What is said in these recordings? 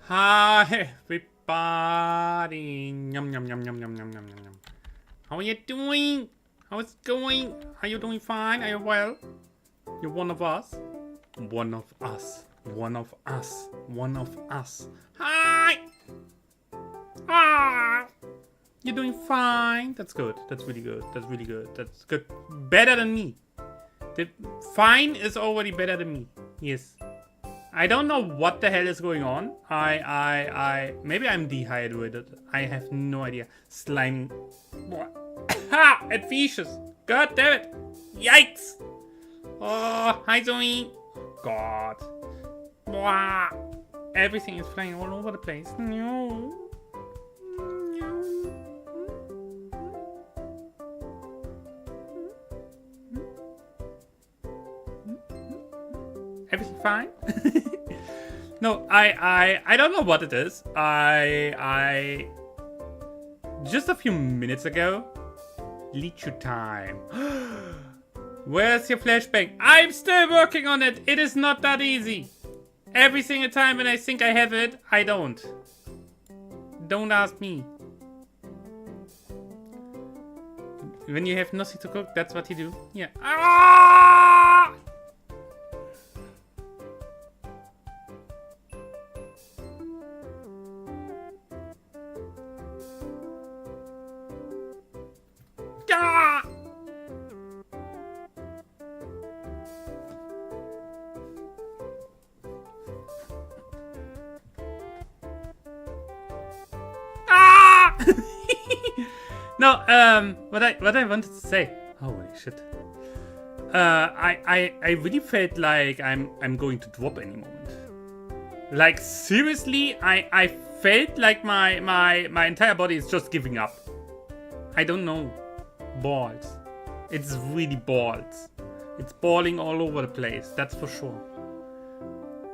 Hi everybody. Yum yum yum yum yum yum yum yum yum. How are you doing? How is it going? Are you doing fine? Are you well? You're one of us. One of us. One of us. One of us. Hi. Ah. You're doing fine. That's good. That's really good. That's really good. That's good. Better than me. The fine is already better than me. Yes. I don't know what the hell is going on. Maybe I'm dehydrated. I have no idea. Slime. Ha! It fishes. God damn it. Yikes. Oh, hi Zoe. God. Blah. Everything is flying all over the place. No. Everything fine? No, I don't know what it is. I just a few minutes ago. Lichu time. Where's your flashbang? I'm still working on it. It is not that easy. Every single time when I think I have it, I don't. Don't ask me. When you have nothing to cook, that's what you do. Yeah. Ah! Ah! Ah! No, what I wanted to say. Holy shit. I really felt like I'm going to drop any moment. Like seriously, I felt like my entire body is just giving up. I don't know. Balls. It's really balls. It's balling all over the place, that's for sure.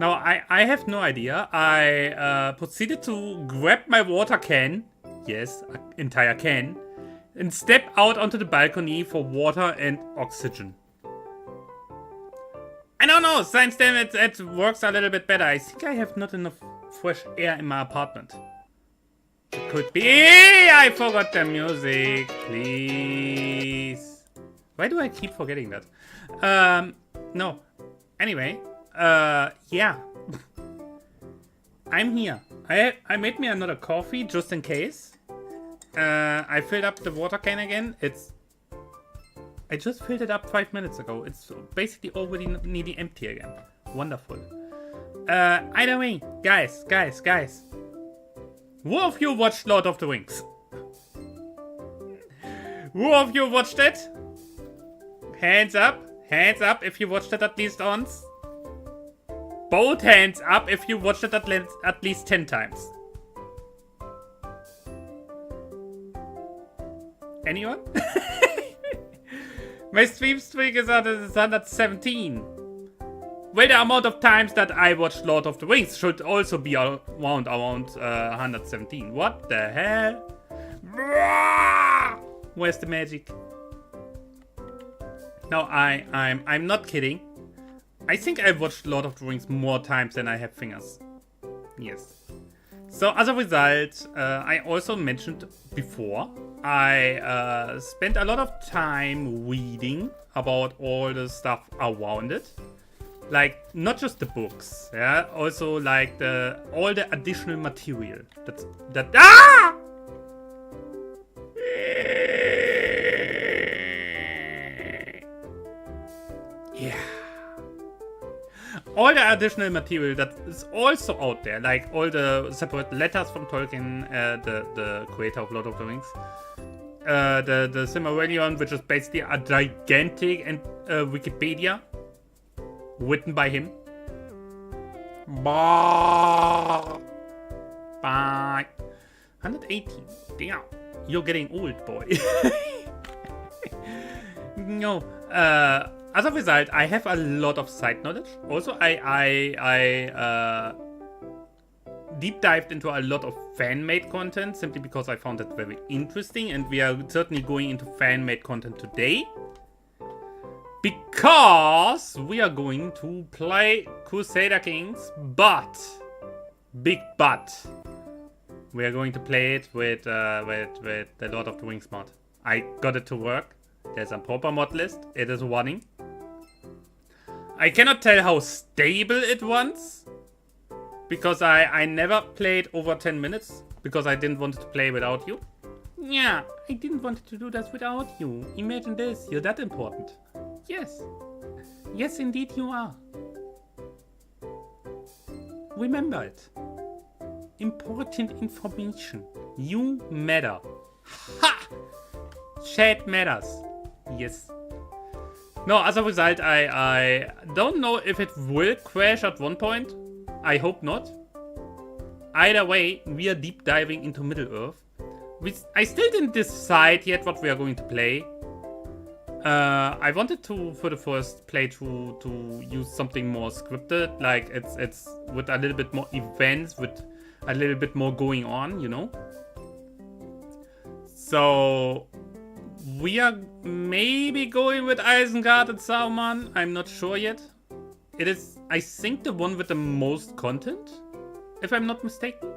Now, I have no idea. I proceeded to grab my water can. Yes, an entire can. And step out onto the balcony for water and oxygen. I don't know, science damn it works a little bit better. I think I have not enough fresh air in my apartment. It could be. I forgot the music. Please. Why do I keep forgetting that? No. Anyway. Yeah. I'm here. I made me another coffee just in case. I filled up the water can again. I just filled it up 5 minutes ago. It's basically already nearly empty again. Wonderful. Either way, guys. Who of you watched Lord of the Rings? Who of you watched it? Hands up if you watched it at least once. Both hands up if you watched it at least 10 times. Anyone? My stream streak is at 117. Well, the amount of times that I watched Lord of the Rings should also be around 117. What the hell? Where's the magic? No, I'm not kidding. I think I watched Lord of the Rings more times than I have fingers. Yes. So as a result, I also mentioned before, I spent a lot of time reading about all the stuff around it. Like, not just the books, yeah, also like all the additional material. Ah! Yeah. All the additional material that is also out there, like all the separate letters from Tolkien, the creator of Lord of the Rings, the Silmarillion, which is basically a gigantic Wikipedia written by him. Bye. 118. Damn, you're getting old, boy. No. As a result, I have a lot of side knowledge. Also, I deep dived into a lot of fan-made content simply because I found it very interesting, and we are certainly going into fan-made content today because we are going to play Crusader Kings, but big but. We are going to play it with the Lord of the Rings mod. I got it to work. There's a proper mod list. It is running. I cannot tell how stable it runs. Because I never played over 10 minutes. Because I didn't want to play without you. Yeah, I didn't want to do this without you. Imagine this. You're that important. Yes. Yes, indeed you are. Remember it. Important information. You matter. Ha! Chat matters. Yes. No, as a result, I don't know if it will crash at one point. I hope not. Either way, we are deep diving into Middle-earth. I still didn't decide yet what we are going to play. I wanted to, for the first playthrough, to use something more scripted. Like, it's with a little bit more events, with a little bit more going on, you know? So, we are maybe going with Isengard and Saruman. I'm not sure yet. It is, I think, the one with the most content, if I'm not mistaken.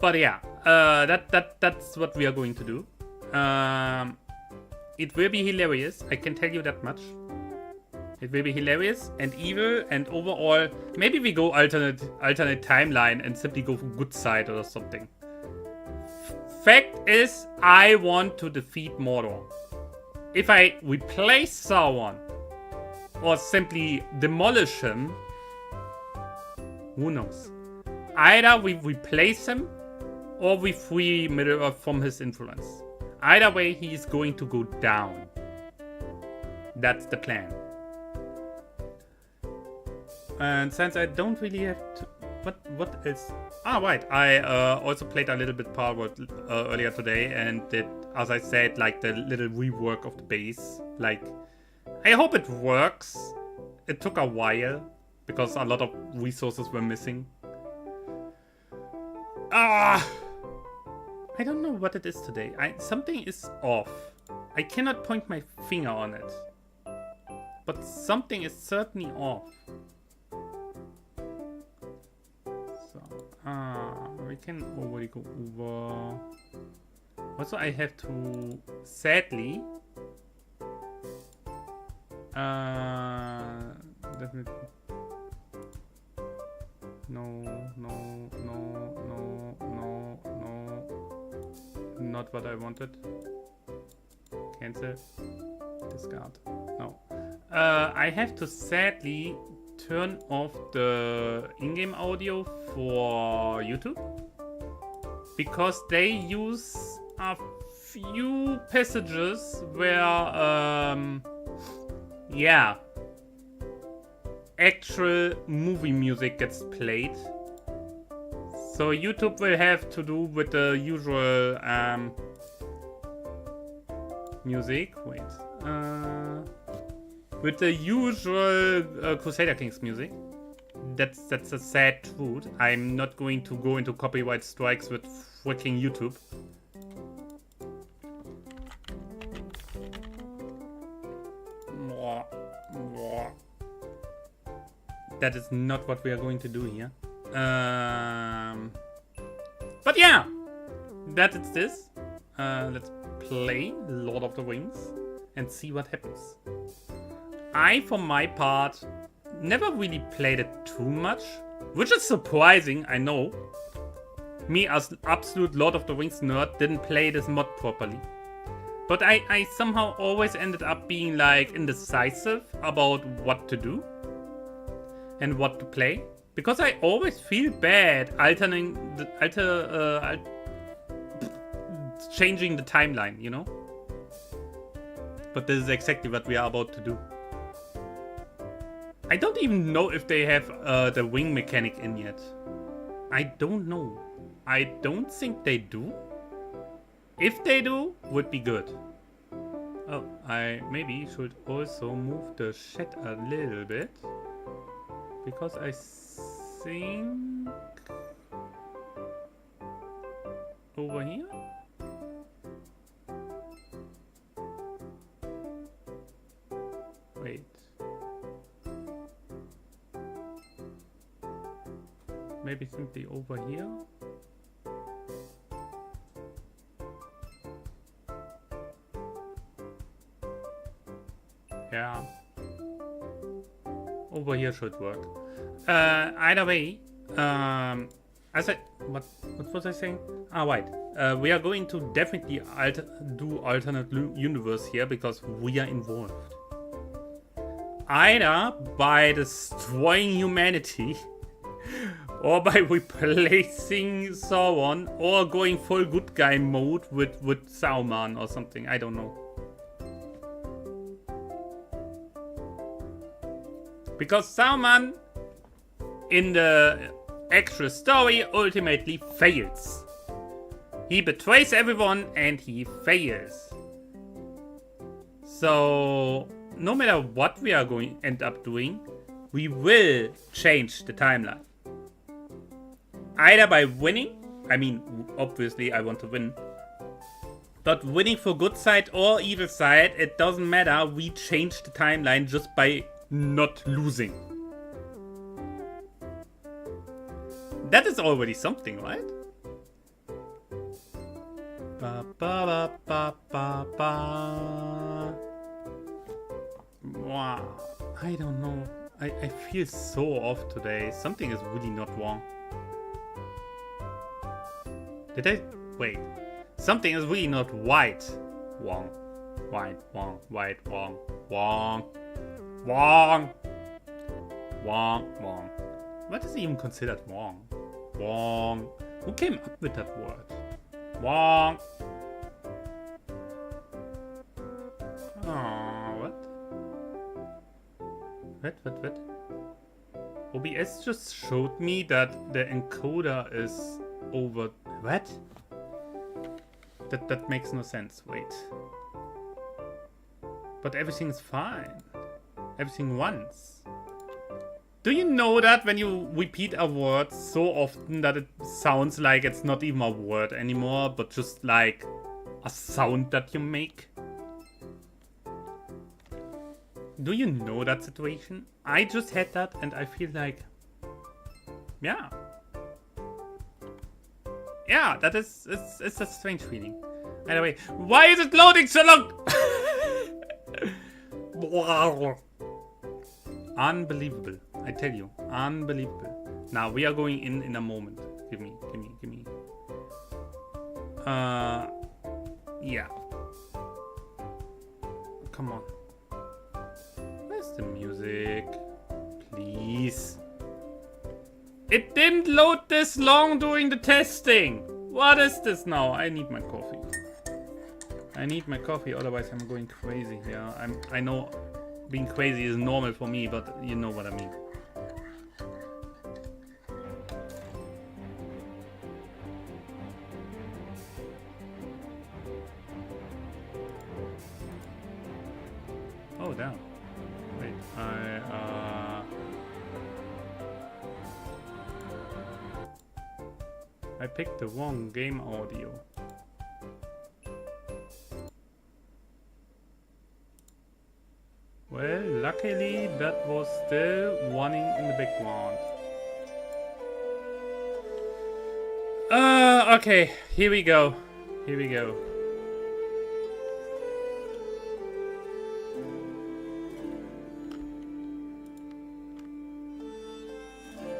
But yeah, that's what we are going to do. It will be hilarious, I can tell you that much. It will be hilarious and evil, and overall, maybe we go alternate timeline and simply go for good side or something. Fact is, I want to defeat Mordor. If I replace Sauron or simply demolish him, who knows? Either we replace him or we free Middle-earth from his influence. Either way, he is going to go down. That's the plan. And since I don't really have to... What else? Ah, right. I also played a little bit Power Word earlier today and did, as I said, like the little rework of the base. Like, I hope it works. It took a while because a lot of resources were missing. Ah! I don't know what it is today. Something is off. I cannot point my finger on it. But something is certainly off. So, we can already go over. Also, I have to, sadly, definitely. No. Not what I wanted. Cancel. Discard. No. I have to sadly turn off the in-game audio for YouTube. Because they use a few passages where, yeah, actual movie music gets played. So YouTube will have to do with the usual music. Wait, with the usual Crusader Kings music. That's a sad truth. I'm not going to go into copyright strikes with freaking YouTube. That is not what we are going to do here. But yeah, that is this. Let's play Lord of the Rings and see what happens. I, for my part, never really played it too much, which is surprising, I know. Me, as absolute Lord of the Rings nerd, didn't play this mod properly. But I somehow always ended up being like indecisive about what to do and what to play. Because I always feel bad changing the timeline, you know? But this is exactly what we are about to do. I don't even know if they have the wing mechanic in yet. I don't know. I don't think they do. If they do, would be good. Oh, I maybe should also move the chat a little bit. Because I think over here. Wait. maybe simply over here. Yeah. Over here should work. Either way, I said, what was I saying? Ah, right. We are going to definitely do alternate universe here because we are involved. Either by destroying humanity, or by replacing Sauron, or going full good guy mode with Sauron or something. I don't know. Because Sauron, in the actual story, ultimately fails. He betrays everyone and he fails. So, no matter what we are going to end up doing, we will change the timeline. Either by winning, I mean, obviously I want to win. But winning for good side or evil side, it doesn't matter. We change the timeline just by not losing. That is already something, right? Ba, ba, ba, ba, ba. Wow. I don't know. I feel so off today. Something is really not wrong. Did I? Wait. Something is really not white. Wrong. White, wrong, white, wrong, wrong. Wrong. Wrong, wrong. What is even considered wrong? Wrong. Who came up with that word? Wrong. Oh, what? What? OBS just showed me that the encoder is over. What? That makes no sense. Wait. But everything's fine. Everything runs. Do you know that when you repeat a word so often that it sounds like it's not even a word anymore, but just like a sound that you make? Do you know that situation? I just had that and I feel like... Yeah. Yeah, that is... It's a strange feeling. Anyway, why is it loading so long? Wow. Unbelievable. I tell you. Unbelievable. Now, we are going in a moment. Give me. Yeah. Come on. Where's the music? Please. It didn't load this long during the testing. What is this now? I need my coffee. I need my coffee, otherwise I'm going crazy here. I know being crazy is normal for me, but you know what I mean. Oh, damn. Wait, I picked the wrong game audio. Well, luckily that was still running in the background. Okay, here we go.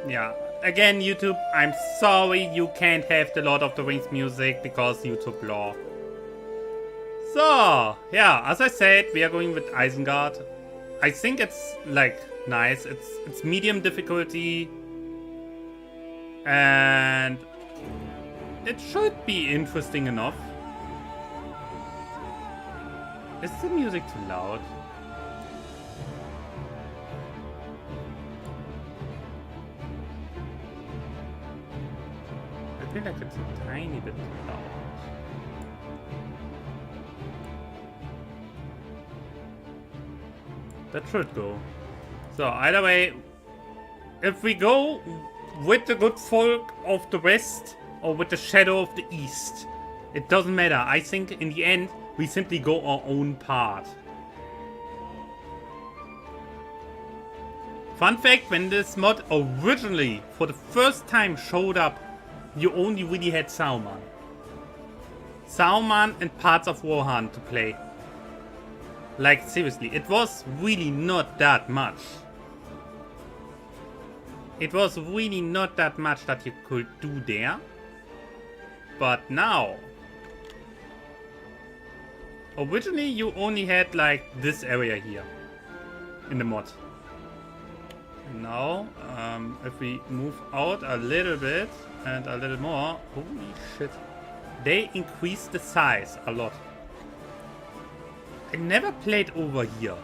Yeah, again YouTube, I'm sorry you can't have the Lord of the Rings music because YouTube law. So, yeah, as I said, we are going with Isengard. I think it's like nice. It's medium difficulty, and it should be interesting enough. Is the music too loud? I feel like it's a tiny bit too loud. That should go. So either way, if we go with the good folk of the west or with the shadow of the east, it doesn't matter. I think in the end, we simply go our own path. Fun fact, when this mod originally, for the first time showed up, you only really had Sauron. Sauron and parts of Rohan to play. Like, seriously, it was really not that much. It was really not that much that you could do there. But now... Originally, you only had, like, this area here. In the mod. Now, if we move out a little bit and a little more... Holy shit. They increased the size a lot. I never played over here.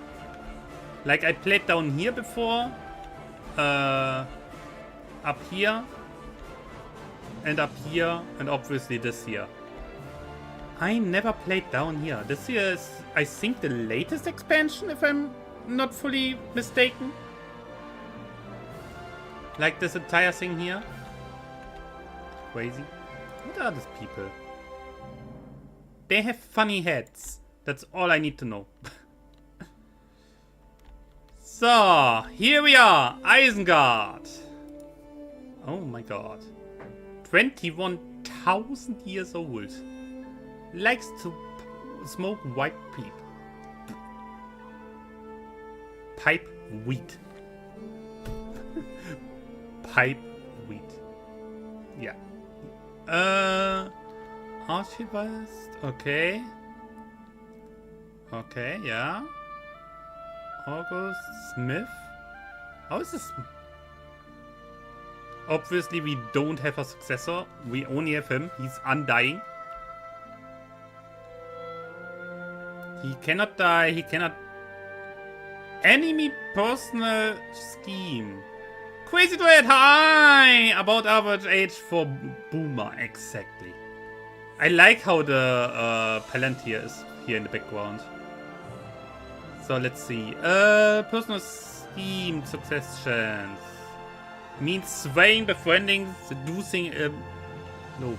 Like, I played down here before. Up here. And up here. And obviously this here. I never played down here. This here is, I think, the latest expansion, if I'm not fully mistaken. Like this entire thing here. Crazy. What are these people? They have funny heads. That's all I need to know. So, here we are. Isengard. Oh my god. 21,000 years old. Likes to smoke white peep. Pipe weed. Pipe weed. Yeah. Archivist. Okay. Okay, yeah. August Smith. How is this? Obviously, we don't have a successor. We only have him. He's undying. He cannot die. He cannot... Enemy personal scheme. Crazy Dread, hi! About average age for Boomer, exactly. I like how the Palantir is here in the background. So let's see. Personal scheme success chance. Means swaying, befriending, seducing, no.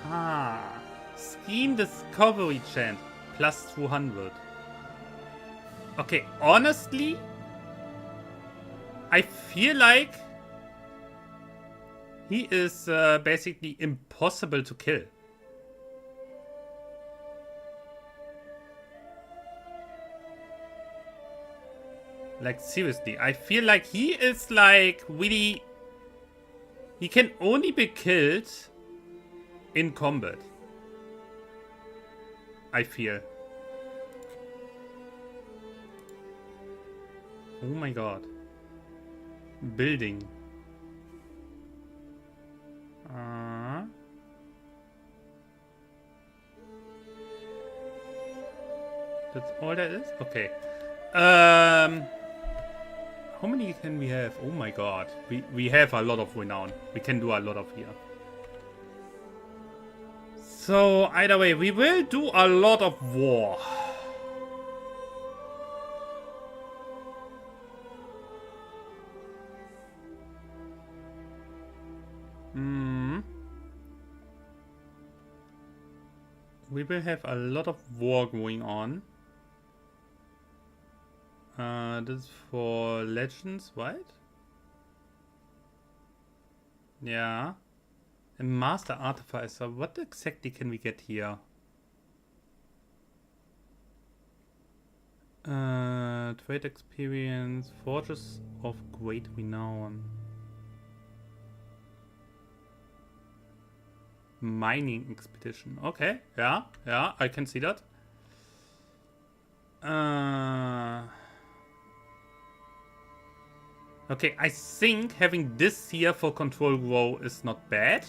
Ah. Scheme discovery chance. Plus 200. Okay, honestly, I feel like he is basically impossible to kill. Like, seriously, I feel like he is like really... He can only be killed in combat. I feel. Oh my god. Building. That's all that is? Okay. How many can we have? Oh my god. We have a lot of renown. We can do a lot of here. So, either way, we will do a lot of war. We will have a lot of war going on. This is for legends, right? Yeah. A master artificer. What exactly can we get here? Trade experience. Forges of great renown. Mining expedition. Okay. Yeah. Yeah. I can see that. Okay, I think having this here for control grow is not bad.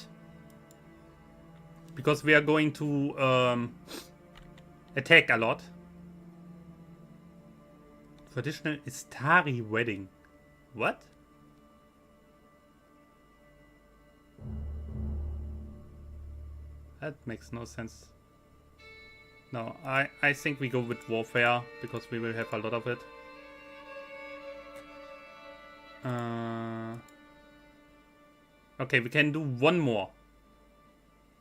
Because we are going to attack a lot. Traditional Istari wedding. What? That makes no sense. No, I think we go with warfare because we will have a lot of it. Okay, we can do one more.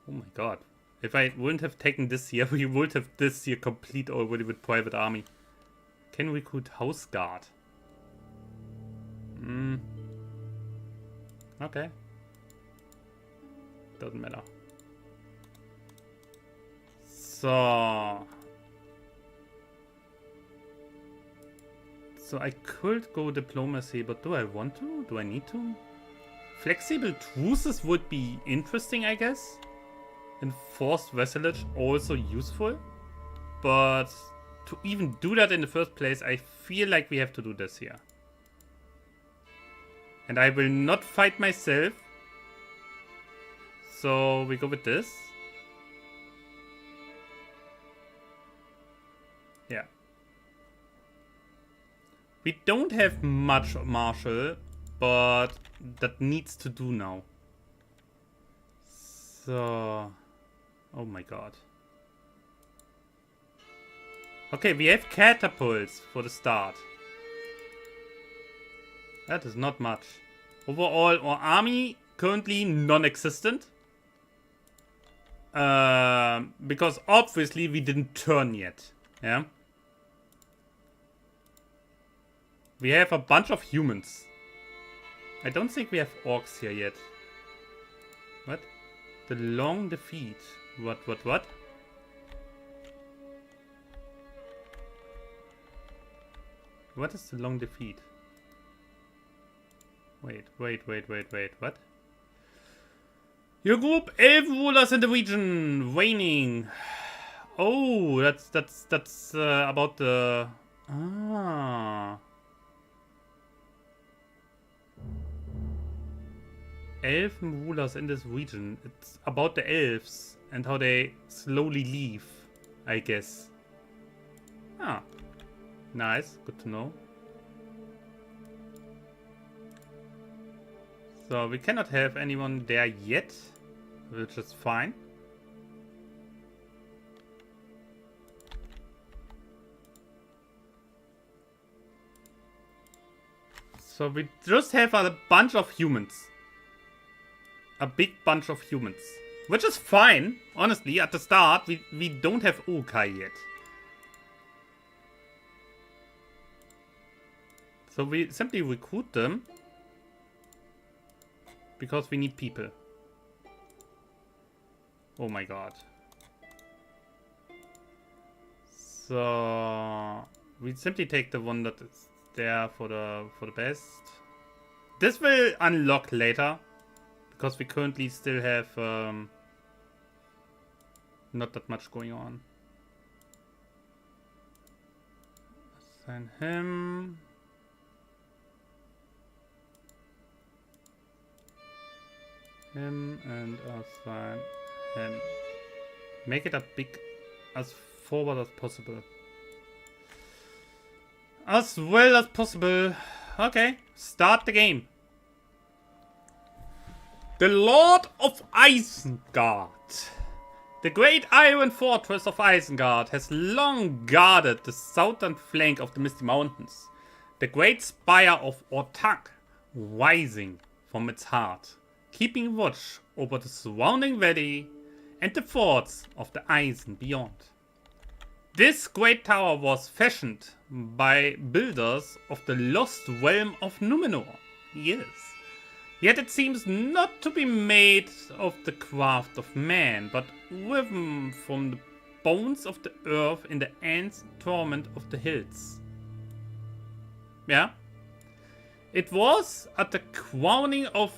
Oh my god. If I wouldn't have taken this here, we would have this here complete already with private army. Can recruit house guard. Okay. Doesn't matter. So I could go diplomacy, but do I want to? Do I need to? Flexible truces would be interesting, I guess. Enforced vassalage also useful. But to even do that in the first place, I feel like we have to do this here. And I will not fight myself. So we go with this. Yeah. We don't have much martial, but that needs to do now. So... Oh my god. Okay, we have catapults for the start. That is not much. Overall, our army currently non-existent. Because obviously we didn't turn yet. Yeah. We have a bunch of humans. I don't think we have orcs here yet. What? The long defeat. What? What is the long defeat? Wait. What? Your group, 11 rulers in the region, waning. Oh, that's about the... Ah. 11 rulers in this region. It's about the elves and how they slowly leave, I guess. Ah. Nice, good to know. So we cannot have anyone there yet, which is fine. So we just have a bunch of humans. A big bunch of humans. Which is fine. Honestly, at the start, we don't have Urukai yet. So we simply recruit them. Because we need people. Oh my god. So we simply take the one that is there for the best. This will unlock later. Because we currently still have not that much going on. Assign him. Him and assign him. Make it as forward as possible. As well as possible. Okay, start the game. The Lord of Isengard. The great iron fortress of Isengard has long guarded the southern flank of the Misty Mountains. The great spire of Ortag rising from its heart, keeping watch over the surrounding valley and the forts of the Eisen beyond. This great tower was fashioned by builders of the lost realm of Numenor. Yes. Yet it seems not to be made of the craft of man, but riven from the bones of the earth in the ants' torment of the hills. Yeah. It was at the crowning of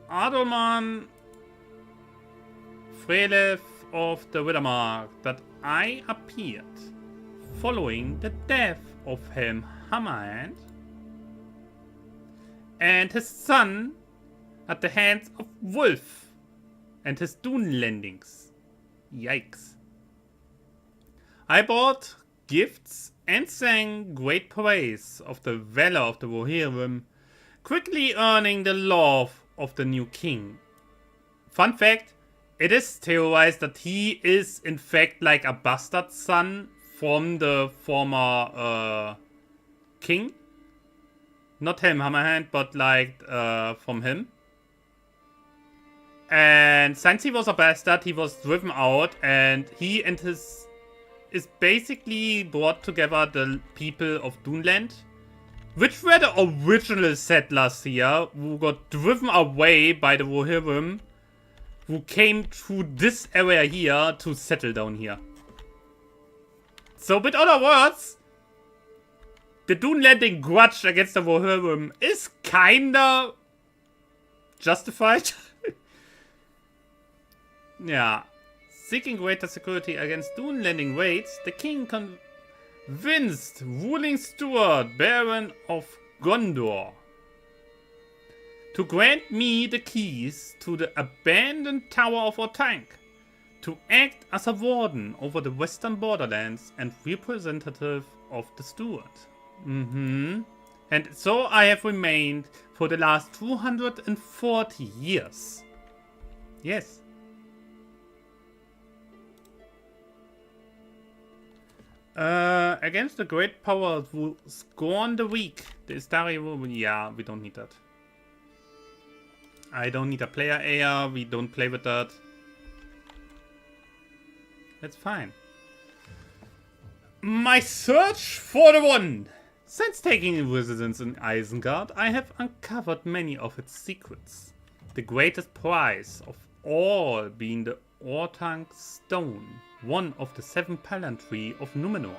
Adolman Frelef of the Widdermark that I appeared, following the death of Helm Hammerhand and his son at the hands of Wolf and his Dune landings. Yikes. I brought gifts and sang great praise of the valor of the Rohirrim, quickly earning the love of the new king. Fun fact, it is theorized that he is in fact like a bastard son from the former king. Not Helm Hammerhand, but like from him. And since he was a bastard, he was driven out, and he and his is basically brought together the people of Duneland Which were the original settlers here who got driven away by the Rohirrim, who came through this area here to settle down here. So, with other words, the Dune Landing grudge against the Rohirrim is kinda justified. Yeah. Seeking greater security against Dune Landing raids, the king convinced ruling steward Baron of Gondor to grant me the keys to the abandoned Tower of Orthanc, to act as a warden over the western borderlands and representative of the steward. And so I have remained for the last 240 years. Yes. Against the great powers who scorn the weak, the Istari will... Yeah, we don't need that. I don't need a player AR, we don't play with that. That's fine. My search for the one! Since taking residence in Isengard, I have uncovered many of its secrets. The greatest prize of all being the Orthanc Stone, one of the 7 Palantir of Numenor.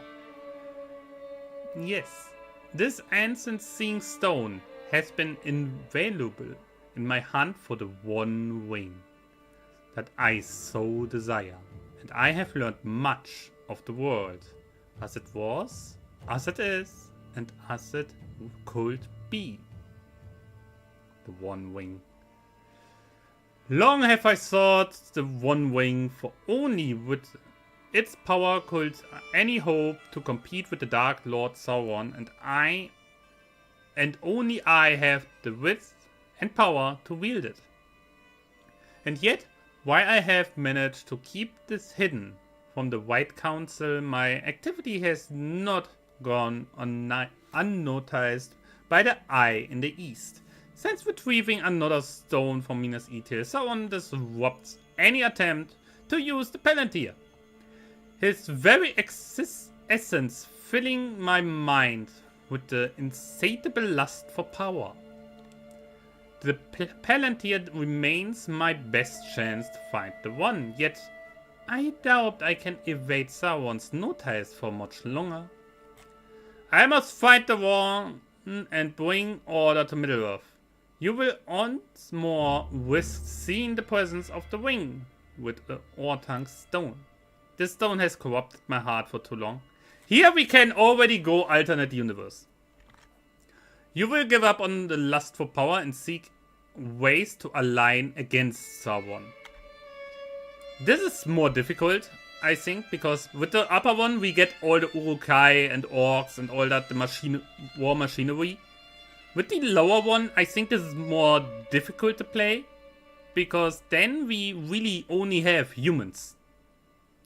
Yes, this ancient seeing stone has been invaluable in my hunt for the one ring that I so desire, and I have learned much of the world, as it was, as it is, and as it could be. The one ring. Long have I sought the one ring, for only with its power could any hope to compete with the Dark Lord Sauron, and only I have the wit and power to wield it. And yet, while I have managed to keep this hidden from the White Council, my activity has not gone unnoticed by the Eye in the East. Since retrieving another stone from Minas Ithil, Sauron disrupts any attempt to use the Palantir. His very essence filling my mind with the insatiable lust for power. The Palantir remains my best chance to find the one, yet I doubt I can evade Sauron's notice for much longer. I must fight the one and bring order to Middle-earth. You will once more risk seeing the presence of the ring with the Orthanc stone. This stone has corrupted my heart for too long. Here we can already go alternate universe. You will give up on the lust for power and seek ways to align against Sauron. This is more difficult, I think, because with the upper one we get all the Uruk-hai and orcs and all that, the war machinery. With the lower one, I think this is more difficult to play, because then we really only have humans.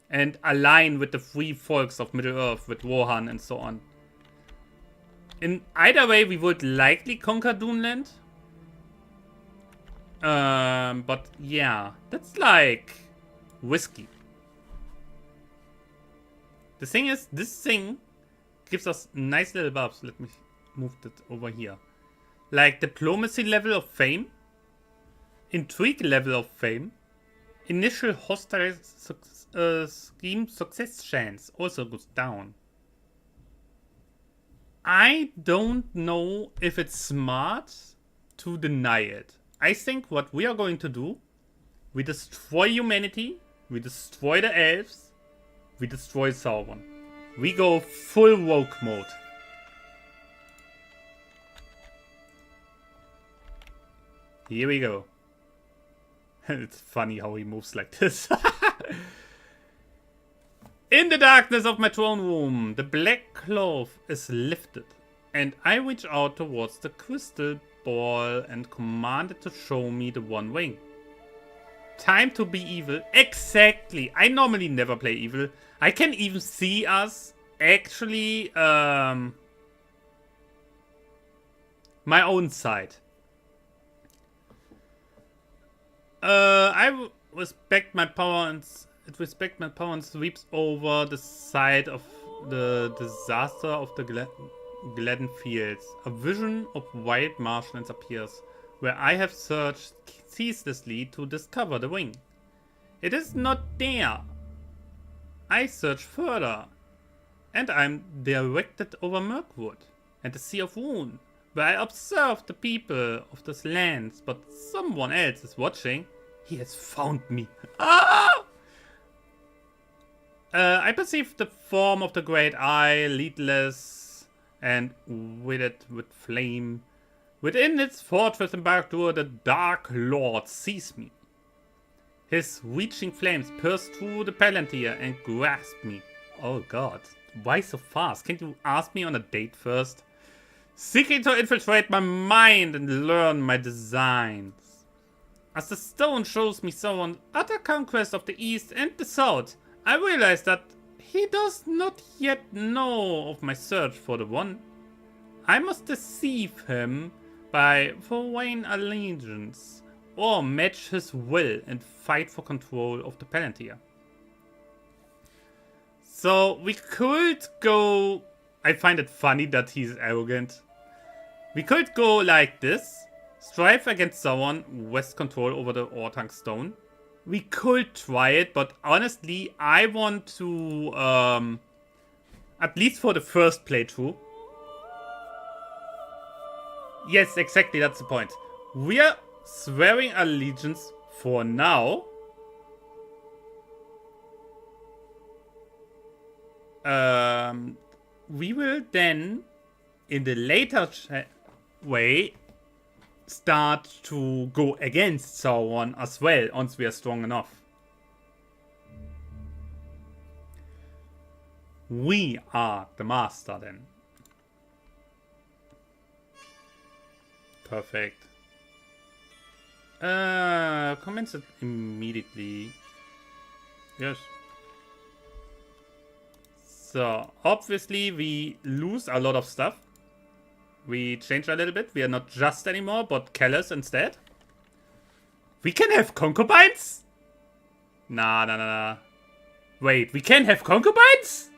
And align with the free folks of Middle-earth, with Rohan and so on. In either way, we would likely conquer Duneland. But yeah, that's like risky. The thing is, this thing gives us nice little buffs. Let me move that over here. Like diplomacy level of fame, intrigue level of fame, initial hostile scheme success chance also goes down. I don't know if it's smart to deny it. I think what we are going to do, we destroy humanity, we destroy the elves, we destroy Sauron. We go full woke mode. Here we go. It's funny how he moves like this. In the darkness of my throne room, the black cloth is lifted, and I reach out towards the crystal ball and command it to show me the one ring. Time to be evil. Exactly. I normally never play evil. I can even see us actually my own side. I respect my power and sweeps over the side of the disaster of the Gladden Fields. A vision of wild marshlands appears, where I have searched ceaselessly to discover the wing. It is not there. I search further, and I'm directed over Mirkwood and the Sea of Woon, where I observe the people of those lands, but someone else is watching. He has found me. Ah! I perceive the form of the great eye, lidless and withered with flame. Within its fortress embarked the Dark Lord sees me. His reaching flames pierce through the palantir and grasp me. Oh god, why so fast? Can't you ask me on a date first? Seeking to infiltrate my mind and learn my designs. As the stone shows me someone's utter conquest of the east and the south, I realize that he does not yet know of my search for the one. I must deceive him by foreign allegiance, or match his will and fight for control of the Palantir. So we could go... I find it funny that he's arrogant. We could go like this. Strive against someone, wrest control over the Ortang Stone. We could try it, but honestly, I want to, at least for the first playthrough. Yes, exactly, that's the point. We are swearing allegiance for now. We will then, in the later way, start to go against Sauron as well, once we are strong enough. We are the master then. Perfect. Commence it immediately. Yes. So, obviously we lose a lot of stuff. We change a little bit. We are not just anymore, but callous instead. We can have concubines? Nah. Wait, we can have concubines?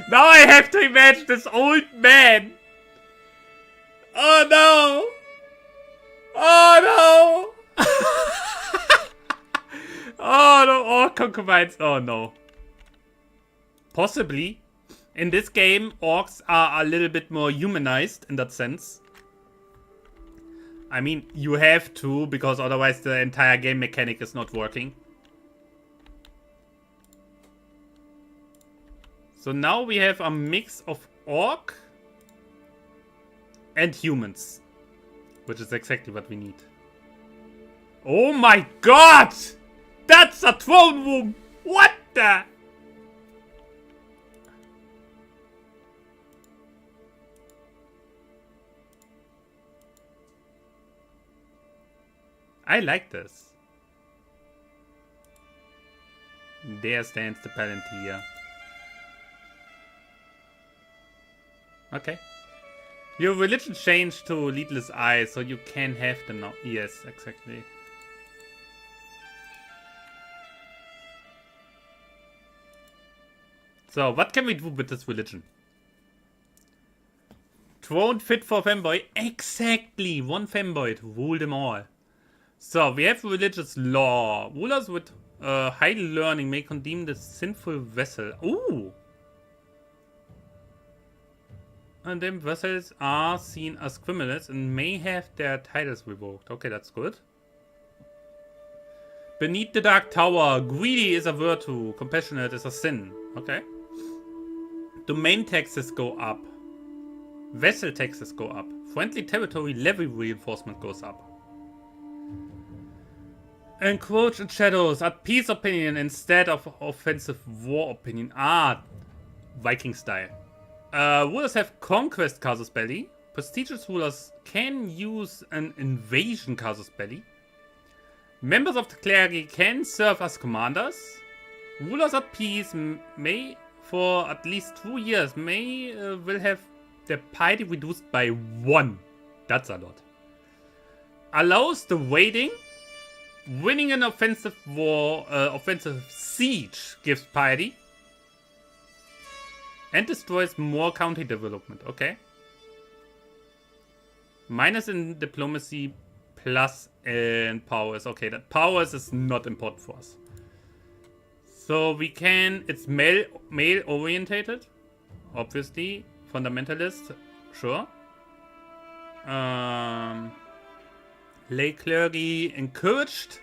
Now I have to imagine this old man. Oh no! Oh no! Oh no, all concubines. Oh no. Possibly. In this game, orcs are a little bit more humanized in that sense. I mean, you have to, because otherwise the entire game mechanic is not working. So now we have a mix of orc and humans, which is exactly what we need. Oh my god! That's a throne room! What the? I like this. There stands the Palantir. Okay. Your religion changed to Leadless Eye, so you can have them now. Yes, exactly. So, what can we do with this religion? Throne fit for FEMBOY. Exactly! One FEMBOY to rule them all. So, we have religious law. Rulers with high learning may condemn the sinful vessel. Ooh! And then vessels are seen as criminals and may have their titles revoked. Okay, that's good. Beneath the Dark Tower, greedy is a virtue, compassionate is a sin. Okay. Domain taxes go up. Vessel taxes go up. Friendly territory levy reinforcement goes up. Encroach in shadows. Add peace opinion instead of offensive war opinion. Ah, Viking style. Rulers have conquest casus belli. Prestigious rulers can use an invasion casus belli. Members of the clergy can serve as commanders. Rulers at peace may, for at least 2 years, will have their piety reduced by 1. That's a lot. Allows the waiting. Winning an offensive war, offensive siege gives piety. And destroys more county development. Okay. Minus in diplomacy, plus in powers. Okay, that powers is not important for us. So we can... It's male orientated. Obviously. Fundamentalist. Sure. Lay clergy encouraged.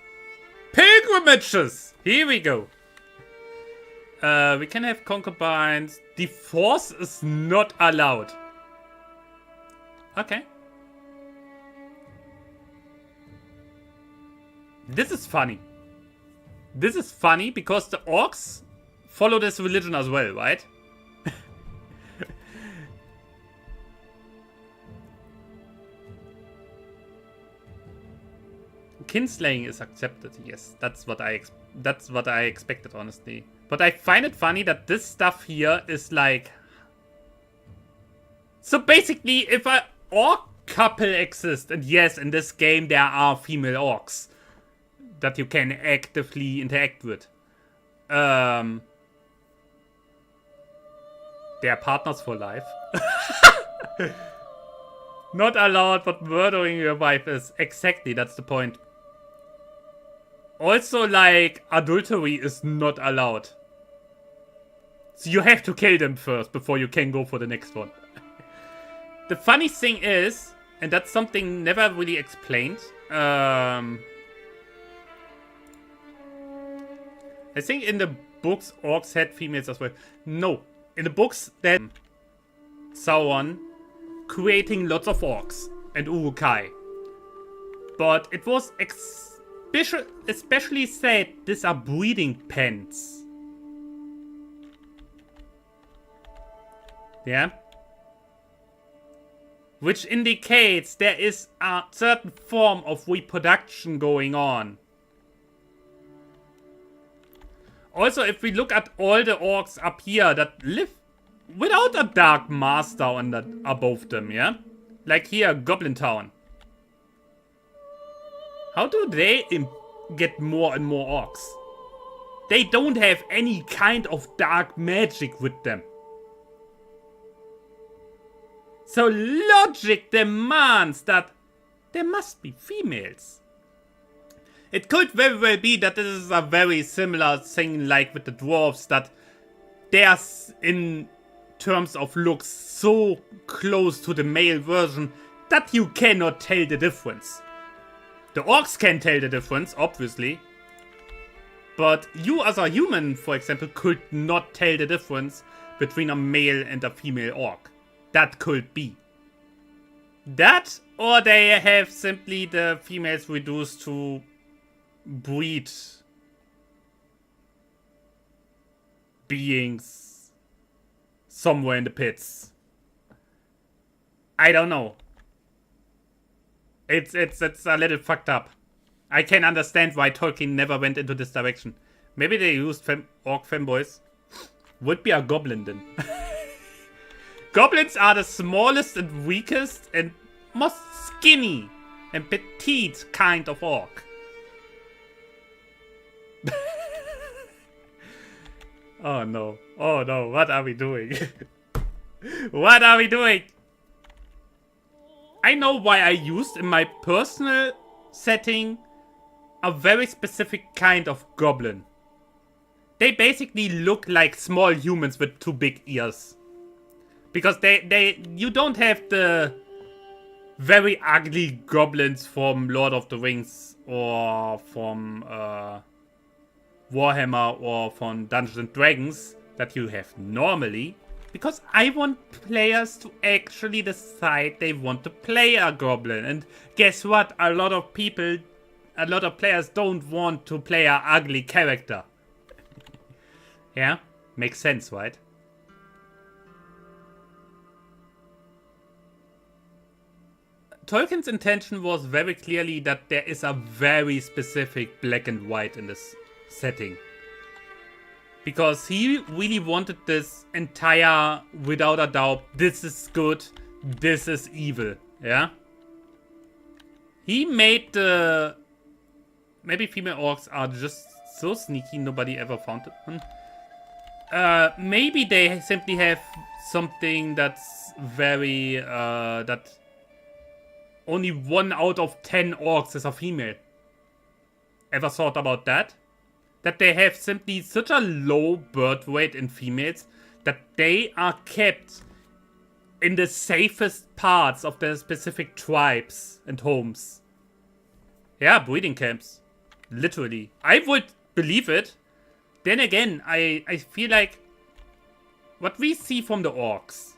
Pilgrimages! Here we go. We can have concubines. Divorce is not allowed. Okay. This is funny. This is funny because the orcs follow this religion as well, right? Kinslaying is accepted. Yes, that's what I expected, honestly. But I find it funny that this stuff here is like... So basically, if an orc couple exists, and yes, in this game there are female orcs that you can actively interact with. They are partners for life. Not allowed, but murdering your wife is... Exactly, that's the point. Also, like, adultery is not allowed. So you have to kill them first before you can go for the next one. The funny thing is, and that's something never really explained, I think in the books, orcs had females as well. No. In the books, that Sauron creating lots of orcs and Urukai. But it was especially said these are breeding pens. Yeah? Which indicates there is a certain form of reproduction going on. Also, if we look at all the orcs up here that live without a dark master on that above them, yeah? Like here, Goblin Town. How do they get more and more orcs? They don't have any kind of dark magic with them. So logic demands that there must be females. It could very well be that this is a very similar thing like with the dwarves, that they're in terms of looks so close to the male version that you cannot tell the difference. The orcs can tell the difference, obviously. But you as a human, for example, could not tell the difference between a male and a female orc. That could be. That, or they have simply the females reduced to breed beings somewhere in the pits. I don't know. It's a little fucked up. I can understand why Tolkien never went into this direction. Maybe they used orc femboys. Would be a goblin then. Goblins are the smallest and weakest and most skinny and petite kind of orc. Oh no. Oh no. What are we doing? What are we doing? I know why I used in my personal setting a very specific kind of goblin. They basically look like small humans with two big ears. Because you don't have the very ugly goblins from Lord of the Rings or from Warhammer or from Dungeons and Dragons that you have normally. Because I want players to actually decide they want to play a goblin. And guess what? A lot of players don't want to play an ugly character. Yeah? Makes sense, right? Tolkien's intention was very clearly that there is a very specific black and white in this setting. Because he really wanted this entire, without a doubt, this is good, this is evil, yeah? He made the... Maybe female orcs are just so sneaky, nobody ever found them. Maybe they simply have something that's very, that only 1 out of 10 orcs is a female. Ever thought about that? That they have simply such a low birth rate in females that they are kept in the safest parts of their specific tribes and homes. Yeah, breeding camps. Literally. I would believe it. Then again, I feel like what we see from the orcs,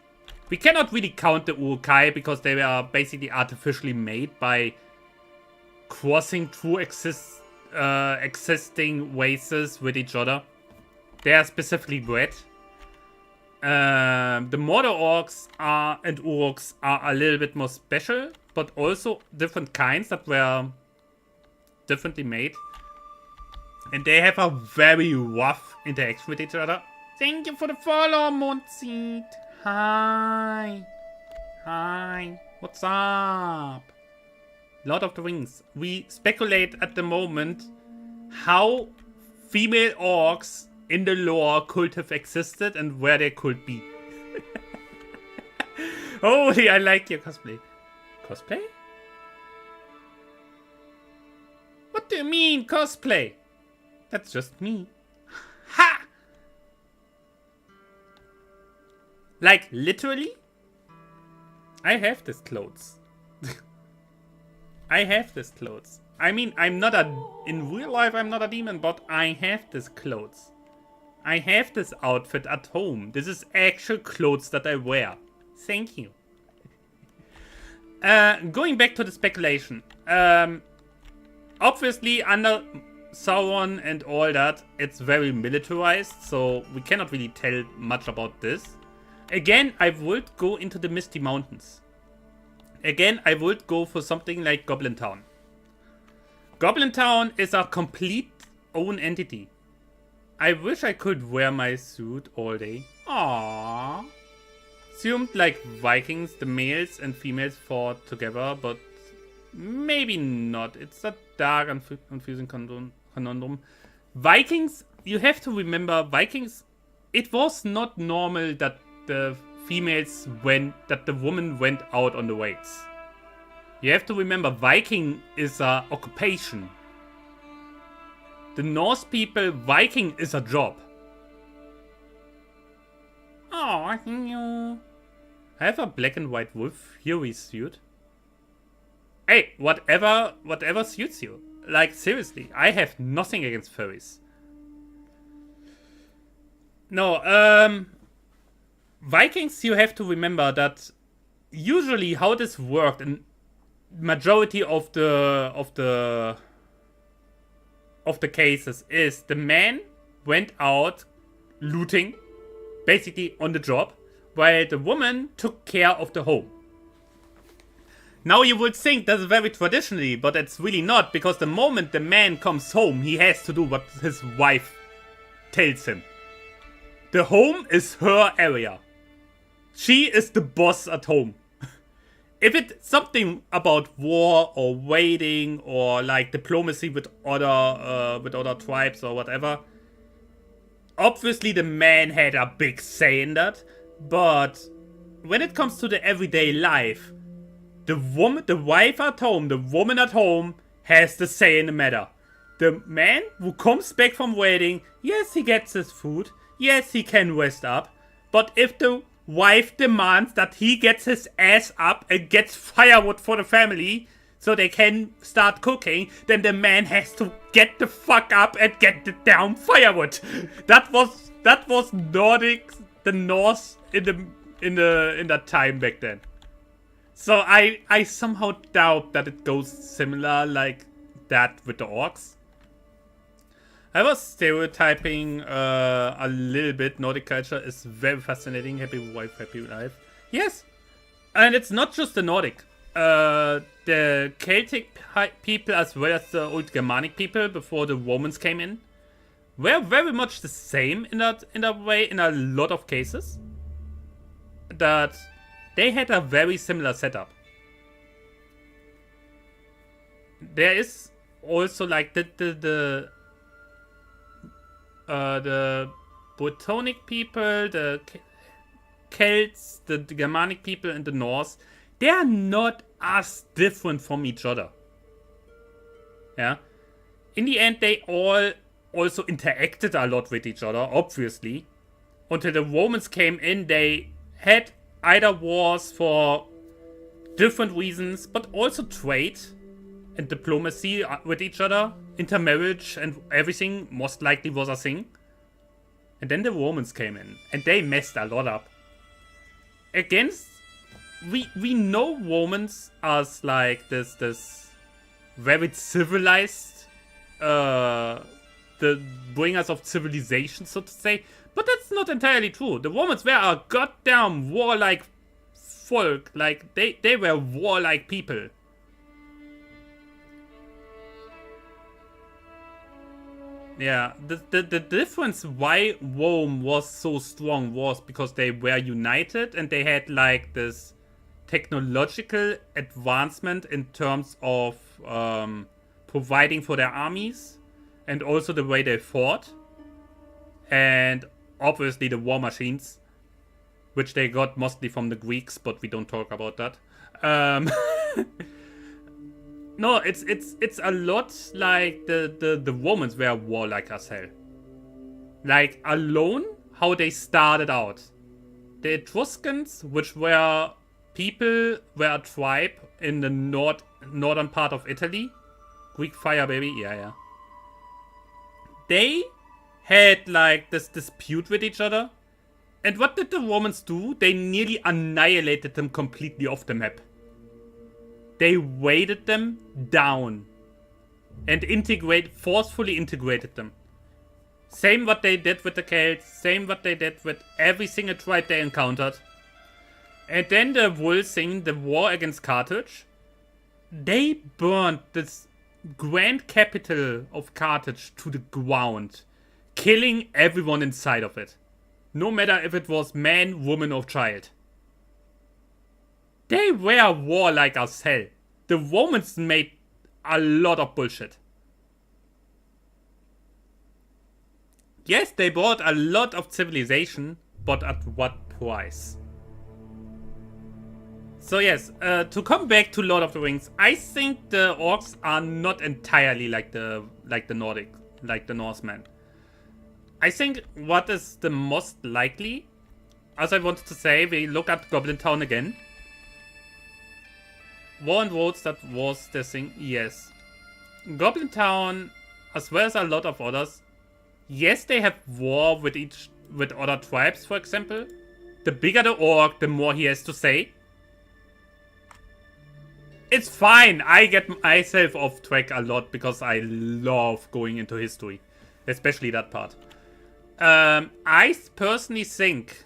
we cannot really count the Urukai because they were basically artificially made by crossing two existing races with each other. They are specifically bred. The Mordor orcs and Uruks are a little bit more special, but also different kinds that were differently made. And they have a very rough interaction with each other. Thank you for the follow, Mondseed. Hi. Hi. What's up? Lord of the Rings. We speculate at the moment how female orcs in the lore could have existed and where they could be. Holy, I like your cosplay. Cosplay? What do you mean, cosplay? That's just me. Ha! Like, literally? I have this clothes. I have this clothes. I mean, in real life, I'm not a demon, but I have this clothes. I have this outfit at home. This is actual clothes that I wear. Thank you. Going back to the speculation. Obviously, under Sauron and all that, it's very militarized, so we cannot really tell much about this. Again, I would go into the Misty Mountains. Again, I would go for something like Goblin Town. Goblin Town is a complete own entity. I wish I could wear my suit all day. Aww. Assumed like Vikings, the males and females fought together, but maybe not. It's a dark and confusing conundrum. Vikings, you have to remember, Vikings, it was not normal that the woman went out on the raids. You have to remember, Viking is a occupation. The Norse people, Viking is a job. Oh, I think you... I have a black and white wolf fury suit. Hey, whatever suits you. Like, seriously, I have nothing against furries. No, Vikings, you have to remember that usually how this worked in majority of the cases is the man went out looting, basically on the job, while the woman took care of the home. Now you would think that's very traditionally, but it's really not, because the moment the man comes home, he has to do what his wife tells him. The home is her area. She is the boss at home. If it's something about war or raiding or like diplomacy with other tribes or whatever, obviously the man had a big say in that. But when it comes to the everyday life, the wife at home, the woman at home has the say in the matter. The man who comes back from raiding, yes, he gets his food, yes, he can rest up, but if the wife demands that he gets his ass up and gets firewood for the family so they can start cooking, then the man has to get the fuck up and get the damn firewood. That was Nordic, the Norse in that time back then. So I somehow doubt that it goes similar like that with the orcs. I was stereotyping a little bit. Nordic culture is very fascinating. Happy wife, happy life. Yes. And it's not just the Nordic. The Celtic people as well as the old Germanic people before the Romans came in were very much the same in that way in a lot of cases. That they had a very similar setup. There is also like the Brythonic people, the Celts, the Germanic people in the north, they are not as different from each other. Yeah. In the end, they all also interacted a lot with each other, obviously. Until the Romans came in, they had either wars for different reasons, but also trade and diplomacy with each other. Intermarriage and everything most likely was a thing. And then the Romans came in, and they messed a lot up. Against, we know Romans as like this very civilized, the bringers of civilization, so to say. But that's not entirely true. The Romans were a goddamn warlike folk. Like, they were warlike people. Yeah, the difference why Rome was so strong was because they were united and they had like this technological advancement in terms of providing for their armies and also the way they fought. And obviously the war machines, which they got mostly from the Greeks, but we don't talk about that. No, it's a lot like the Romans were warlike as hell. Like, alone, how they started out. The Etruscans, which were a tribe in the northern part of Italy. Greek fire, baby, yeah. They had like this dispute with each other. And what did the Romans do? They nearly annihilated them completely off the map. They weighted them down and forcefully integrated them. Same what they did with the Celts, same what they did with every single tribe they encountered. And then the whole thing, the war against Carthage, they burned this grand capital of Carthage to the ground, killing everyone inside of it. No matter if it was man, woman, or child. They were warlike as hell. The Romans made a lot of bullshit. Yes, they brought a lot of civilization, but at what price? So yes, to come back to Lord of the Rings, I think the orcs are not entirely like the Nordic, like the Norsemen. I think what is the most likely, as I wanted to say, we look at Goblin Town again. War and Roads, that was the thing, yes. Goblin Town, as well as a lot of others, yes, they have war with other tribes, for example. The bigger the orc, the more he has to say. It's fine, I get myself off track a lot because I love going into history. Especially that part. I personally think,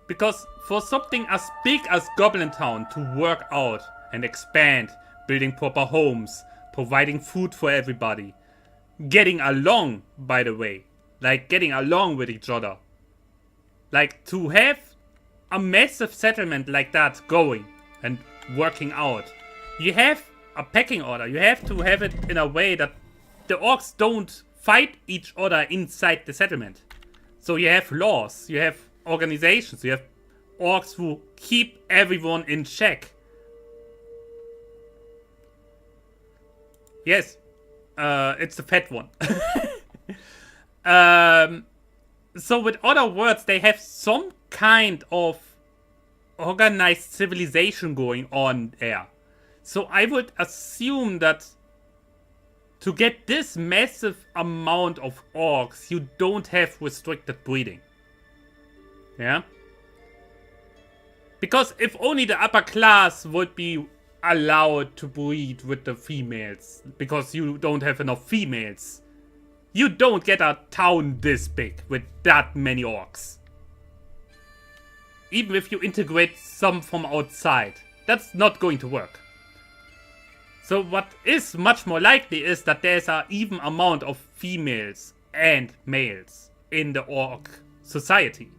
because for something as big as Goblin Town to work out and expand, building proper homes, providing food for everybody, getting along, by the way, like getting along with each other, like to have a massive settlement like that going and working out, you have a pecking order. You have to have it in a way that the orcs don't fight each other inside the settlement. So you have laws, you have organizations, you have orcs who keep everyone in check. Yes, it's the fat one. So with other words, they have some kind of organized civilization going on there. So I would assume that to get this massive amount of orcs, you don't have restricted breeding. Yeah? Because if only the upper class would be allowed to breed with the females, because you don't have enough females, you don't get a town this big with that many orcs. Even if you integrate some from outside, that's not going to work. So what is much more likely is that there's an even amount of females and males in the orc society.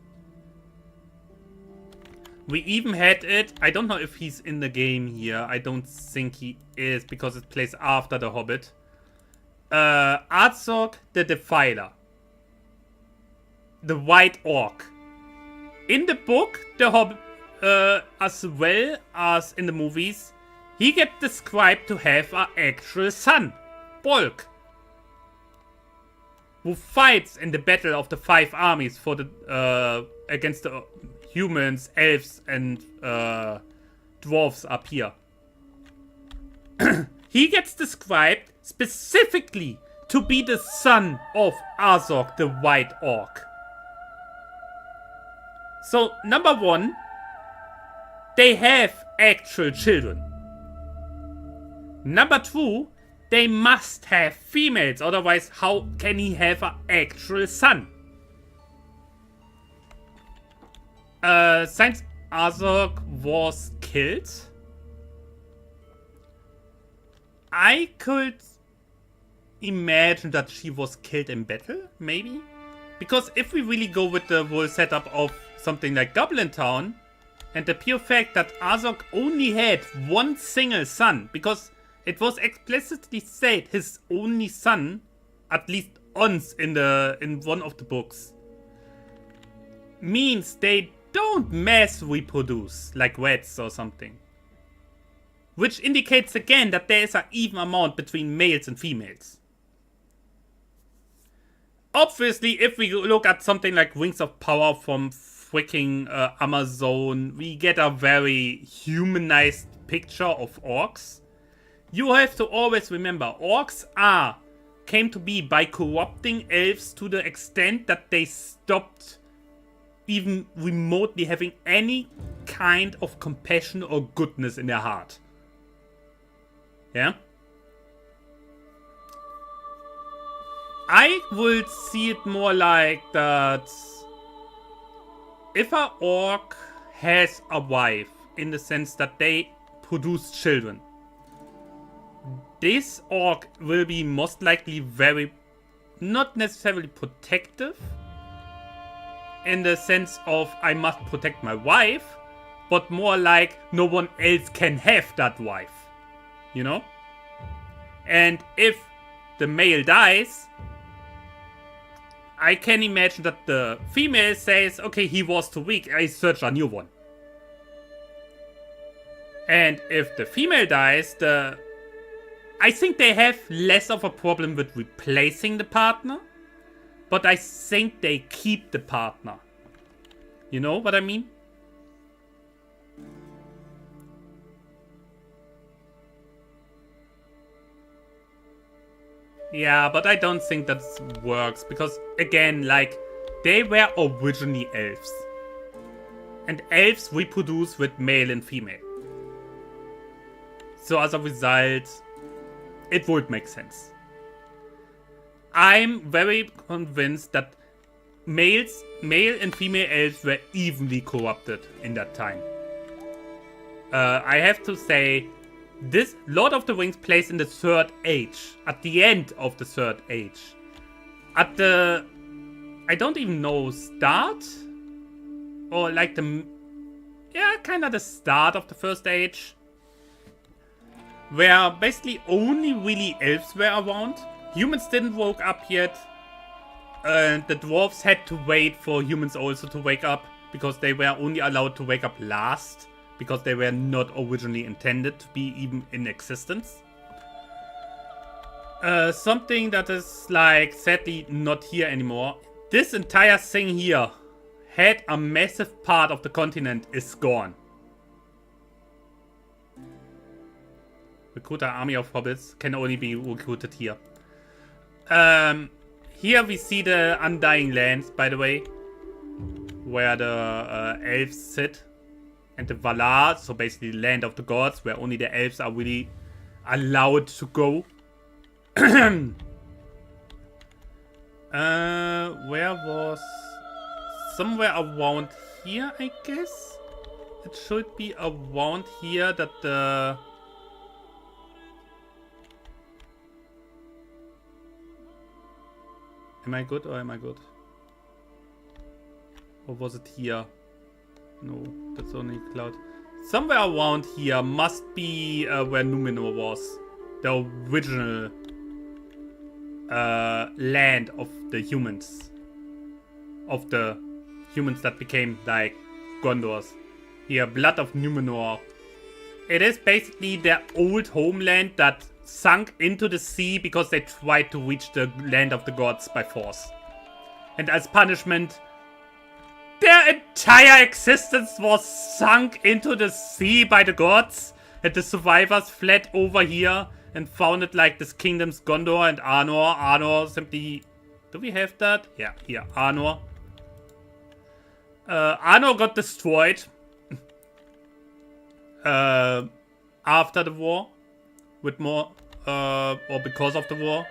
We even had it, I don't know if he's in the game here, I don't think he is because it plays after the Hobbit. Arzog the Defiler. the White Orc. In the book, the Hobbit, as well as in the movies, he gets described to have an actual son, Bolg, who fights in the Battle of the Five Armies for the against the humans, elves, and dwarves up here. He gets described specifically to be the son of Azog, the White Orc. So, number one, they have actual children. Number two, they must have females, otherwise how can he have an actual son? Since Azog was killed, I could imagine that she was killed in battle, maybe? Because if we really go with the whole setup of something like Goblin Town, and the pure fact that Azog only had one single son, because it was explicitly said his only son, at least once in one of the books, means they don't mass reproduce like rats or something. Which indicates again that there is an even amount between males and females. Obviously, if we look at something like Rings of Power from freaking Amazon, we get a very humanized picture of orcs. You have to always remember, orcs came to be by corrupting elves to the extent that they stopped even remotely having any kind of compassion or goodness in their heart. Yeah? I would see it more like that if an orc has a wife, in the sense that they produce children, this orc will be most likely very, not necessarily protective, in the sense of I must protect my wife, but more like no one else can have that wife. You know? And if the male dies, I can imagine that the female says, okay, he was too weak, I search a new one. And if the female dies, I think they have less of a problem with replacing the partner, but I think they keep the partner. You know what I mean? Yeah, but I don't think that works, because again, like, they were originally elves. And elves reproduce with male and female. So as a result, it would make sense. I'm very convinced that male and female elves were evenly corrupted in that time. I have to say, this Lord of the Rings plays in the Third Age, at the end of the Third Age. At the, I don't even know, start? Or like the, yeah, kind of the start of the First Age. Where basically only really elves were around. Humans didn't woke up yet. And the dwarves had to wait for humans also to wake up, because they were only allowed to wake up last, because they were not originally intended to be even in existence. Something that is, like, sadly not here anymore. This entire thing here had a massive part of the continent is gone. Recruit an army of hobbits can only be recruited here. Here we see the Undying Lands, by the way, where the elves sit. And the Valar, so basically the land of the gods, where only the elves are really allowed to go. Where was... somewhere around here, I guess? It should be around here that the... Am I good or am I good? Or was it here? No, that's only cloud. Somewhere around here must be where Numenor was. The original land of the humans. of the humans that became like Gondors. Here, Blood of Numenor. It is basically their old homeland that sunk into the sea because they tried to reach the land of the gods by force. And as punishment, their entire existence was sunk into the sea by the gods. And the survivors fled over here and founded like this kingdoms Gondor and Arnor. Arnor simply... Do we have that? Yeah, here, Arnor. Arnor got destroyed after the war. With more... or because of the war.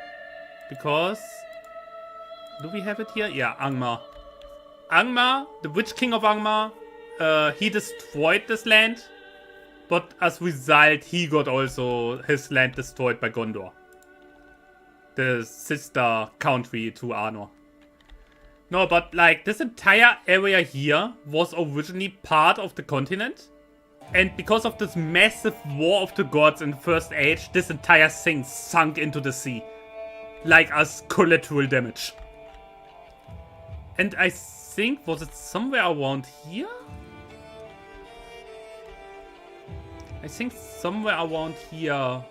Because... Do we have it here? Yeah, Angmar. Angmar, the Witch King of Angmar, he destroyed this land. But as a result, he got also his land destroyed by Gondor. The sister country to Arnor. No, but like this entire area here was originally part of the continent. And because of this massive war of the gods in the First Age, this entire thing sunk into the sea. Like as collateral damage. And I think, was it somewhere around here? I think somewhere around here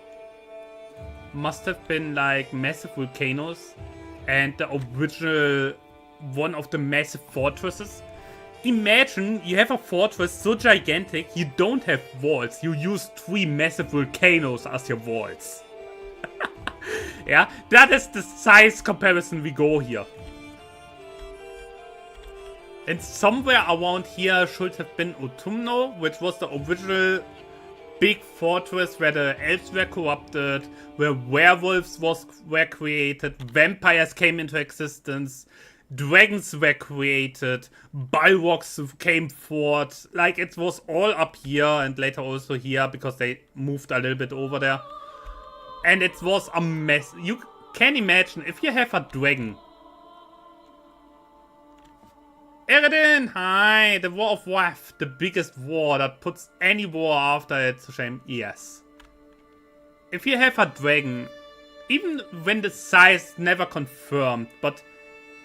must have been like massive volcanoes and the original one of the massive fortresses. Imagine you have a fortress so gigantic you don't have walls. You use 3 massive volcanoes as your walls. Yeah, that is the size comparison we go here. And somewhere around here should have been Utumno, which was the original big fortress where the elves were corrupted, where werewolves were created, vampires came into existence, dragons were created, balrogs came forth. Like, it was all up here and later also here because they moved a little bit over there. And it was a mess. You can imagine if you have a dragon. Eredin! Hi! The War of Wrath, the biggest war that puts any war after it to shame. Yes. If you have a dragon, even when the size never confirmed, but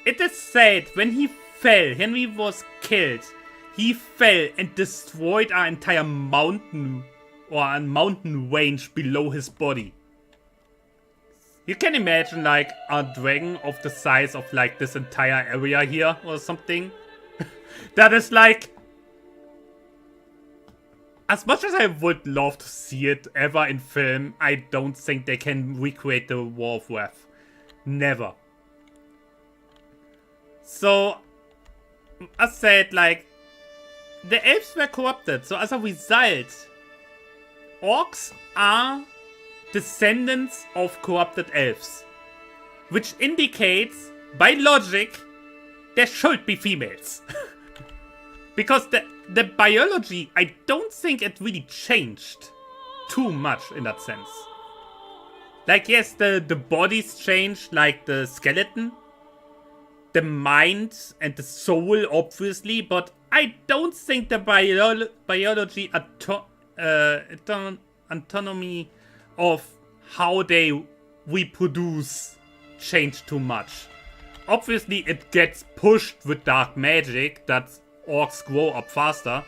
it is said when he fell, Henry was killed, he fell and destroyed our entire mountain or a mountain range below his body. You can imagine like a dragon of the size of like this entire area here or something. That is like... As much as I would love to see it ever in film, I don't think they can recreate the War of Wrath. Never. So, as said, like, the elves were corrupted. So as a result, orcs are descendants of corrupted elves. Which indicates, by logic, there should be females. Because the biology, I don't think it really changed too much in that sense. Like, yes, the bodies changed, like the skeleton, the mind and the soul, obviously, but I don't think the biology autonomy of how they reproduce changed too much. Obviously, it gets pushed with dark magic that orcs grow up faster.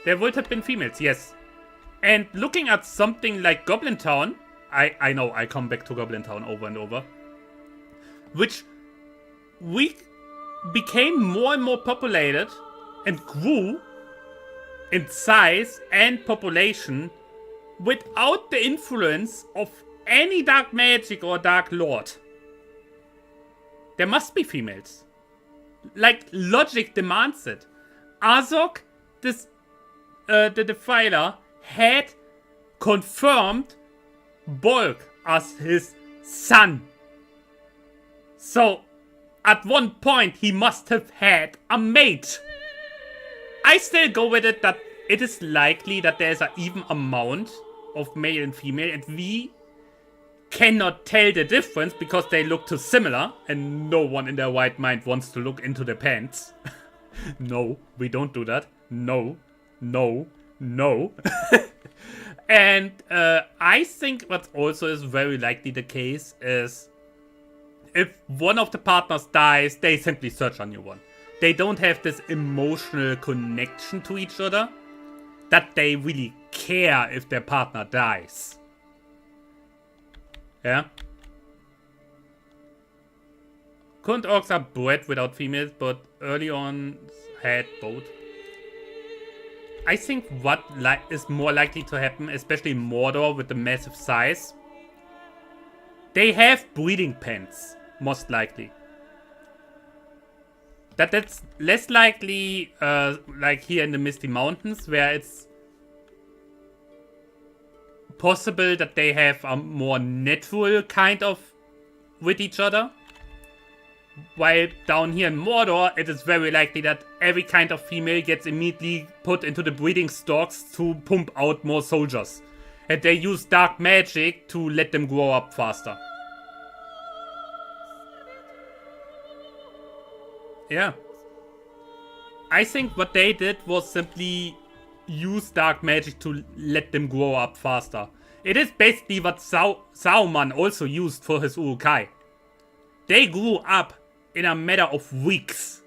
There would have been females, yes. And looking at something like Goblin Town, I know I come back to Goblin Town over and over, which we became more and more populated and grew in size and population without the influence of any dark magic or dark lord. There must be females. Like, logic demands it. Azog, the Defiler, had confirmed Bolg as his son. So, at one point, he must have had a mate. I still go with it that it is likely that there's an even amount of male and female, and we cannot tell the difference because they look too similar, and no one in their right mind wants to look into their pants. No, we don't do that. No, no, no. And I think what also is very likely the case is if one of the partners dies, they simply search a new one. They don't have this emotional connection to each other that they really care if their partner dies. Yeah? Current orcs are bred without females, but early on had both. I think what is more likely to happen, especially in Mordor with the massive size, they have breeding pens, most likely. That's less likely, like here in the Misty Mountains, where it's possible that they have a more natural kind of with each other. While down here in Mordor, it is very likely that every kind of female gets immediately put into the breeding stocks to pump out more soldiers. And they use dark magic to let them grow up faster. Yeah. I think what they did was simply use dark magic to let them grow up faster. It is basically what Sauron also used for his Urukai. They grew up in a matter of weeks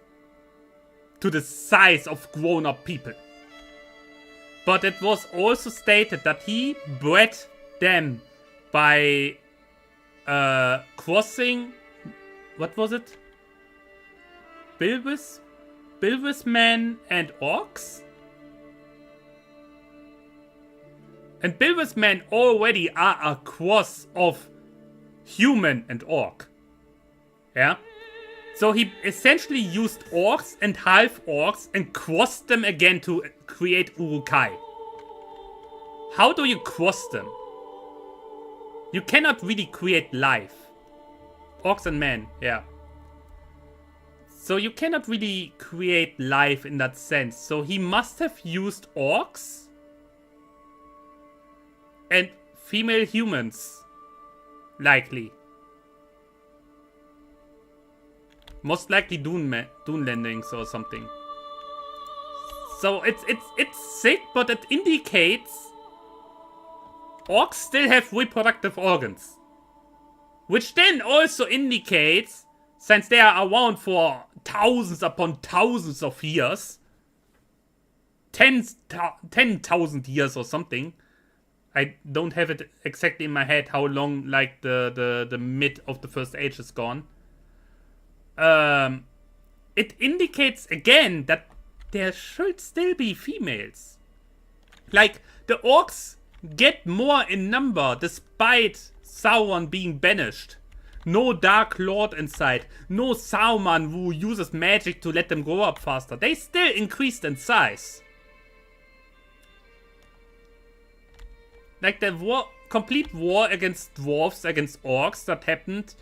to the size of grown-up people. But it was also stated that he bred them by crossing, what was it? Bilbis men and orcs? And Bilbis men already are a cross of human and orc. Yeah? So he essentially used orcs and half-orcs and crossed them again to create Urukai. How do you cross them? You cannot really create life. Orcs and men, yeah. So you cannot really create life in that sense. So he must have used orcs and female humans, likely. Most likely Dune landings or something. So it's sick, but it indicates orcs still have reproductive organs. Which then also indicates, since they are around for thousands upon thousands of years, 10,000 years or something. I don't have it exactly in my head how long, like, the mid of the First Age is gone. It indicates again that there should still be females. Like, the orcs get more in number despite Sauron being banished. No Dark Lord inside. No Sauron who uses magic to let them grow up faster. They still increased in size. Like the complete war against dwarves, against orcs that happened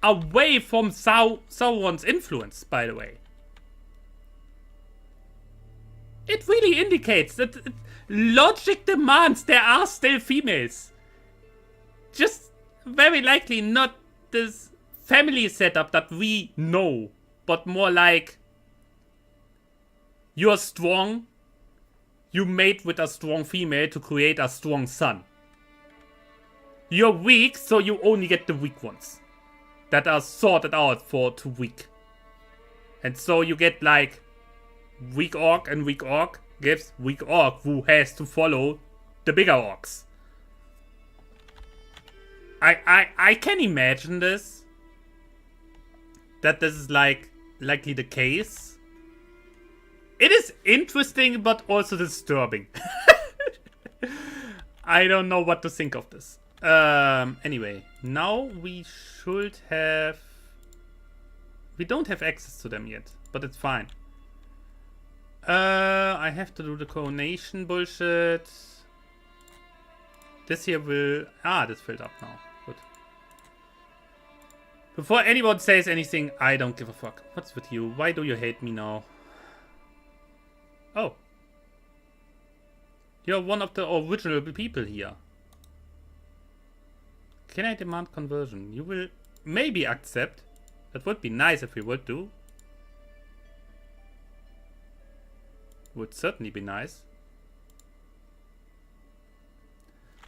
away from Sauron's influence, by the way. It really indicates that logic demands there are still females. Just very likely not this family setup that we know, but more like you're strong, you mate with a strong female to create a strong son. You're weak, so you only get the weak ones that are sorted out for too weak. And so you get like weak orc, and weak orc gives weak orc who has to follow the bigger orcs. I can imagine this. That this is likely the case. It is interesting but also disturbing. I don't know what to think of this. Anyway, now we should have... We don't have access to them yet, but it's fine. I have to do the coronation bullshit. This here will... Ah, this filled up now. Good. Before anyone says anything, I don't give a fuck. What's with you? Why do you hate me now? Oh. You're one of the original people here. Can I demand conversion? You will maybe accept. That would be nice if we would do. Would certainly be nice.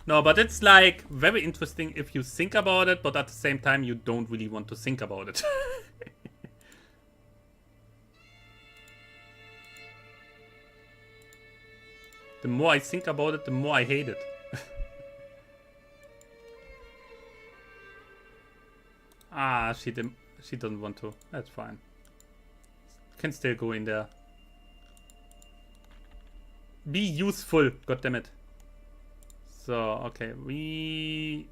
No, but it's like very interesting if you think about it, but at the same time you don't really want to think about it. The more I think about it, the more I hate it. Ah, she doesn't want to. That's fine. Can still go in there. Be useful, goddammit. So, okay, we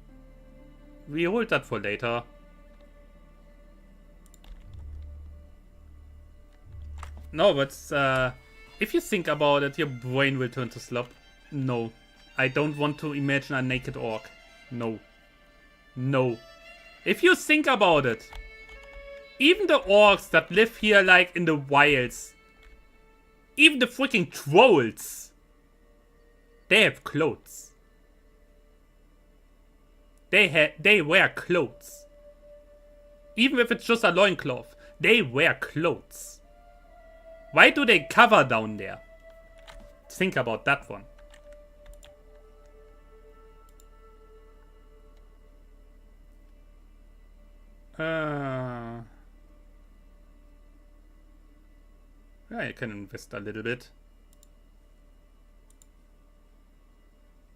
hold that for later. No, but if you think about it, your brain will turn to slop. No. I don't want to imagine a naked orc. No. No. If you think about it, even the orcs that live here like in the wilds, even the freaking trolls, they have clothes. They wear clothes. Even if it's just a loincloth, they wear clothes. Why do they cover down there? Think about that one. Yeah, you can invest a little bit.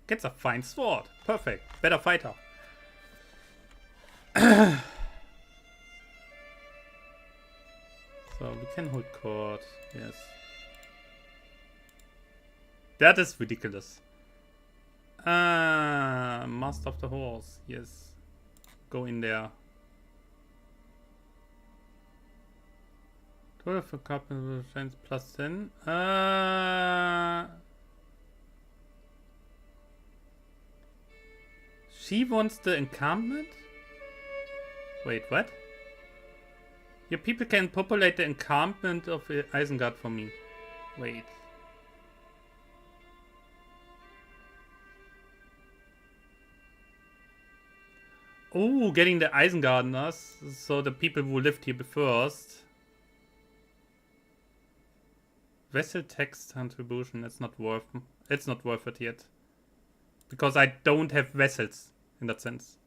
Gets a fine sword. Perfect. Better fighter. So we can hold court. Yes. That is ridiculous. Master of the Horse. Yes. Go in there. Total for couple chance plus 10. She wants the encampment? Wait, what? Your people can populate the encampment of Isengard for me. Wait. Oh, getting the Eisengardeners, so the people who lived here first. Vessel tax contribution, it's not worth it yet. Because I don't have vessels in that sense.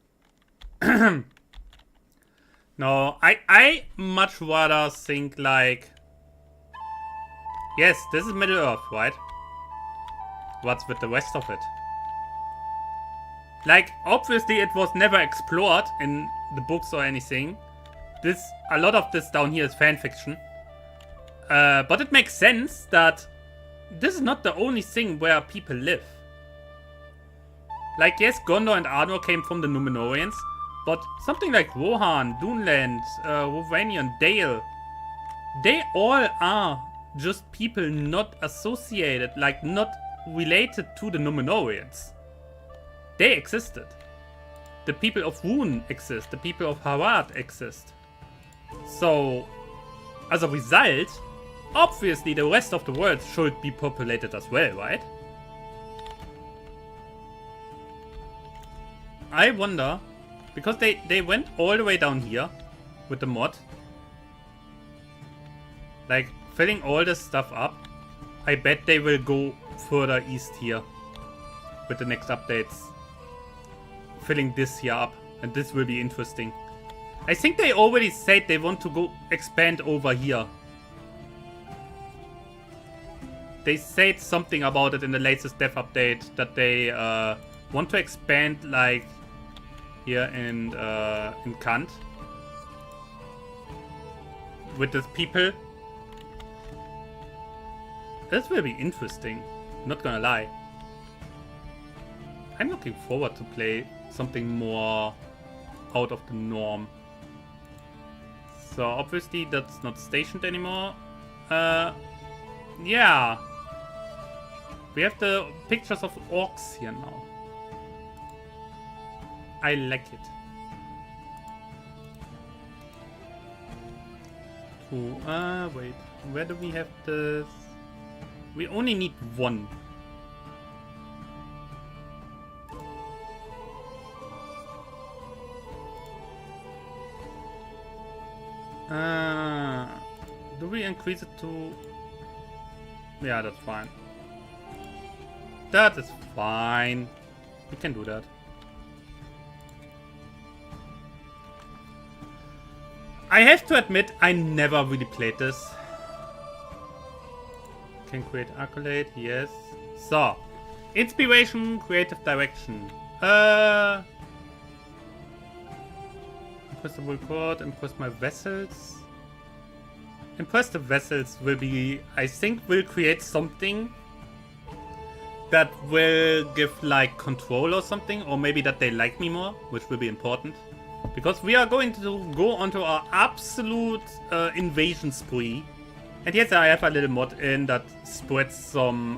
No, I much rather think like, yes, this is Middle Earth, right? What's with the rest of it? Like, obviously it was never explored in the books or anything. A lot of this down here is fanfiction. But it makes sense that this is not the only thing where people live. Like, yes, Gondor and Arnor came from the Númenóreans, but something like Rohan, Duneland, Rhovanion, Dale, they all are just people not associated, like not related to the Númenóreans. They existed. The people of Rhûn exist, the people of Harad exist. So, as a result, obviously the rest of the world should be populated as well, right? I wonder, because they went all the way down here with the mod, like filling all this stuff up. I bet they will go further east here with the next updates, filling this here up, and this will be interesting. I think they already said they want to go expand over here. They said something about it in the latest dev update, that they want to expand like here in Kant with the people. This will be interesting, not gonna lie. I'm looking forward to play something more out of the norm. So obviously that's not stationed anymore. Yeah. We have the pictures of orcs here now. I like it. Wait. Where do we have this? We only need one. Do we increase it to... Yeah, that's fine. That is fine. We can do that. I have to admit, I never really played this. Can create accolade, yes. So, inspiration, creative direction. Impress the record, impress my vessels. Impress the vessels will be, I think, will create something that will give like control or something, or maybe that they like me more, which will be important. Because we are going to go onto our absolute invasion spree. And yes, I have a little mod in that spreads some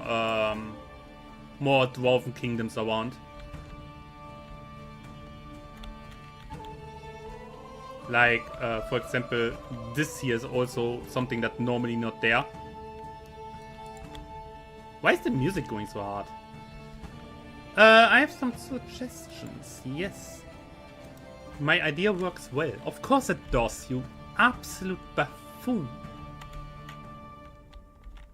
more dwarven kingdoms around. Like, for example, this here is also something that's normally not there. Why is the music going so hard? I have some suggestions, yes. My idea works well. Of course it does, you absolute buffoon.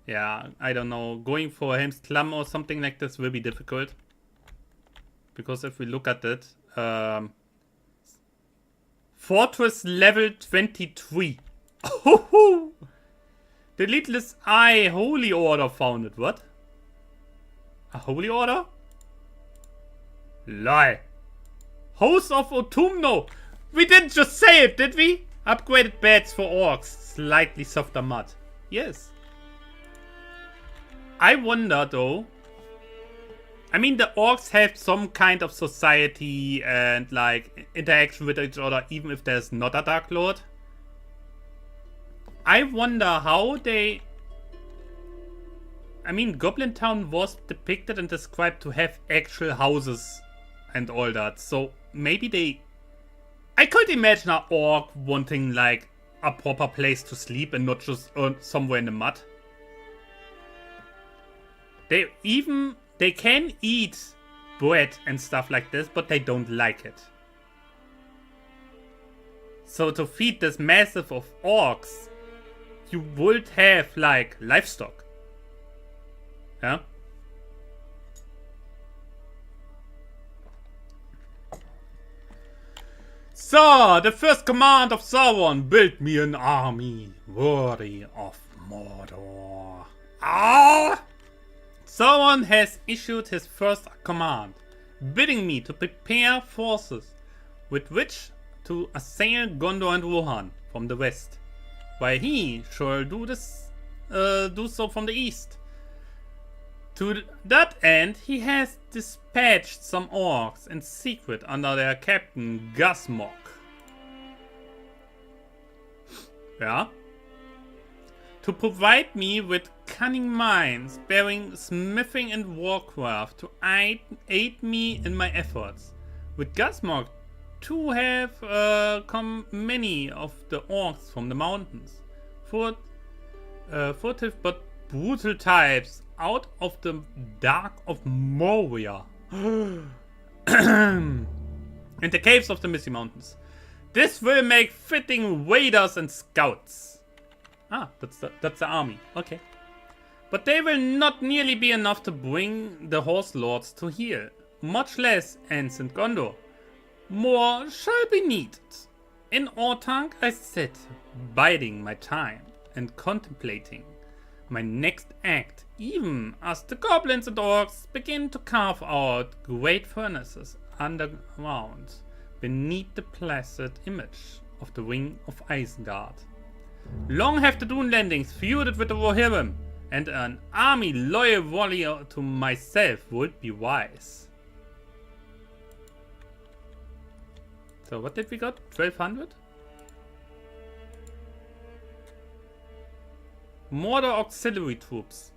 Yeah, I don't know. Going for Helm's Clum or something like this will be difficult. Because if we look at it... Fortress level 23. Oh, the Leadless Eye Holy Order founded. What? A Holy Order? Lol. House of Autumno. We didn't just say it, did we? Upgraded beds for orcs. Slightly softer mud. Yes. I wonder though. I mean, the orcs have some kind of society and like interaction with each other, even if there's not a Dark Lord. I wonder how they... I mean, Goblin Town was depicted and described to have actual houses and all that. So maybe they... I could imagine an orc wanting like a proper place to sleep and not just somewhere in the mud. They can eat bread and stuff like this, but they don't like it. So to feed this massive of orcs, you would have like livestock. Yeah? So, the first command of Sauron, build me an army worthy of Mordor. Ah! Sauron has issued his first command, bidding me to prepare forces with which to assail Gondor and Rohan from the west, while he shall do so from the east. To that end, he has dispatched some orcs in secret under their captain Gazmok. Yeah? To provide me with cunning minds, bearing smithing and warcraft to aid me in my efforts. With Gazmok to have come many of the orcs from the mountains, furtive but brutal types out of the dark of Moria and the caves of the Misty Mountains. This will make fitting raiders and scouts. Ah, that's the army. Okay. But they will not nearly be enough to bring the Horse Lords to here, much less Ancient Gondor. More shall be needed. In Orthanc I sit, biding my time and contemplating my next act, even as the goblins and orcs begin to carve out great furnaces underground beneath the placid image of the Ring of Isengard. Long have the Dune landings feuded with the Rohirrim, and an army loyal warrior to myself would be wise. So what did we got? 1200? Mordor auxiliary troops.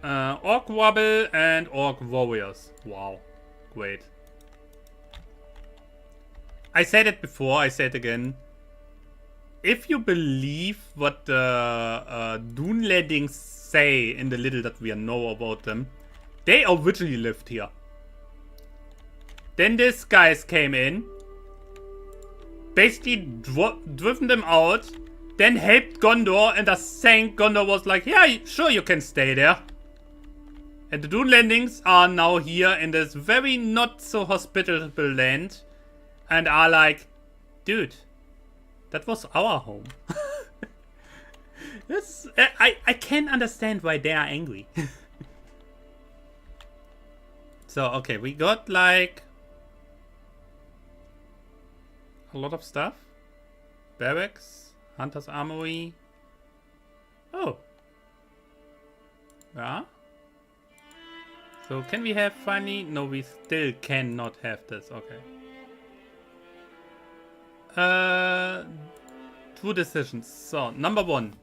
Orc Wobble and Orc Warriors. Wow. Great. I said it before, I said it again. If you believe what the Dune landings say in the little that we know about them, they originally lived here. Then these guys came in, basically driven them out, then helped Gondor, and I think Gondor was like, yeah, sure you can stay there. And the Dune landings are now here in this very not so hospitable land. And are like, dude, that was our home. This, I can understand why they are angry. So, okay, we got like a lot of stuff. Barracks, Hunter's Armory. Oh. Yeah. So, can we have finally? No, we still cannot have this. Okay. Two decisions. So, number one.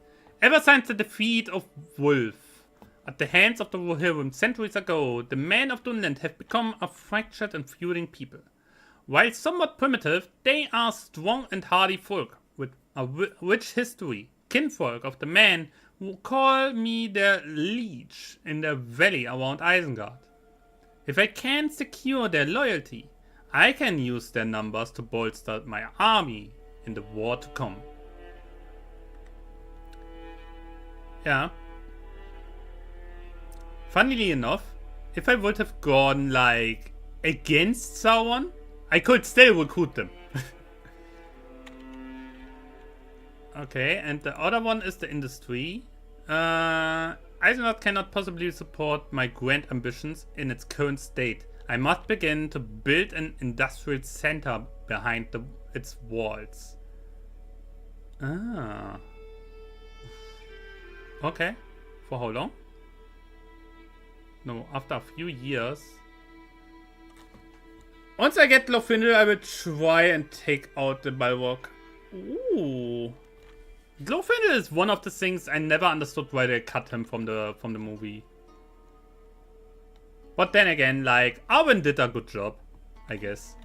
Ever since the defeat of Wolf at the hands of the Rohirrim centuries ago, the men of Dunland have become a fractured and feuding people. While somewhat primitive, they are strong and hardy folk with a rich history, kinfolk of the men who call me their liege in the valley around Isengard. If I can secure their loyalty, I can use their numbers to bolster my army in the war to come. Yeah. Funnily enough, if I would have gone, like, against Sauron, I could still recruit them. Okay, and the other one is the industry. Isengard cannot possibly support my grand ambitions in its current state. I must begin to build an industrial center behind its walls. Ah. Okay. For how long? No, after a few years. Once I get Glorfindel, I will try and take out the Balrog. Ooh. Glorfindel is one of the things I never understood why they cut him from the movie. But then again, like, Arwen did a good job, I guess.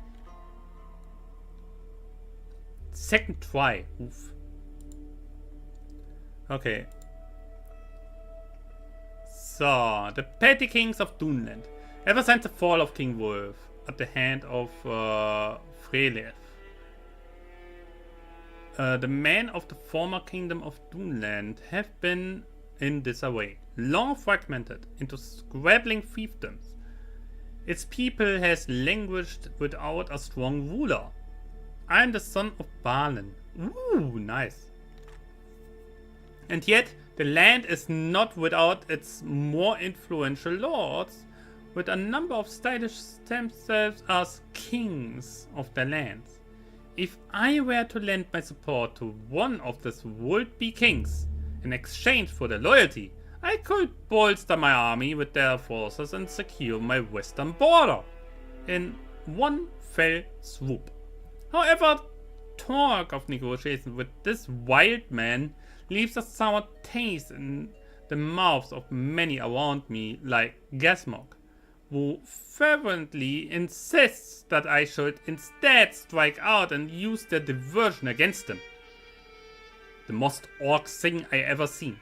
Second try. Oof. Okay. So, the petty kings of Dunland. Ever since the fall of King Wolf at the hand of Frelef, the men of the former kingdom of Dunland have been in disarray, long fragmented into scrabbling fiefdoms. Its people has languished without a strong ruler. I am the son of Balin. Ooh, nice. And yet, the land is not without its more influential lords, with a number of stylish themselves as kings of their lands. If I were to lend my support to one of these would-be kings, in exchange for their loyalty, I could bolster my army with their forces and secure my western border in one fell swoop. However, talk of negotiation with this wild man leaves a sour taste in the mouths of many around me, like Gasmog, who fervently insists that I should instead strike out and use their diversion against them. The most orc thing I ever seen.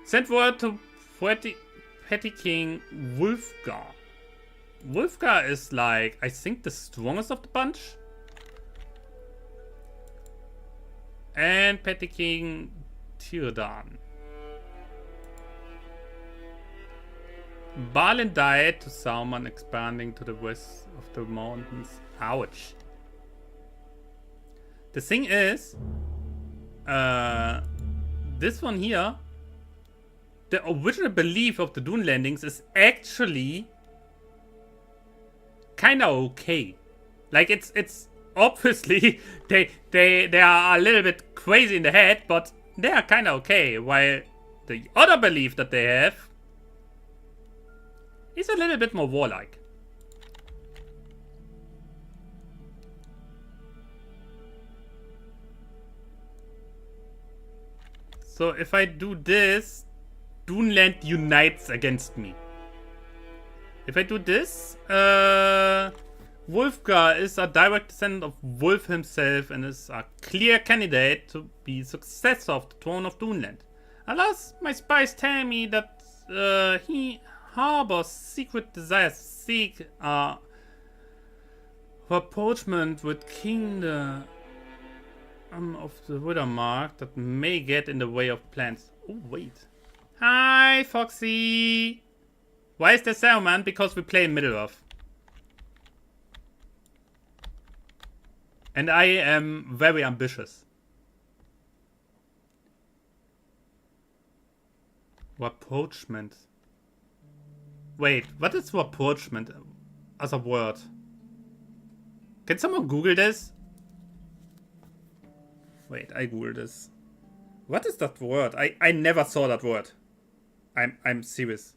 Sent word to petty king Wulfgar. Wulfgar is like, I think, the strongest of the bunch. And petty king Tírdan. Balin died to Sauron expanding to the west of the mountains. Ouch. The thing is, this one here, the original belief of the Dune landings is actually kind of okay. Like it's obviously they are a little bit crazy in the head, but they are kind of okay. While the other belief that they have is a little bit more warlike. So if I do this, Duneland unites against me. If I do this, Wulfgar is a direct descendant of Wolf himself and is a clear candidate to be successor of the throne of Duneland. Alas, my spies tell me that he harbors secret desires to seek rapprochement with Kingdom of the Widowmark that may get in the way of plans. Oh, wait. Hi, Foxy! Why is there Saruman? Because we play in Middle-earth. And I am very ambitious. Rapprochement. Wait, what is rapprochement as a word? Can someone Google this? Wait, I Google this. What is that word? I never saw that word. I'm serious.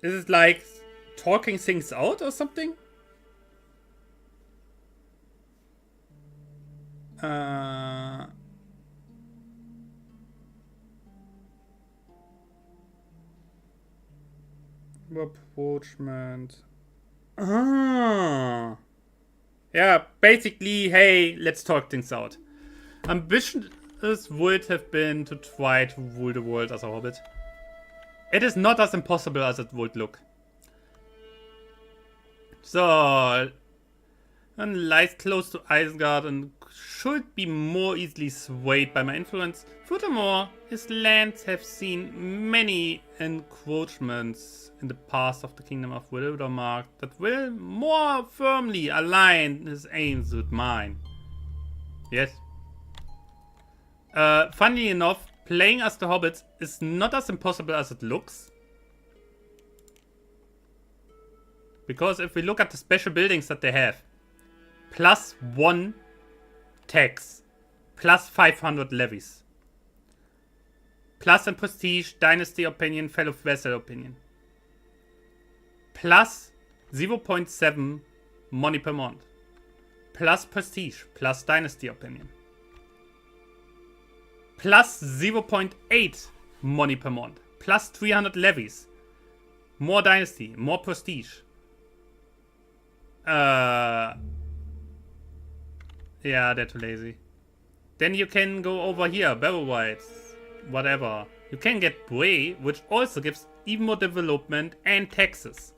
Is it like talking things out or something? Rapprochement. Ah. Yeah, basically, hey, let's talk things out. Ambition would have been to try to rule the world as a hobbit. It is not as impossible as it would look. So, and lies close to Isengard and should be more easily swayed by my influence. Furthermore, his lands have seen many encroachments in the past of the Kingdom of Wildermark that will more firmly align his aims with mine. Yes. Funnily enough, playing as the hobbits is not as impossible as it looks. Because if we look at the special buildings that they have, +1 tax, +500 levies, plus in prestige, dynasty opinion, fellow vassal opinion, plus 0.7 money per month, plus prestige, plus dynasty opinion, plus 0.8 money per month, plus 300 levies, more dynasty, more prestige. Yeah, they're too lazy. Then you can go over here, barrel whites, whatever. You can get Bray, which also gives even more development and taxes.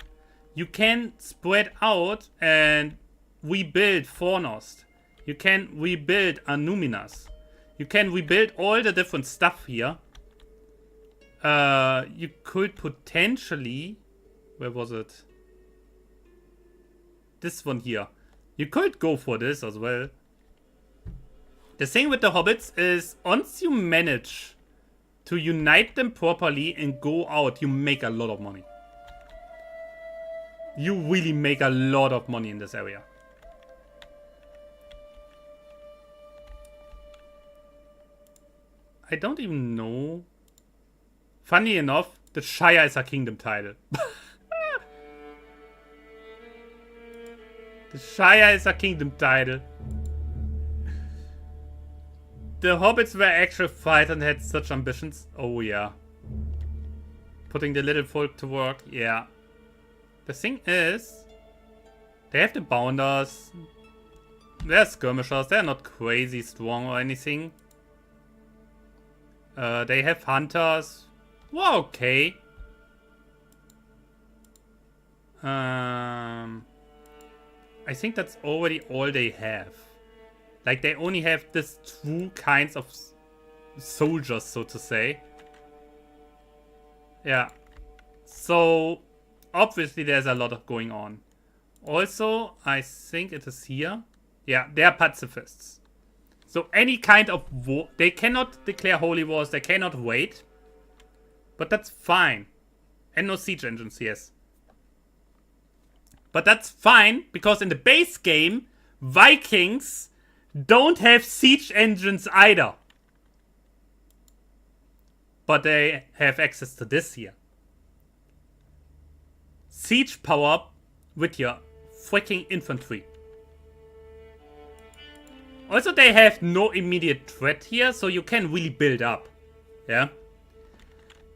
You can spread out and rebuild Fornost. You can rebuild Anuminas. You can rebuild all the different stuff here. You could potentially... Where was it? This one here. You could go for this as well. The thing with the hobbits is, once you manage to unite them properly and go out, you make a lot of money. You really make a lot of money in this area. I don't even know. Funny enough, the Shire is a kingdom title. The Shire is a kingdom title. The hobbits were actual fight and had such ambitions. Oh yeah. Putting the little folk to work. Yeah. The thing is, they have the bounders. They're skirmishers. They're not crazy strong or anything. They have hunters. Well, okay. I think that's already all they have. Like, they only have these two kinds of soldiers, so to say. Yeah. So, obviously there's a lot of going on. Also, I think it is here. Yeah, they're pacifists. So any kind of war, they cannot declare holy wars, they cannot wait. But that's fine. And no siege engines, yes. But that's fine, because in the base game, Vikings don't have siege engines either. But they have access to this here. Siege power with your freaking infantry. Also, they have no immediate threat here, so you can really build up. Yeah.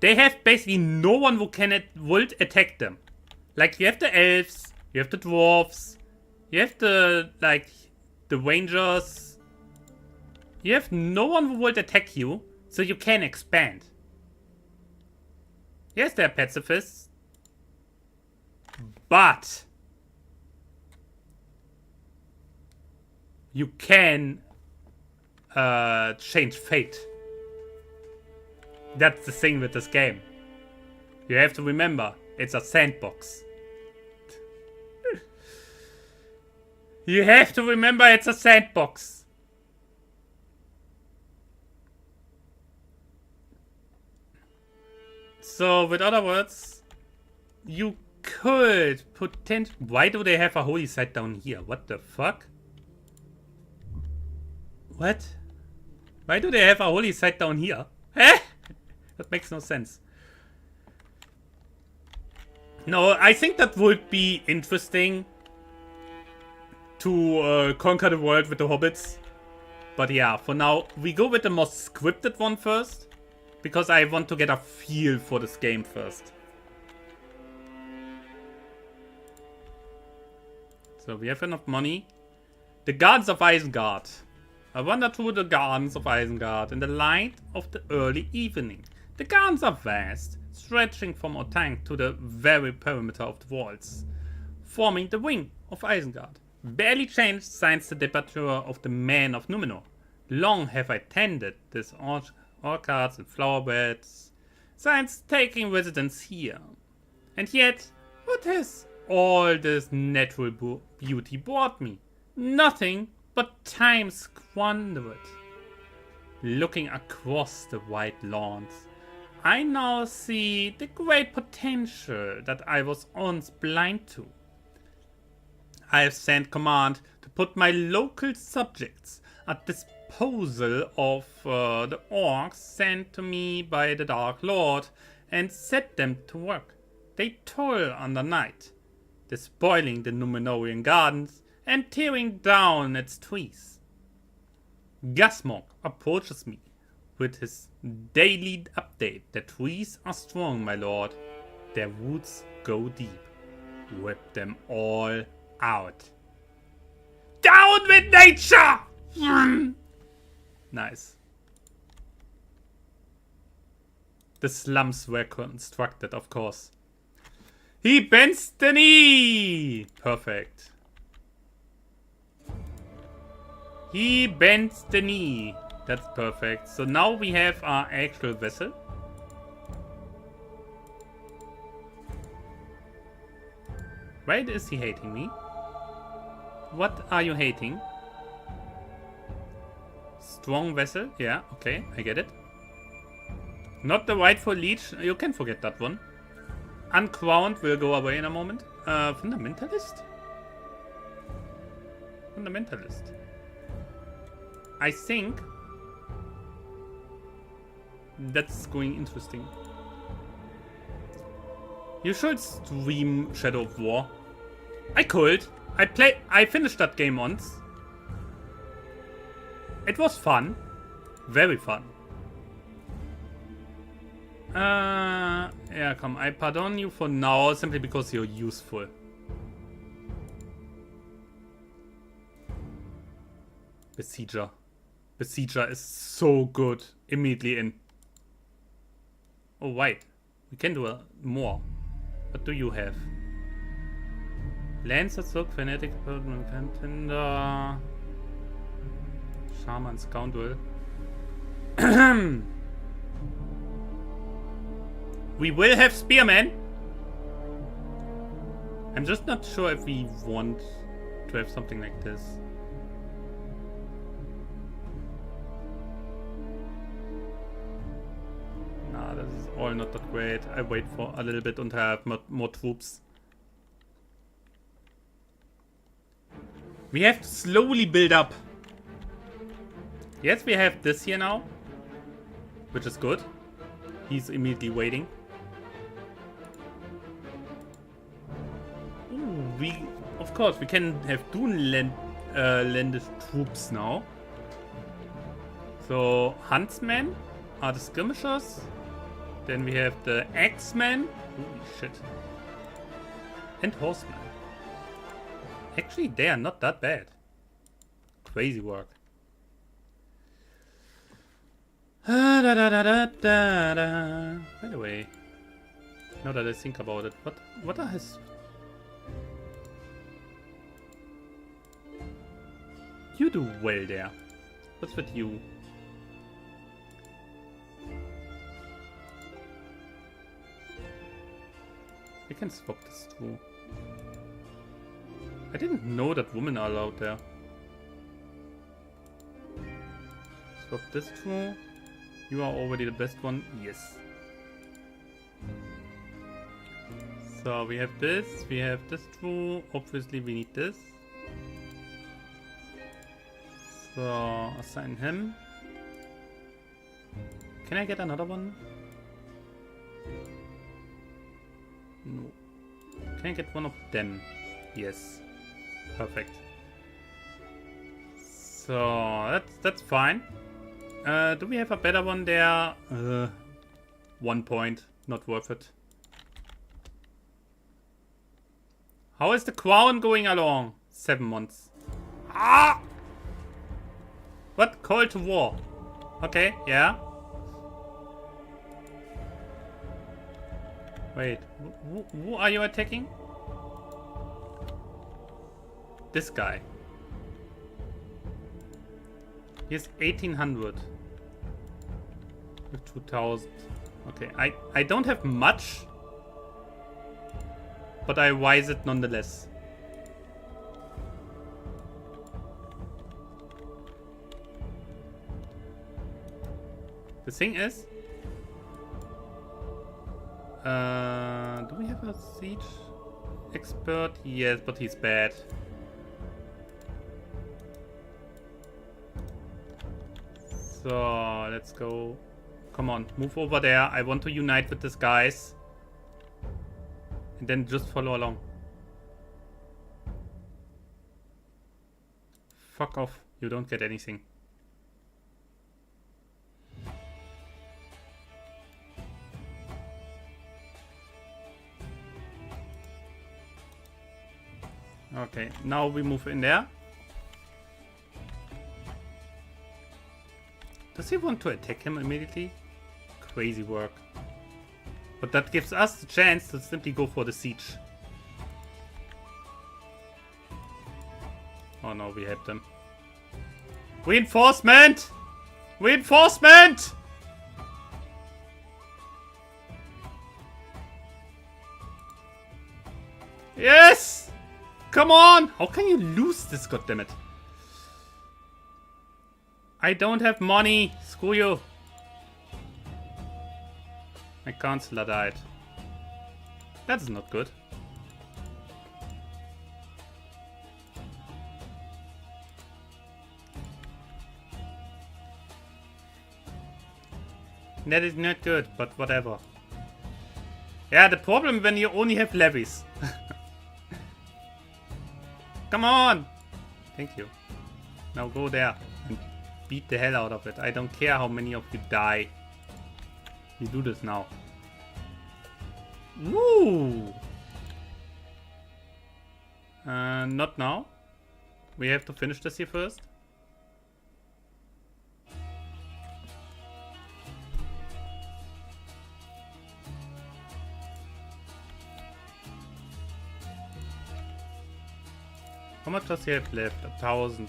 They have basically no one who would attack them. Like, you have the elves, you have the dwarves, you have the, like, the rangers. You have no one who would attack you, so you can expand. Yes, they're pacifists. But you can change fate. That's the thing with this game. You have to remember, it's a sandbox. You have to remember it's a sandbox. So, with other words, you could potentially... Why do they have a holy site down here? What the fuck? What? Why do they have a holy site down here? Eh? That makes no sense. No, I think that would be interesting to conquer the world with the hobbits. But yeah, for now, we go with the most scripted one first. Because I want to get a feel for this game first. So we have enough money. The Gardens of Isengard. I wander through the Gardens of Isengard in the light of the early evening. The gardens are vast, stretching from Orthanc to the very perimeter of the walls, forming the wing of Isengard. Barely changed since the departure of the men of Numenor. Long have I tended these orchards and flower beds, since taking residence here. And yet, what has all this natural beauty brought me? Nothing but time squandered. Looking across the white lawns, I now see the great potential that I was once blind to. I have sent command to put my local subjects at disposal of the orcs sent to me by the Dark Lord and set them to work. They toil under night, despoiling the Numenorian gardens and tearing down its trees. Gasmog approaches me with his daily update. The trees are strong, my lord. Their roots go deep. Rip them all out. Down with nature! Nice. The slums were constructed, of course. He bends the knee! Perfect. He bends the knee. That's perfect. So now we have our actual vessel. Why is he hating me? What are you hating? Strong vessel? Yeah, okay, I get it. Not the rightful leech. You can forget that one. Uncrowned will go away in a moment. Fundamentalist? Fundamentalist. I think that's going interesting. You should stream Shadow of War. I could. I finished that game once. It was fun. Very fun. Yeah, come. I pardon you for now simply because you're useful. Besieger. Besieger is so good. Immediately in. Oh, wait. We can do more. What do you have? Lancer, Sook, Fanatic, Contender, Shaman, Scoundrel. We will have Spearman. I'm just not sure if we want to have something like this. Nah, this is all not that great. I wait for a little bit and have more troops. We have to slowly build up. Yes, we have this here now, which is good. He's immediately waiting. Ooh, of course, we can have landed troops now. So, Huntsmen are the skirmishers. Then we have the Axemen. Holy shit. And Horsemen. Actually, they are not that bad. Crazy work. By the way, now that I think about it, what are his... You do well there. What's with you? We can swap this too. I didn't know that women are allowed there. Swap this too. You are already the best one. Yes. So we have this too. Obviously we need this. So assign him. Can I get another one? No. Can I get one of them? Yes. Perfect. So that's fine. Do we have a better one there? 1 point. Not worth it. How is the crown going along? 7 months. Ah! What? Call to war. Okay, yeah. Wait, who are you attacking? This guy. He's 1800. With 2000. Okay, I don't have much. But I rise it nonetheless. The thing is... do we have a siege expert? Yes, but he's bad. So, let's go. Come on, move over there. I want to unite with these guys. And then just follow along. Fuck off. You don't get anything. Okay, now we move in there. Does he want to attack him immediately? Crazy work. But that gives us the chance to simply go for the siege. Oh no, we had them. Reinforcement! Reinforcement! Yes! Come on! How can you lose this, goddammit? I don't have money. Screw you. My counselor died. That is not good. That is not good, but whatever. Yeah, the problem when you only have levies. Come on! Thank you. Now go there and beat the hell out of it. I don't care how many of you die. You do this now. Woo! Not now. We have to finish this here first. How much does he have left? 1,000.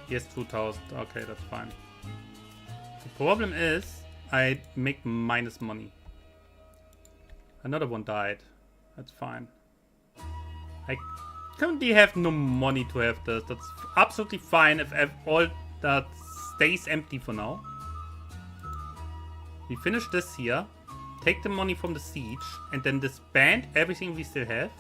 Yes, 2,000. Okay, that's fine. The problem is, I make minus money. Another one died. That's fine. I currently have no money to have this. That's absolutely fine if all that stays empty for now. We finish this here. Take the money from the siege. And then disband everything we still have.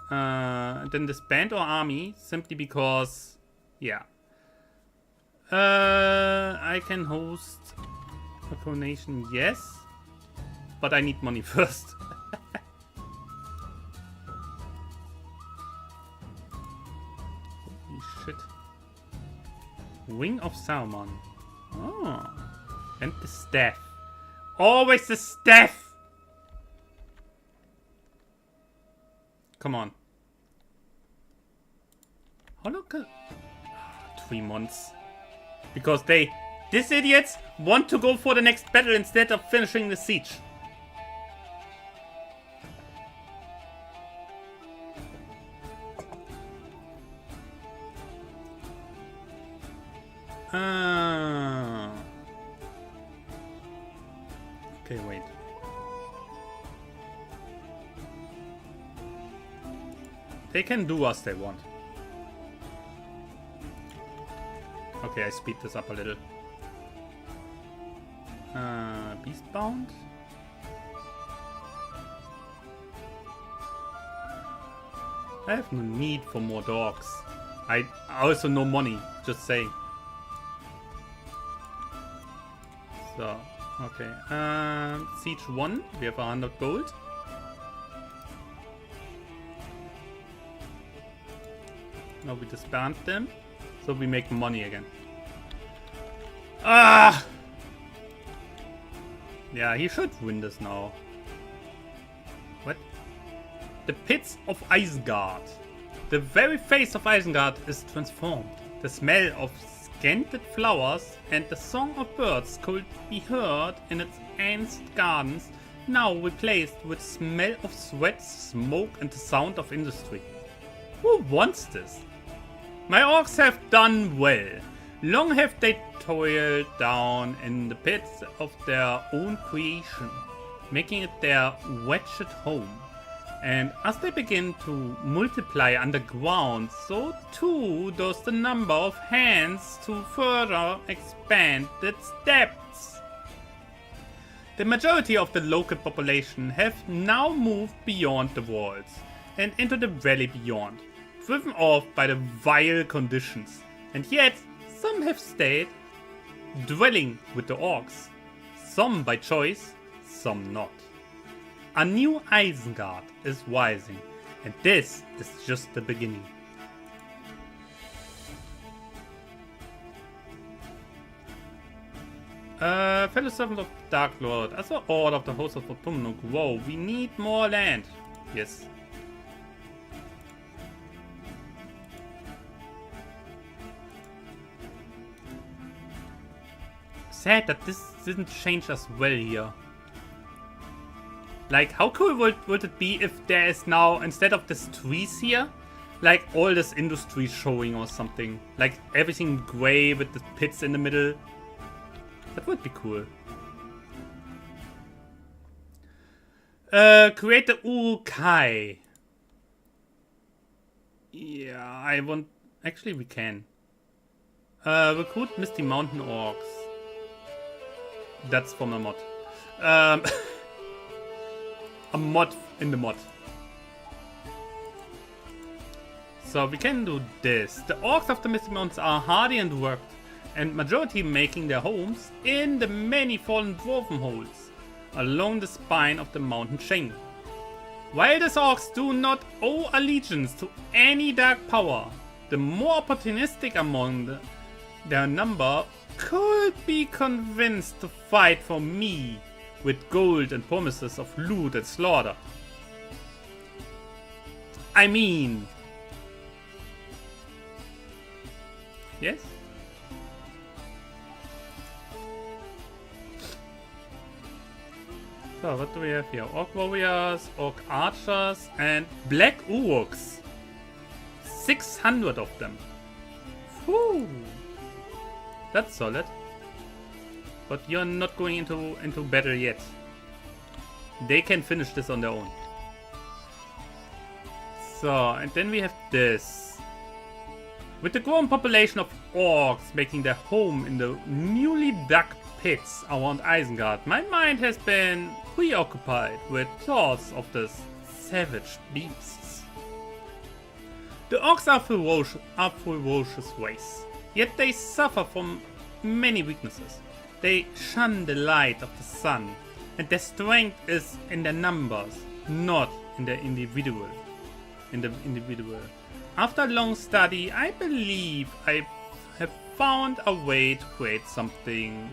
And then disband our army. Simply because... Yeah. I can host a coronation, yes. But I need money first. Holy shit. Wing of Salmon. Oh. And the staff. Always the staff! Come on. How long? 3 months. Because these idiots want to go for the next battle instead of finishing the siege. Okay, wait. They can do as they want. Okay, I speed this up a little. Beastbound? I have no need for more dogs. I also no money, just saying. So, okay. Siege 1, we have 100 gold. Now we disband them, so we make money again. Ah! Yeah, he should win this now. What? The pits of Isengard. The very face of Isengard is transformed. The smell of scented flowers and the song of birds could be heard in its ancient gardens, now replaced with smell of sweat, smoke and the sound of industry. Who wants this? My orcs have done well. Long have they toiled down in the pits of their own creation, making it their wretched home. And as they begin to multiply underground, so too does the number of hands to further expand its depths. The majority of the local population have now moved beyond the walls and into the valley beyond, driven off by the vile conditions, and yet some have stayed, dwelling with the orcs, some by choice, some not. A new Isengard is rising, and this is just the beginning. Fellow servant of Dark Lord, as an order of the host of Autumnal Grow, we need more land. Yes. Sad that this didn't change as well here. Like, how cool would it be if there is now, instead of this trees here, like all this industry showing or something? Like everything gray with the pits in the middle. That would be cool. Create the Urukai. Yeah, I want... Actually, we can. Recruit Misty Mountain Orcs. That's from a mod. A mod in the mod. So we can do this. The orcs of the Misty Mountains are hardy and worked, and majority making their homes in the many fallen dwarven holes along the spine of the mountain chain. While these orcs do not owe allegiance to any dark power, the more opportunistic among their number could be convinced to fight for me with gold and promises of loot and slaughter. I mean... Yes? So, what do we have here? Orc warriors, orc archers, and black uruks. 600 of them. Whew. That's solid. But you're not going into battle yet. They can finish this on their own. So, and then we have this. With the growing population of orcs making their home in the newly dug pits around Isengard, my mind has been preoccupied with thoughts of the savage beasts. The orcs are ferocious race, yet they suffer from many weaknesses. They shun the light of the sun, and their strength is in their numbers, not in the individual. After long study, I believe I have found a way to create something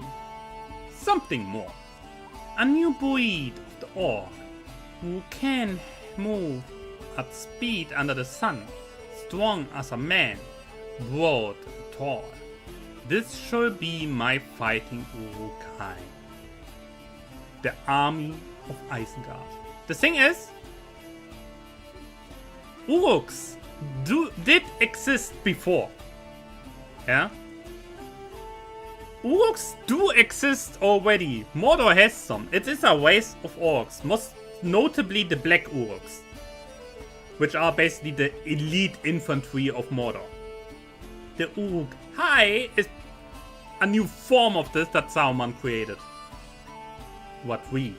more. A new breed of the orc, who can move at speed under the sun, strong as a man, broad and tall. This shall be my fighting Urukai. The army of Isengard. The thing is, Uruks did exist before. Yeah? Uruks do exist already. Mordor has some. It is a race of orcs, most notably the Black Uruks, which are basically the elite infantry of Mordor. The Uruk-hai is a new form of this that Saruman created. What we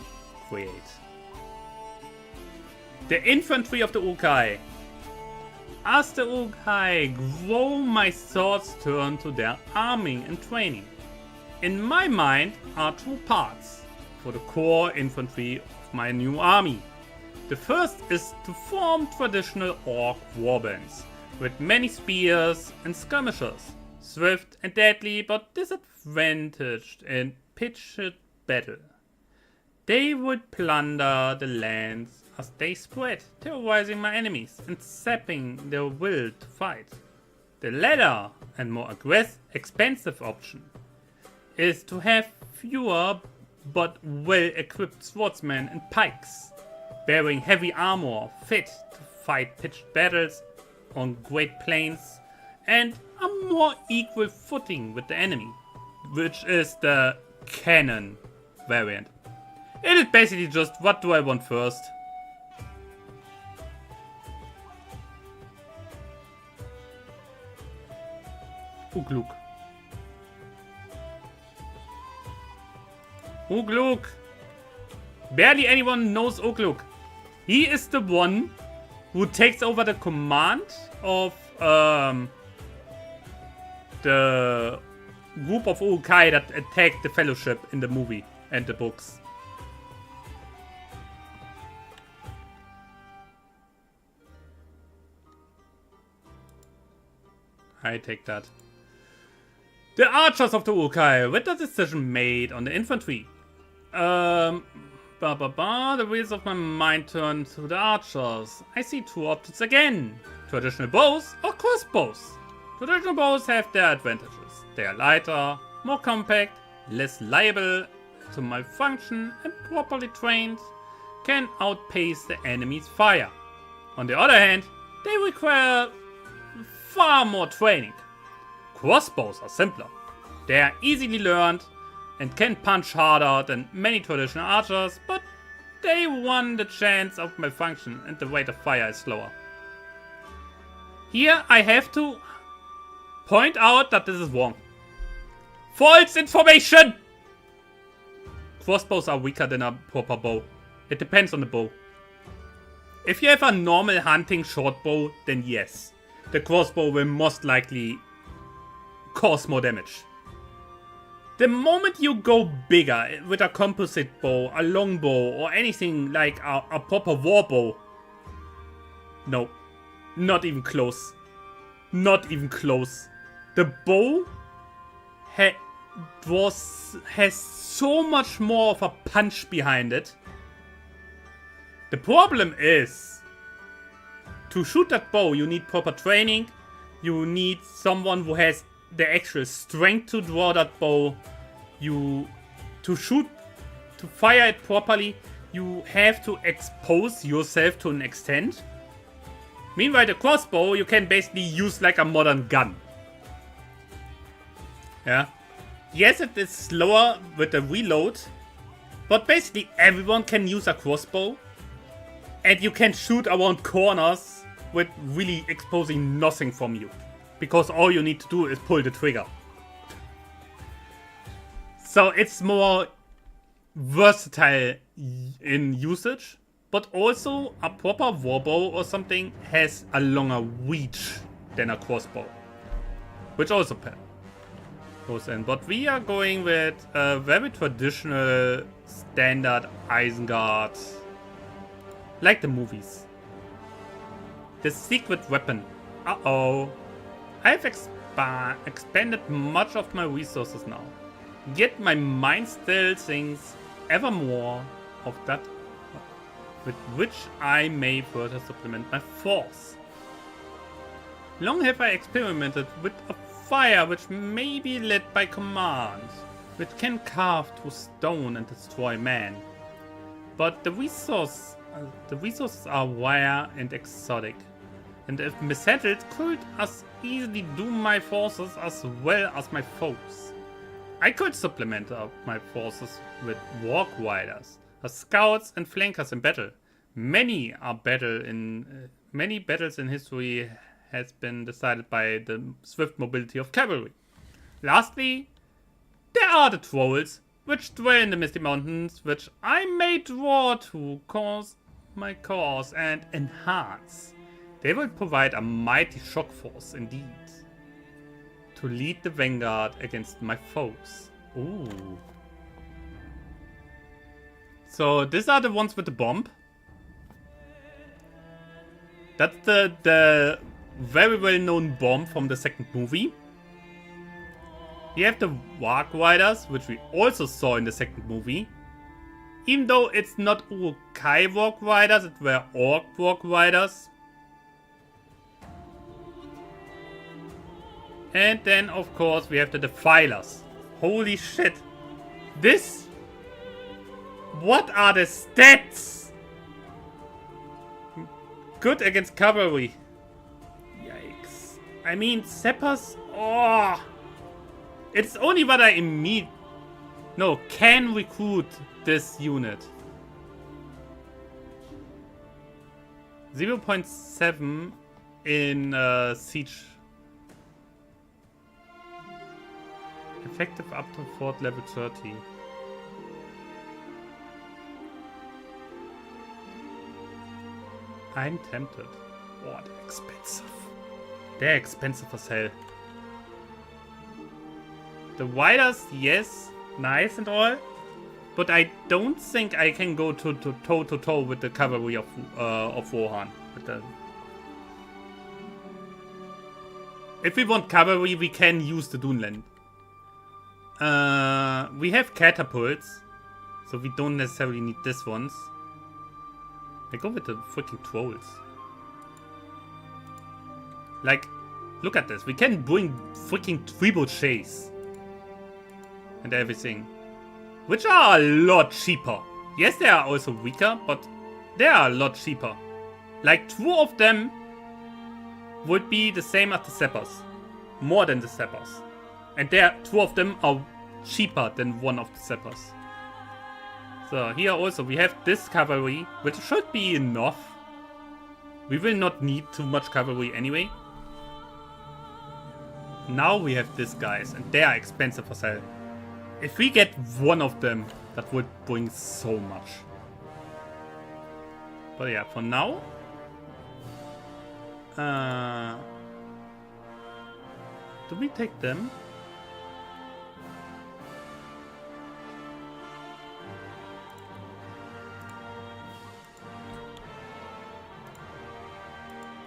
create. The infantry of the Uruk-hai. As the Uruk-hai grow, my thoughts turn to their arming and training. In my mind are two parts for the core infantry of my new army. The first is to form traditional orc warbands with many spears and skirmishers, swift and deadly but disadvantaged in pitched battle. They would plunder the lands as they spread, terrorizing my enemies and sapping their will to fight. The latter and more expensive option is to have fewer but well-equipped swordsmen and pikes, bearing heavy armor fit to fight pitched battles on great plains, and a more equal footing with the enemy, which is the cannon variant. It is basically just what do I want first. Ugluk. Ugluk! Barely anyone knows Ugluk. He is the one who takes over the command of the group of Uruk-hai that attacked the Fellowship in the movie and the books. I take that. The archers of the Uruk-hai, with the decision made on the infantry. The wheels of my mind turn to the archers. I see two options again. Traditional bows or crossbows. Traditional bows have their advantages. They are lighter, more compact, less liable to malfunction, and properly trained can outpace the enemy's fire. On the other hand, they require far more training. Crossbows are simpler. They are easily learned and can punch harder than many traditional archers, but they run the chance of malfunction and the rate of fire is slower. Here I have to point out that this is wrong. False information! Crossbows are weaker than a proper bow. It depends on the bow. If you have a normal hunting short bow, then yes, the crossbow will most likely cause more damage. The moment you go bigger with a composite bow, a longbow, or anything like a proper war bow, no, not even close. Not even close. The bow has so much more of a punch behind it. The problem is, to shoot that bow, you need proper training. You need someone who has the actual strength to draw that bow. To fire it properly, you have to expose yourself to an extent. Meanwhile, the crossbow you can basically use like a modern gun. Yeah. Yes, it is slower with the reload, but basically everyone can use a crossbow, and you can shoot around corners with really exposing nothing from you, because all you need to do is pull the trigger. So it's more versatile in usage, but also a proper warbow or something has a longer reach than a crossbow, which also goes in. But we are going with a very traditional standard Isengard, like the movies. The secret weapon. Uh-oh. I've expanded much of my resources now. Yet my mind still thinks ever more of that with which I may further supplement my force. Long have I experimented with a fire which may be led by command, which can carve through stone and destroy man. But the resources are rare and exotic, and if mishandled could as easily doom my forces as well as my foes. I could supplement up my forces with walk riders, scouts and flankers in battle. Many battles in history has been decided by the swift mobility of cavalry. Lastly, there are the trolls, which dwell in the misty mountains, which I may draw to cause my cause and enhance. They will provide a mighty shock force indeed, to lead the vanguard against my foes. Ooh. So these are the ones with the bomb. That's the very well-known bomb from the second movie. We have the Warg Riders, which we also saw in the second movie. Even though it's not Urukai Warg Riders, it were Orc Warg Riders. And then, of course, we have the Defilers. Holy shit. This? What are the stats? Good against cavalry. Yikes. I mean, Sappers. Oh. It's only what I can recruit this unit. 0.7 in siege. Effective up to fort level 30. I'm tempted. Oh, they're expensive. They're expensive as hell. The riders, yes, nice and all, but I don't think I can go toe to toe with the cavalry of Rohan. If we want cavalry, we can use the Duneland. We have catapults, so we don't necessarily need this ones. I go with the freaking trolls. Like, look at this. We can bring freaking trebuchets and everything, which are a lot cheaper. Yes, they are also weaker, but they are a lot cheaper. Like, 2 of them would be the same as the Sappers. More than the Sappers. And 2 of them are cheaper than 1 of the Sappers. So here also we have this cavalry, which should be enough. We will not need too much cavalry anyway. Now we have these guys, and they are expensive as hell. If we get 1 of them, that would bring so much. But yeah, for now... do we take them?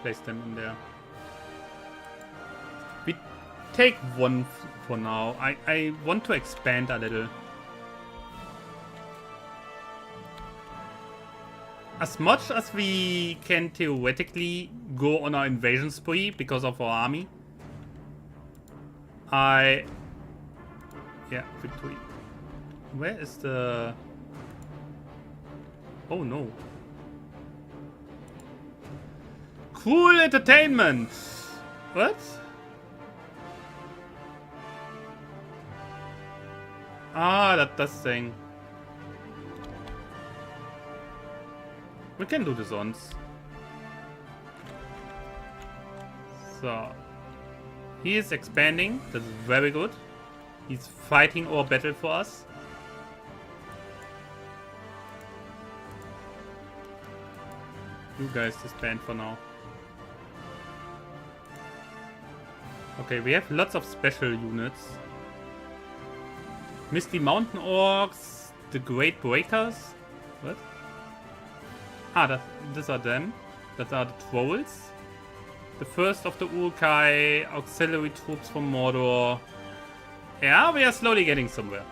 Place them in there. We take 1 for now. I want to expand a little. As much as we can theoretically go on our invasion spree because of our army. Yeah, victory. Where is the... Oh no. Cool entertainment! What? Ah, that's thing. We can do the zones. So. He is expanding. That's very good. He's fighting our battle for us. You guys disband for now. Okay, we have lots of special units. Misty Mountain Orcs, the Great Breakers. What? Ah, these are them. That are the Trolls. The first of the Urukai, auxiliary troops from Mordor. Yeah, we are slowly getting somewhere.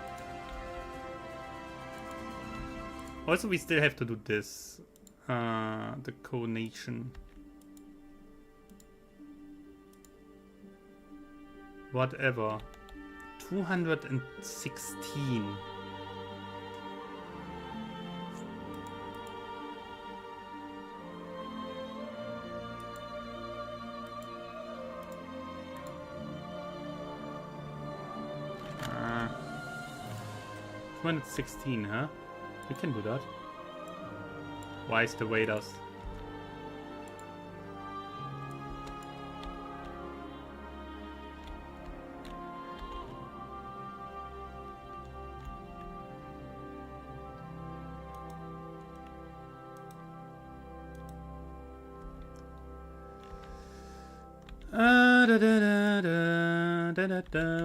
Also, we still have to do this. The coronation. Whatever. 216. 216, huh? You can do that. Why is the waiters?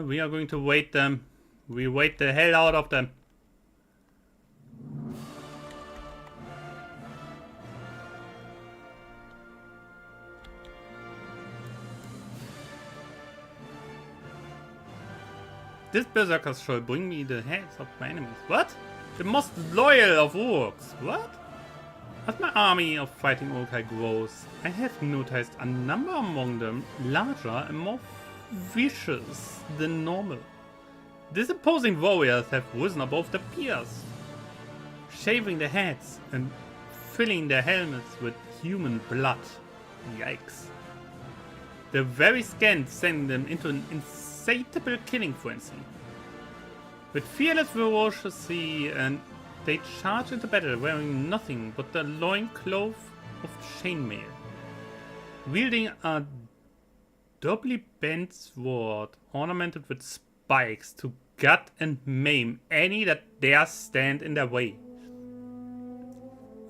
We are going to wait them. We wait the hell out of them. This berserker shall bring me the heads of my enemies. What? The most loyal of orcs. What? As my army of fighting Urkai grows, I have noticed a number among them larger and more vicious than normal. These opposing warriors have risen above their peers, shaving their heads and filling their helmets with human blood. Yikes. Their very skin sending them into an insatiable killing frenzy. With fearless ferocity, and they charge into battle wearing nothing but the loincloth of chainmail, wielding a doubly bent sword ornamented with spikes to gut and maim any that dare stand in their way.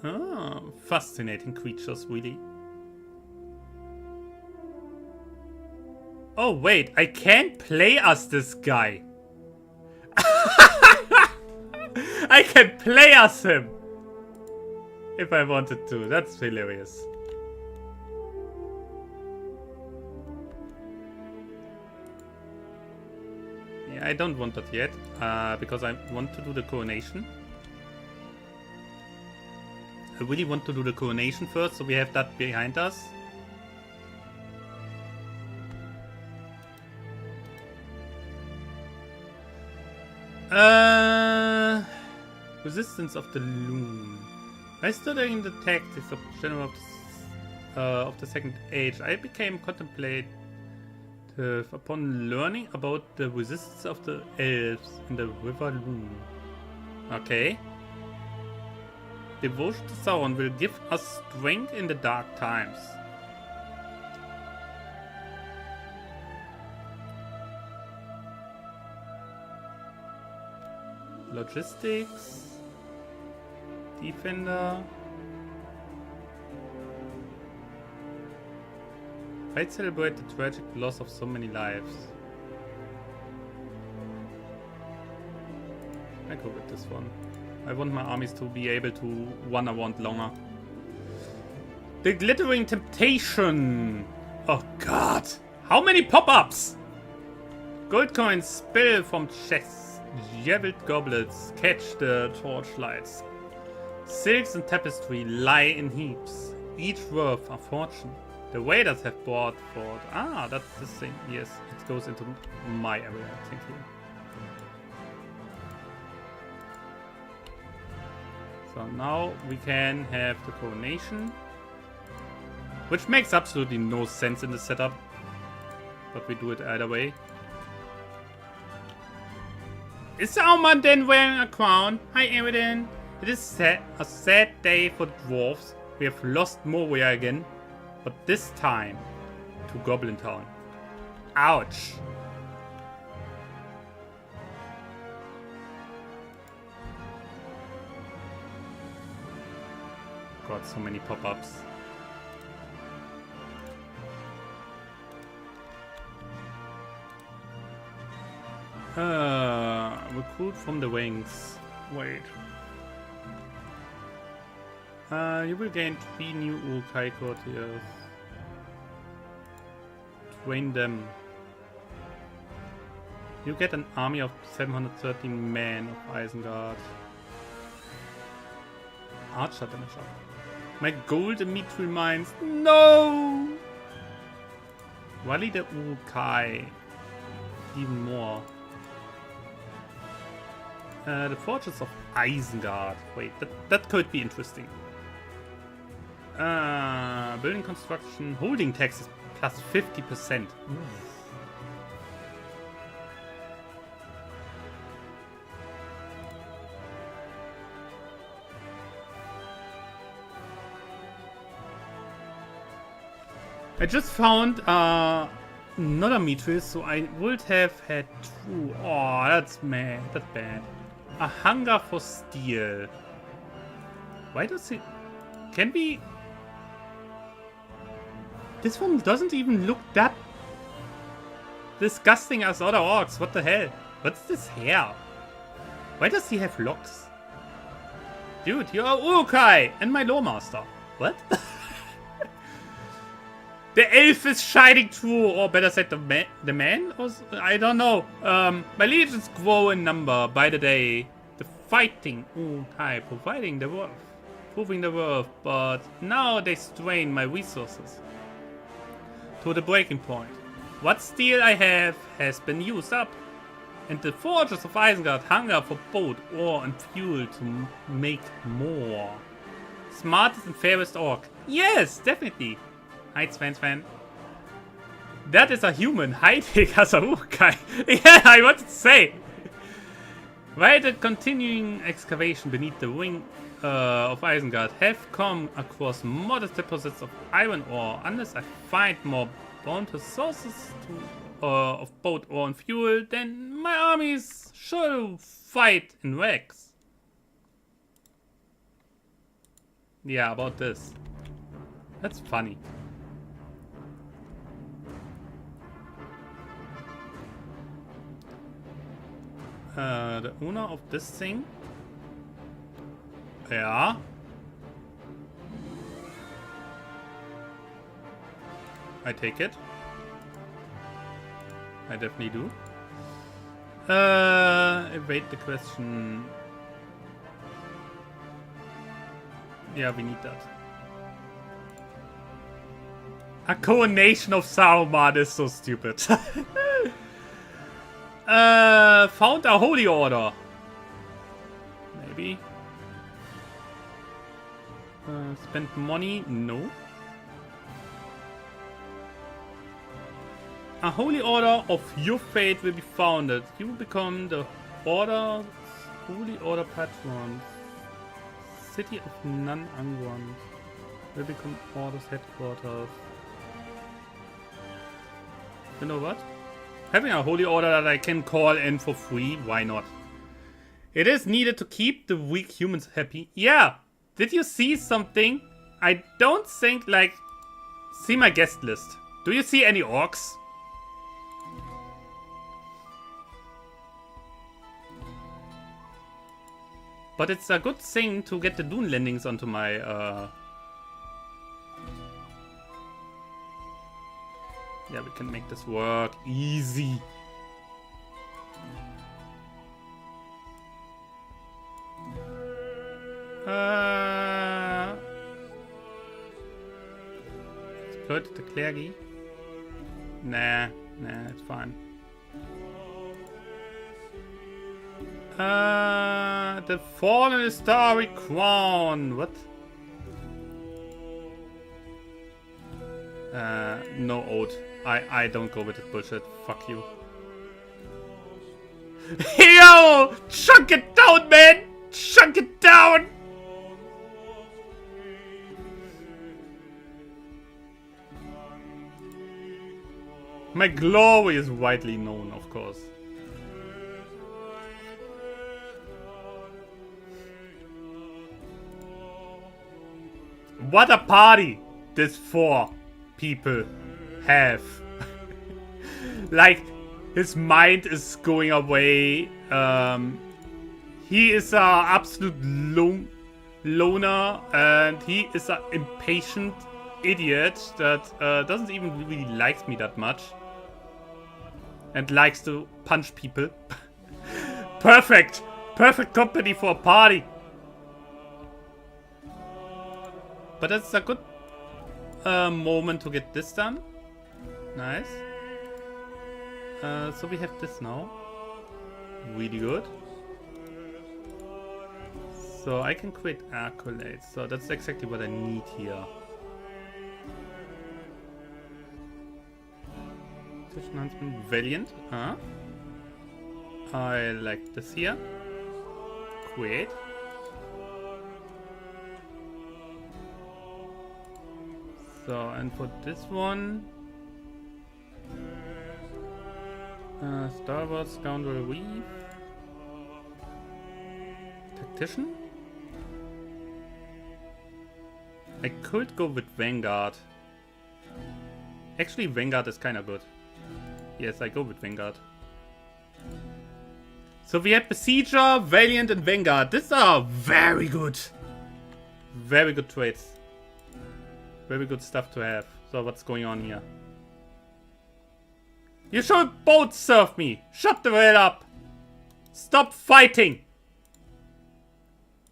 Ah, fascinating creatures, really. Oh wait, I can't play as this guy. I can play as him if I wanted to. That's hilarious. Yeah, I don't want that yet because I want to do the coronation. I really want to do the coronation first, so we have that behind us. Resistance of the loom. By studying the tactics of general of the Second Age, I became contemplative upon learning about the resistance of the elves in the river loom. Okay. Devotion to Sauron will give us strength in the dark times. Logistics. Defender. I celebrate the tragic loss of so many lives. I go with this one. I want my armies to be able to run around longer. The Glittering Temptation! Oh god! How many pop-ups? Gold coins spill from chests. Jeweled goblets catch the torchlights. Silks and tapestry lie in heaps, each worth a fortune. The waiters have bought for... Ah, that's the thing. Yes, it goes into my area. Thank you. So now we can have the coronation. Which makes absolutely no sense in the setup. But we do it either way. Is Sauron then wearing a crown? Hi, Eridan. It is a sad day for the dwarves. We have lost Moria again. But this time to Goblin Town. Ouch. God, so many pop-ups. Recruit from the wings. Wait. You will gain 3 new Urkai courtiers. Train them. You get an army of 713 men of Isengard. Archer damage up. My gold immediately reminds. No! Rally the Urkai. Even more. The Fortress of Isengard. Wait, that could be interesting. Building construction. Holding taxes plus 50%. I just found another Mithril, so I would have had 2. Oh, that's mad. That's bad. A hunger for steel. Why does it... Can we... This one doesn't even look that disgusting as other orcs. What the hell? What's this hair? Why does he have locks? Dude, you're Urukai and my Lawmaster. What? The elf is shining through, or better said, the man? Or, I don't know. My legions grow in number by the day. The fighting Urukai, proving the worth, but now they strain my resources to the breaking point. What steel I have has been used up, and the forges of Isengard hunger for both ore and fuel to make more. Smartest and fairest orc. Yes, definitely. Hi, Sven. That is a human hiding as a Urukai. Yeah, I wanted to say. While the continuing excavation beneath the wing of Isengard have come across modest deposits of iron ore, unless I find more bounteous sources of both ore and fuel, then my armies shall fight in rags. Yeah, about this. That's funny. The owner of this thing. Yeah. I take it. I definitely do. Evade the question. Yeah, we need that. A coronation of Saruman is so stupid. Found a holy order. Maybe. Spend money? No. A holy order of your fate will be founded. You will become the order's holy order patron. City of Nan-Angwan will become order's headquarters. You know what? Having a holy order that I can call in for free, why not? It is needed to keep the weak humans happy. Yeah! Did you see something? I don't think, like... See my guest list. Do you see any orcs? But it's a good thing to get the dune landings onto my, Yeah, we can make this work easy. Exploit the clergy. Nah, it's fine. The fallen historic crown. What? No oath. I don't go with this bullshit. Fuck you. Yo! Chunk it down, man! Chunk it down! My glory is widely known, of course. What a party this 4 people have. Like, his mind is going away. He is a absolute loner, and he is an impatient idiot that doesn't even really like me that much. And likes to punch people. Perfect! Perfect company for a party! But that's a good moment to get this done. Nice. So we have this now. Really good. So I can create accolades. So that's exactly what I need here. Enhancement Valiant. I like this here. Create. So, and for this one... Starboard, Scoundrel Weave... Tactician? I could go with Vanguard. Actually, Vanguard is kind of good. Yes, I go with Vanguard. So we have Besieger, Valiant, and Vanguard. These are very good. Very good traits. Very good stuff to have. So what's going on here? You should both serve me. Shut the hell up. Stop fighting.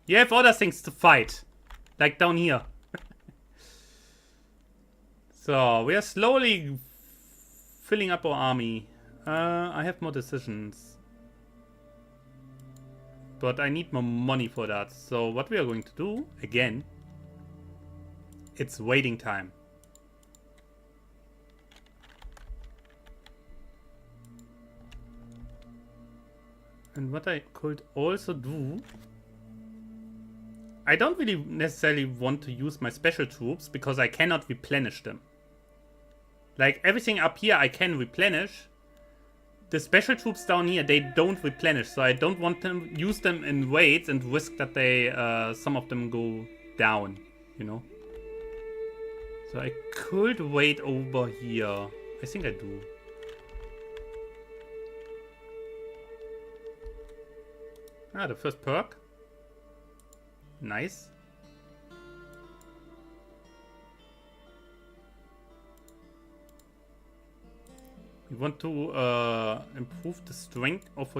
You have other things to fight. Like down here. So, we are slowly filling up our army. I have more decisions. But I need more money for that. So, what we are going to do, again, it's waiting time. And what I could also do... I don't really necessarily want to use my special troops because I cannot replenish them. Like, everything up here I can replenish. The special troops down here, they don't replenish. So I don't want to use them in raids and risk that they, some of them go down, you know. So I could wait over here. I think I do. Ah, the first perk. Nice. We want to improve the strength of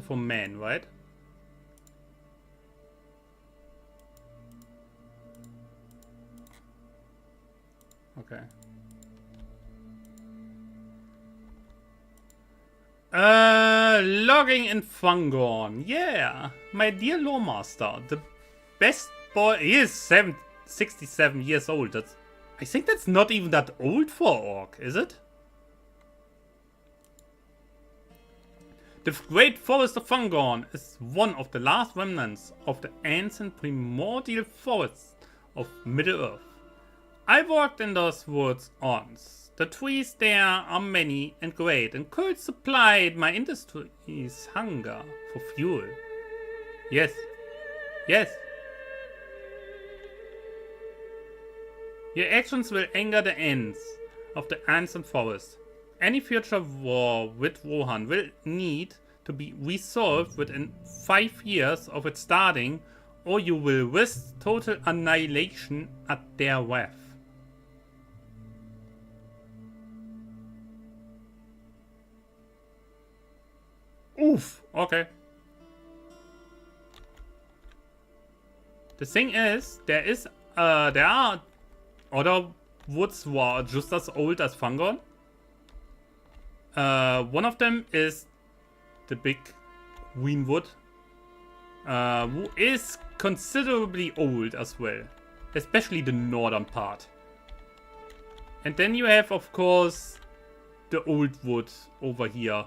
a man, right? Okay. Logging in Fungorn. Yeah, my dear Lawmaster, the best boy. He is 67 years old. I think that's not even that old for Orc, is it? The Great Forest of Fungorn is one of the last remnants of the ancient primordial forests of Middle-earth. I worked in those woods once. The trees there are many and great, and could supply my industry's hunger for fuel. Yes. Yes. Your actions will anger the ends of the ancient forest. Any future war with Rohan will need to be resolved within 5 years of its starting, or you will risk total annihilation at their wrath. Oof, okay. The thing is, there are other woods who are just as old as Fungorn. One of them is the big Greenwood, who is considerably old as well, especially the northern part. And then you have, of course, the old wood over here.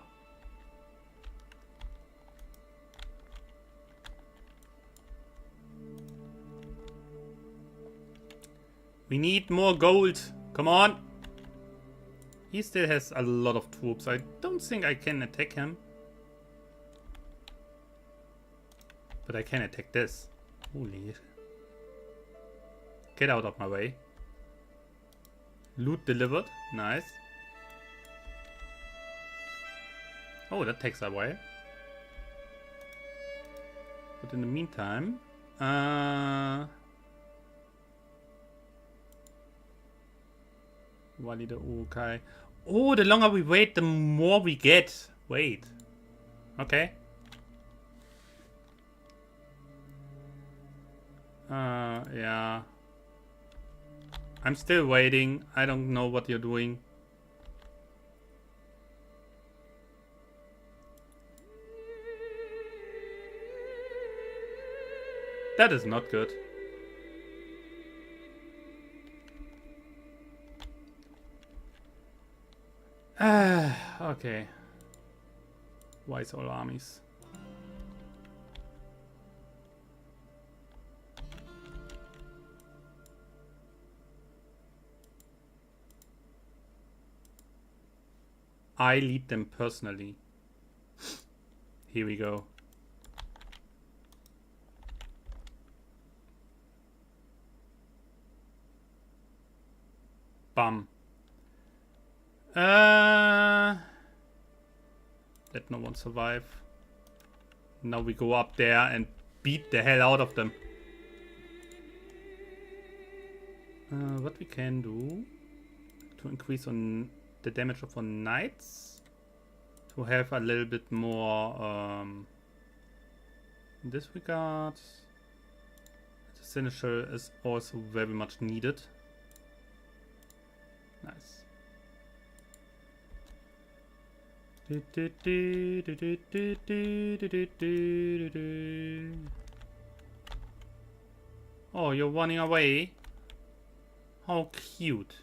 We need more gold. Come on. He still has a lot of troops. I don't think I can attack him. But I can attack this. Holy. Get out of my way. Loot delivered. Nice. Oh, that takes a while. But in the meantime... Wali the Urukai. Oh, the longer we wait, the more we get. Wait. Okay. Yeah. I'm still waiting. I don't know what you're doing. That is not good. Okay. Wise all armies. I lead them personally. Here we go. Bam. Let no one survive. Now we go up there and beat the hell out of them. What we can do to increase on the damage of our knights, to have a little bit more in this regard. The Seneschal is also very much needed. Nice. Oh, you're running away? How cute.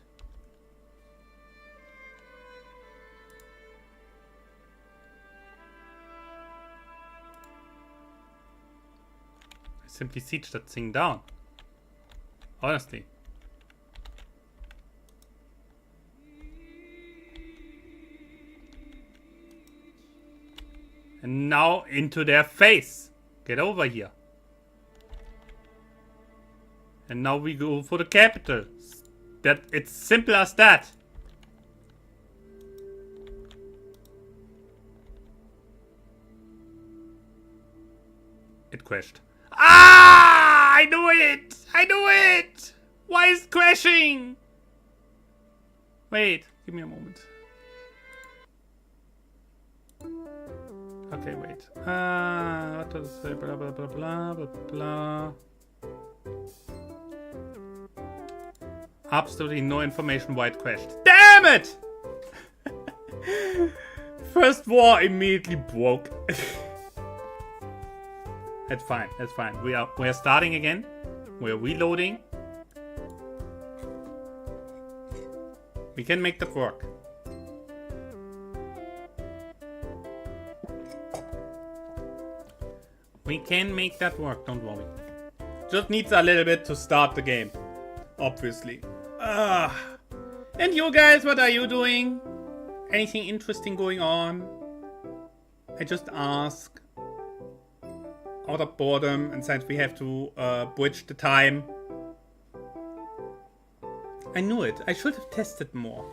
I simply siege that thing down. Honestly. And now into their face. Get over here. And now we go for the capital. That it's simple as that. It crashed. Ah! I knew it! I knew it! Why is it crashing? Wait, give me a moment. Okay, wait. What does it say? Blah, blah, blah, blah, blah, blah. Absolutely no information why it crashed. Damn it! First war immediately broke. That's fine, that's fine. We are starting again. We're reloading. We can make that work. We can make that work, don't worry. Just needs a little bit to start the game. Obviously. And you guys, what are you doing? Anything interesting going on? I just ask. Out of boredom, and since we have to bridge the time. I knew it. I should have tested more.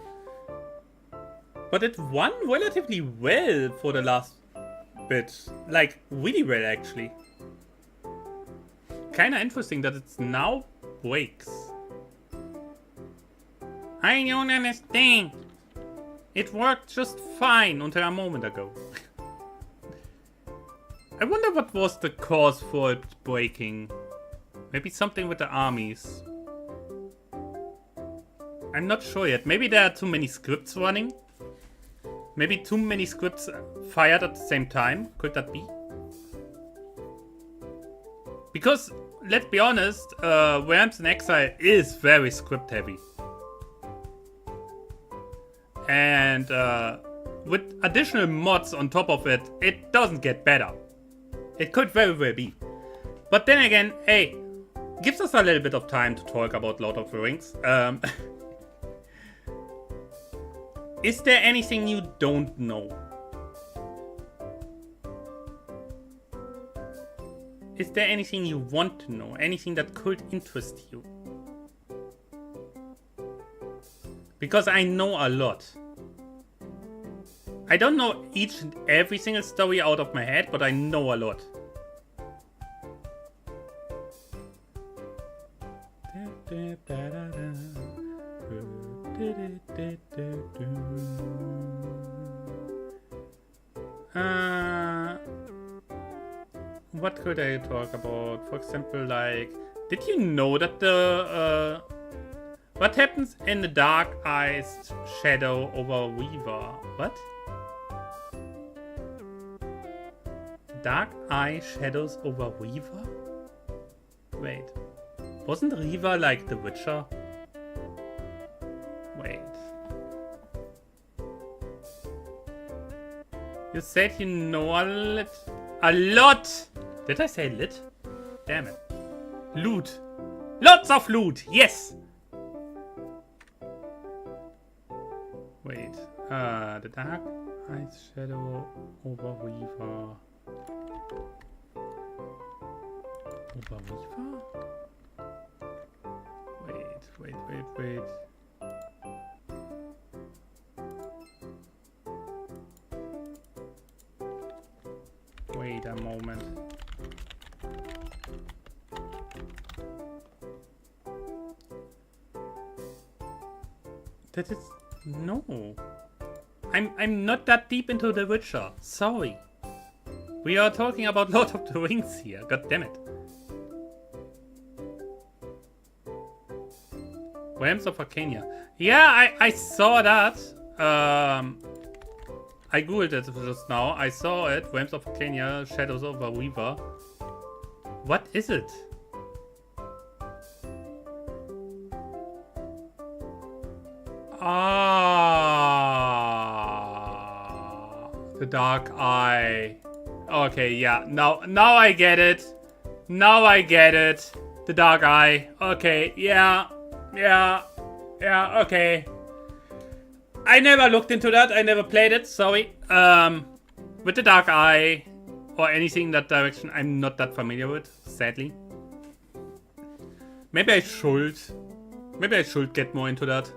But it won relatively well for the last bit. Like, really well, actually. Kinda interesting that it's now breaks. I don't understand. It worked just fine until a moment ago. I wonder what was the cause for it breaking. Maybe something with the armies. I'm not sure yet. Maybe there are too many scripts running. Maybe too many scripts fired at the same time. Could that be? Because, let's be honest, Realms in Exile is very script heavy. And with additional mods on top of it, it doesn't get better. It could very well be. But then again, hey, gives us a little bit of time to talk about Lord of the Rings. Is there anything you don't know? Is there anything you want to know? Anything that could interest you? Because I know a lot. I don't know each and every single story out of my head, but I know a lot. What could I talk about? For example, like, did you know that the what happens in the Dark Eyes Shadow over Weaver? What? Dark Eye Shadows over Weaver? Wait. Wasn't Reaver like The Witcher? Wait. You said you know a lot! Did I say lit? Damn it. Loot. Lots of loot! Yes! Wait. The Dark Ice Shadow Overweaver. Overweaver? Wait. Wait a moment. That is... No. I'm not that deep into The Witcher. Sorry. We are talking about Lord of the Rings here. God damn it. Realms of Arcania. Yeah, I saw that. I googled it just now. I saw it. Realms of Arcania, Shadows of a Weaver. What is it? The Dark Eye. Okay, yeah. Now I get it. Now I get it. The Dark Eye. Okay, yeah, okay. I never looked into that. I never played it. Sorry. With the Dark Eye or anything in that direction, I'm not that familiar with, sadly. Maybe I should. Maybe I should get more into that.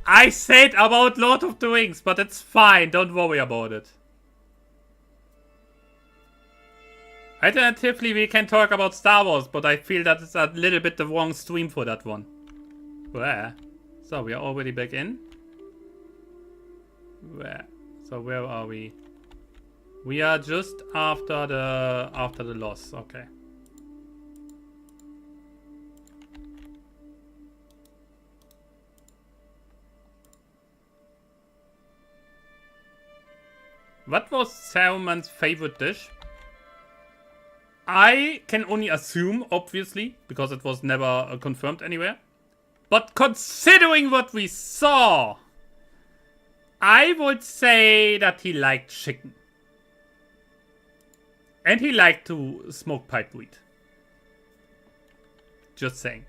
I said about Lord of the Rings, but it's fine. Don't worry about it. Alternatively, we can talk about Star Wars, but I feel that it's a little bit the wrong stream for that one. Where? So we are already back in. Where? So where are we? We are just after the loss. Okay. What was Saruman's favorite dish? I can only assume, obviously, because it was never confirmed anywhere. But considering what we saw, I would say that he liked chicken. And he liked to smoke pipe weed. Just saying.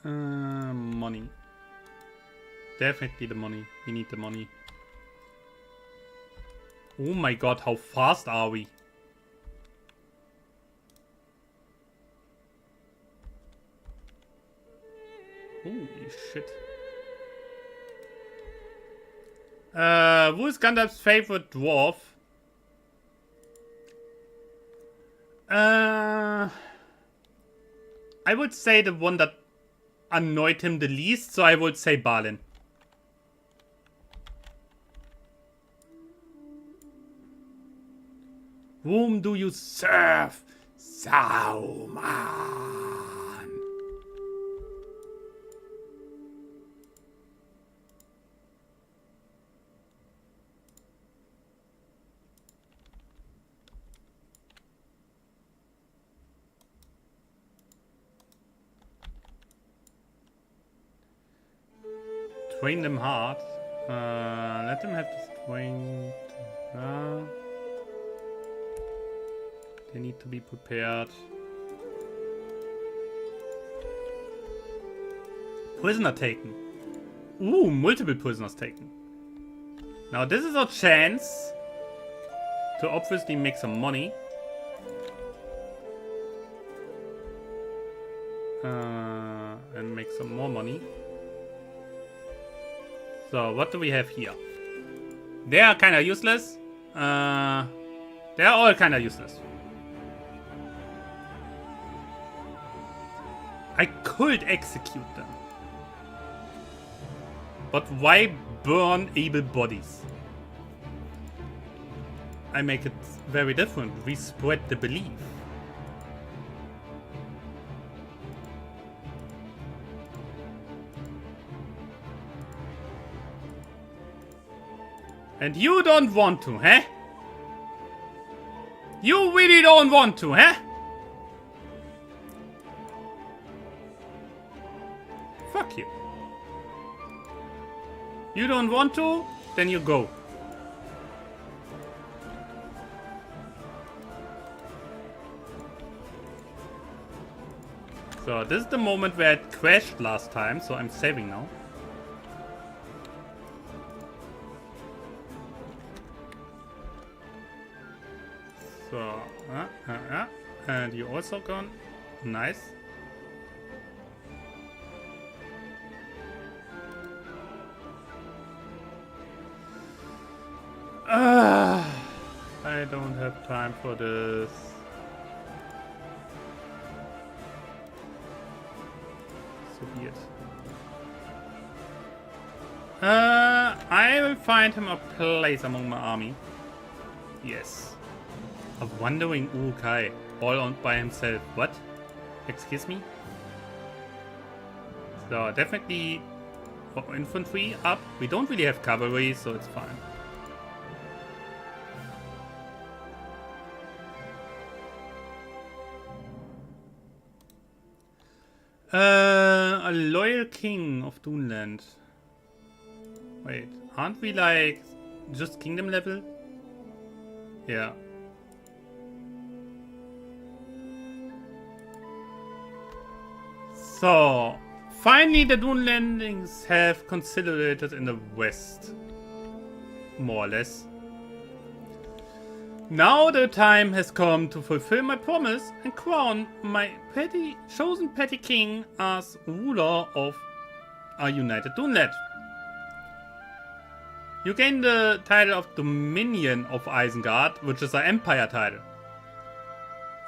Money. Definitely the money. We need the money. Oh my god, how fast are we? Holy shit. Who is Gandalf's favorite dwarf? I would say the one that annoyed him the least, so I would say Balin. Whom do you serve? Sauron. Train them hard. Let them have this train. They need to be prepared. Prisoner taken. Ooh, multiple prisoners taken. Now this is our chance to obviously make some money. And make some more money. So, what do we have here? They are kind of useless. They are all kind of useless. I could execute them. But why burn able bodies? I make it very different. We spread the belief. And you don't want to, huh? You really don't want to, huh? Fuck you. You don't want to? Then you go. So this is the moment where it crashed last time, so I'm saving now. So, and you also gone. Nice. I don't have time for this. So be it. I will find him a place among my army. Yes. A wandering Urukai, all on by himself. What? Excuse me? So definitely infantry up. We don't really have cavalry, so it's fine. A loyal king of Dunland. Wait, aren't we like just kingdom level? Yeah. So, finally the Dunlandings have consolidated in the west. More or less. Now the time has come to fulfill my promise and crown my chosen petty king as ruler of a united Dunland. You gain the title of Dominion of Isengard, which is an empire title.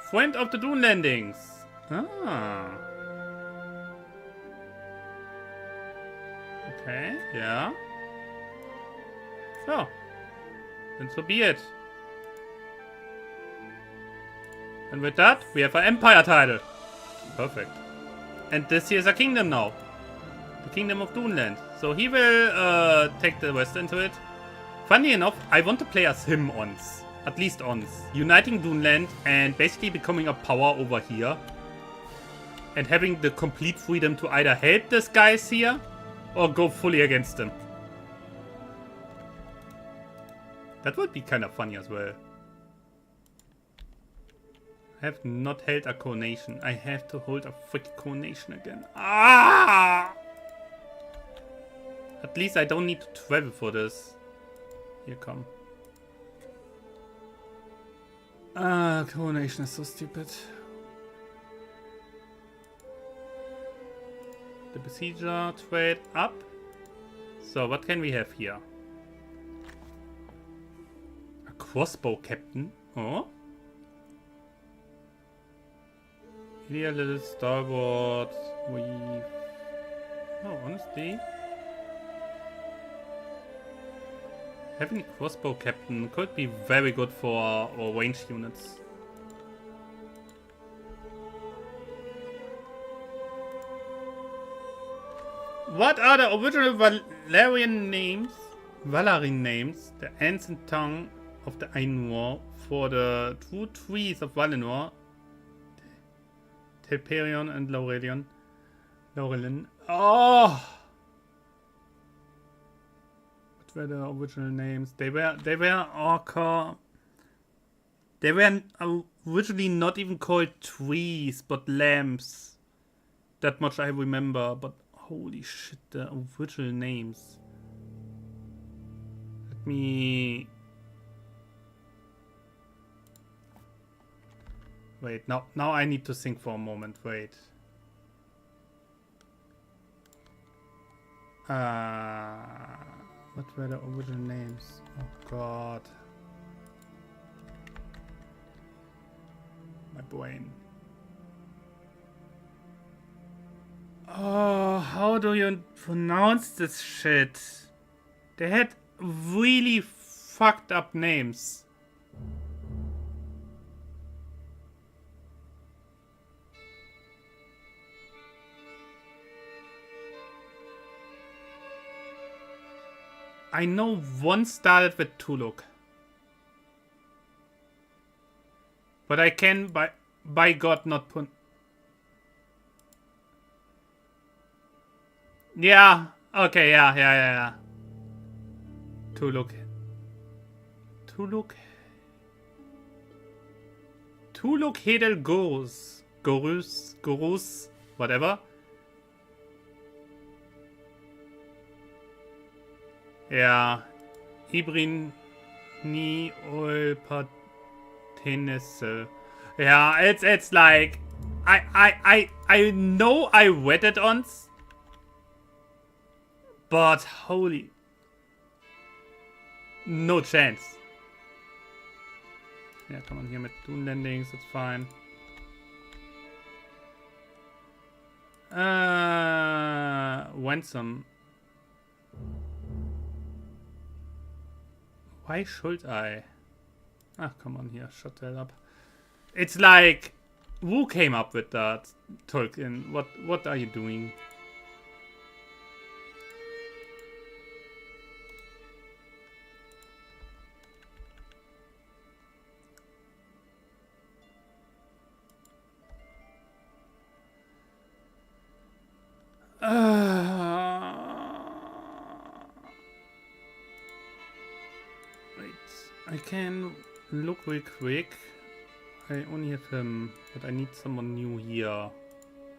Friend of the Dunlandings. Ah. Okay, yeah. So. Then so be it. And with that, we have an empire title. Perfect. And this here is a kingdom now. The Kingdom of Dunland. So he will take the west into it. Funny enough, I want to play as him once. At least once. Uniting Dunland and basically becoming a power over here. And having the complete freedom to either help these guys here or go fully against them. That would be kind of funny as well. I have not held a coronation. I have to hold a freaking coronation again. Ah! At least I don't need to travel for this. Here, come. Ah, coronation is so stupid. The besieger trade up. So, what can we have here? A crossbow captain. Oh. Here, little starboard. We. Oh, honestly. Having a crossbow captain could be very good for our ranged units. What are the original Valerian names? Valarin names, the ancient tongue of the Ainur for the two trees of Valinor. Telperion and Laurelion. Laurelin. Oh! What were the original names? They were Orca. They were originally not even called trees, but lamps. That much I remember, but holy shit, the original names. Let me... Wait, now I need to think for a moment. Wait. What were the original names? Oh god. My brain. Oh, how do you pronounce this shit? They had really fucked up names. I know one started with Tuluk. But I can, by God, not put... Yeah. Okay, yeah. Tuluk. Tuluk Hedel Gorus, whatever. Yeah. Ibrin Ni Olpatenese. Yeah, it's like I know I read it once, but holy, no chance. Yeah, come on here mit Dune Landings, that's fine. Ransom. Why should I? Ah, come on here, shut that up. It's like, who came up with that, Tolkien? What are you doing? Wait, I can look real quick. I only have him, but I need someone new here.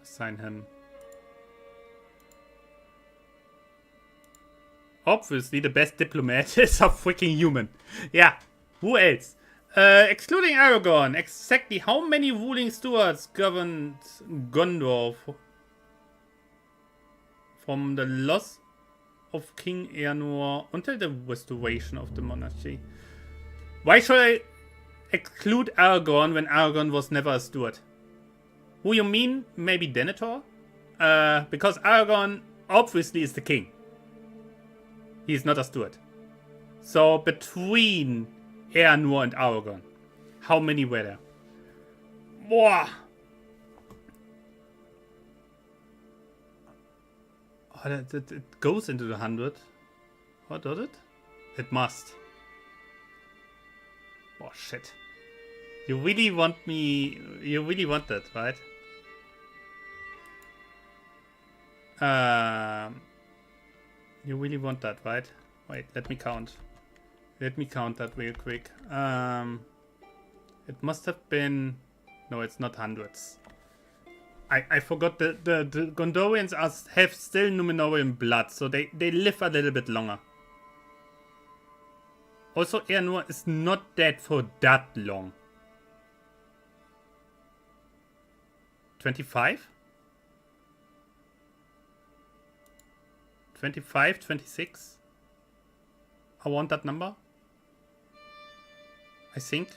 Assign him. Obviously, the best diplomat is a freaking human. Yeah, who else? Excluding Aragorn, exactly how many ruling stewards governed Gondor from the loss of King Eärnur until the restoration of the monarchy? Why should I exclude Aragorn when Aragorn was never a steward? Who you mean? Maybe Denethor? Because Aragorn obviously is the king. He's not a steward. So between Eärnur and Aragorn, how many were there? Boah! Oh, it goes into the 100. What does it? It must. Oh shit. You really want me... You really want that, right? You really want that, right? Wait, let me count. Let me count that real quick. It must have been... No, it's not hundreds. I forgot the Gondorians have still Numenorean blood, so they live a little bit longer. Also, Eärnur is not dead for that long. 25? 25, 26? I want that number. I think.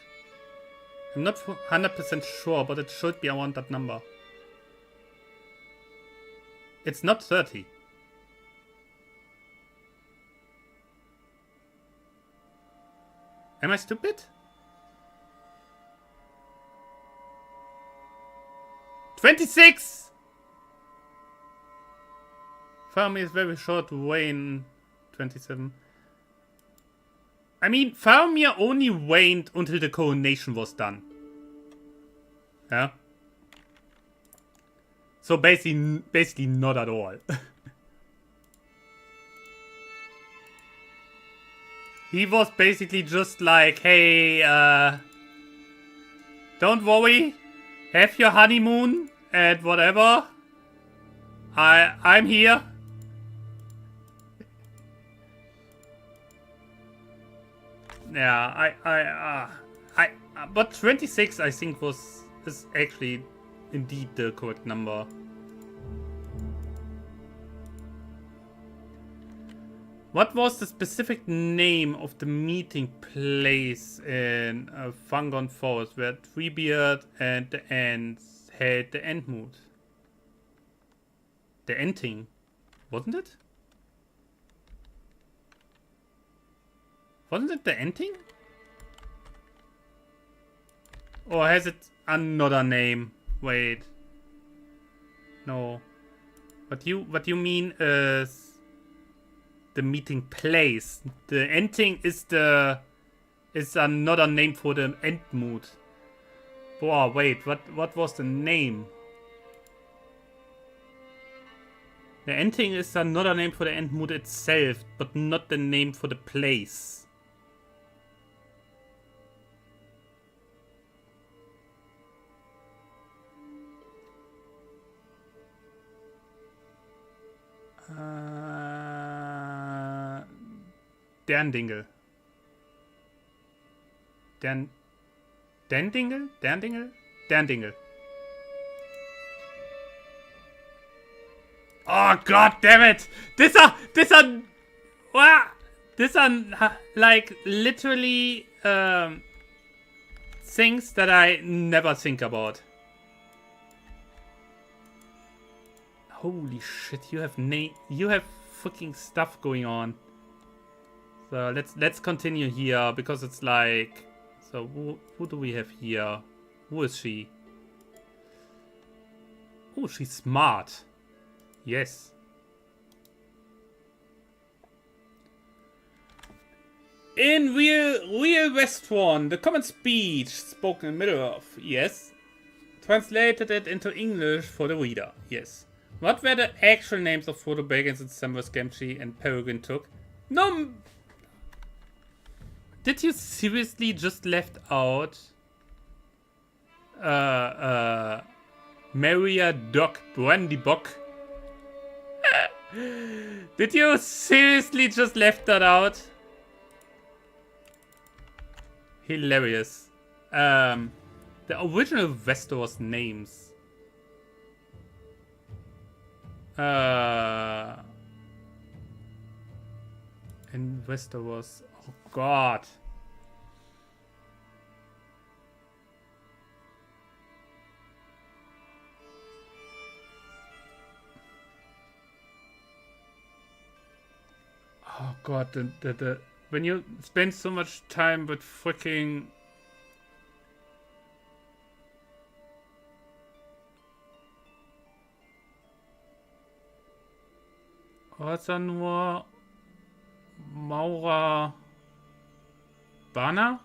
I'm not 100% sure, but it should be around that number. It's not 30. Am I stupid? 26! Faramir is very short, Wayne 27. I mean, Faramir only waned until the coronation was done. Yeah? So basically not at all. He was basically just like, hey, don't worry, have your honeymoon and whatever. I'm here. Yeah, but 26 I think is actually indeed the correct number. What was the specific name of the meeting place in Fangorn Forest where Treebeard and the Ents held the Entmoot? The Enting, wasn't it? Wasn't it the Enting? Or has it another name? Wait. No. What you mean is... the meeting place. The ending is another name for the end mood. Boah, wait, what was the name? The ending is another name for the end mood itself, but not the name for the place. Derndingle. Derndingle? Derndingle? Derndingle. Oh god damn it! These are like literally things that I never think about. Holy shit, you have fucking stuff going on. So let's continue here because it's like, so who do we have here? Who is she? Oh, she's smart. Yes. In real Westron, the common speech spoken in the middle of, yes. Translated it into English for the reader, yes. What were the actual names of Frodo Baggins and Samus Gamgee and Peregrine Took? No. Did you seriously just left out Maria Doc Brandy Bock? Did you seriously just left that out? Hilarious. The original Westeros names. In Westeros. Oh god. Oh god, the when you spend so much time with freaking nur Maura Bana?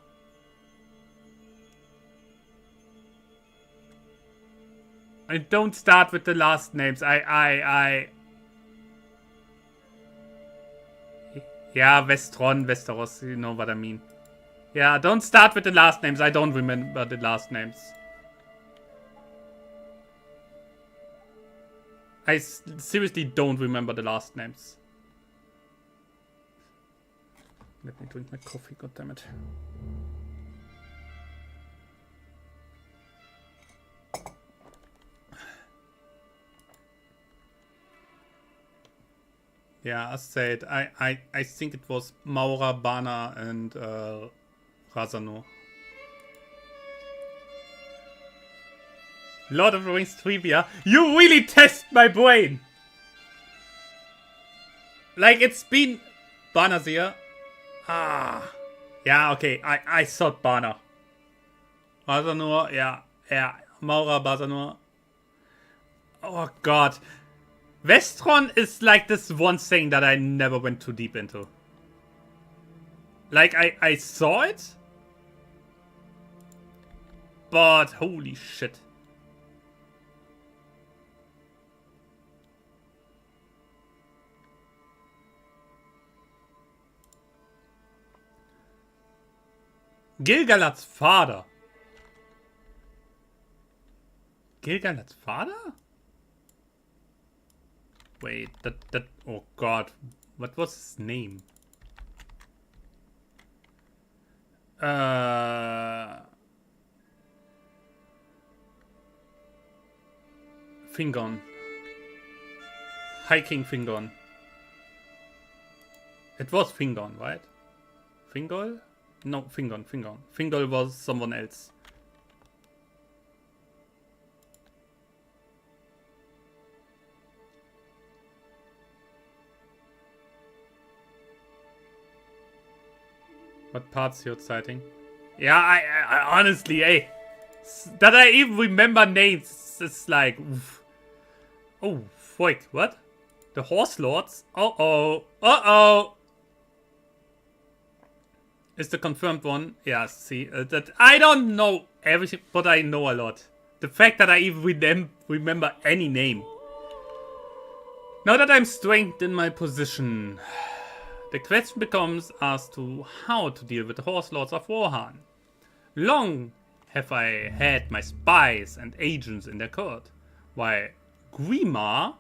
And don't start with the last names. Yeah, Westron, Westeros, you know what I mean. Yeah, don't start with the last names. I don't remember the last names. I seriously don't remember the last names. Let me drink my coffee, goddammit. Yeah, as said, I think it was Maura, Bana, and Razano. Lord of the Rings trivia. You really test my brain! Like, it's been Banazir. Ah. Yeah, okay, I thought Bana. Razanor, yeah. Maura, Bazanor. Oh god. Westron is like this one thing that I never went too deep into. Like, I saw it. But holy shit. Gilgalad's Vater. Gilgalad's Vater? Wait, that, oh god, what was his name? Fingon. High King Fingon. It was Fingon, right? Fingol? No, Fingon. Fingol was someone else. What part's you citing? Yeah, I honestly, that I even remember names, it's like, oof. Oh, freak, what? The Horse Lords? Uh-oh. Uh-oh. Is the confirmed one? Yeah, see, that I don't know everything, but I know a lot. The fact that I even remember any name. Now that I'm strengthened in my position, the question becomes as to how to deal with the Horse Lords of Rohan. Long have I had my spies and agents in their court, while Grima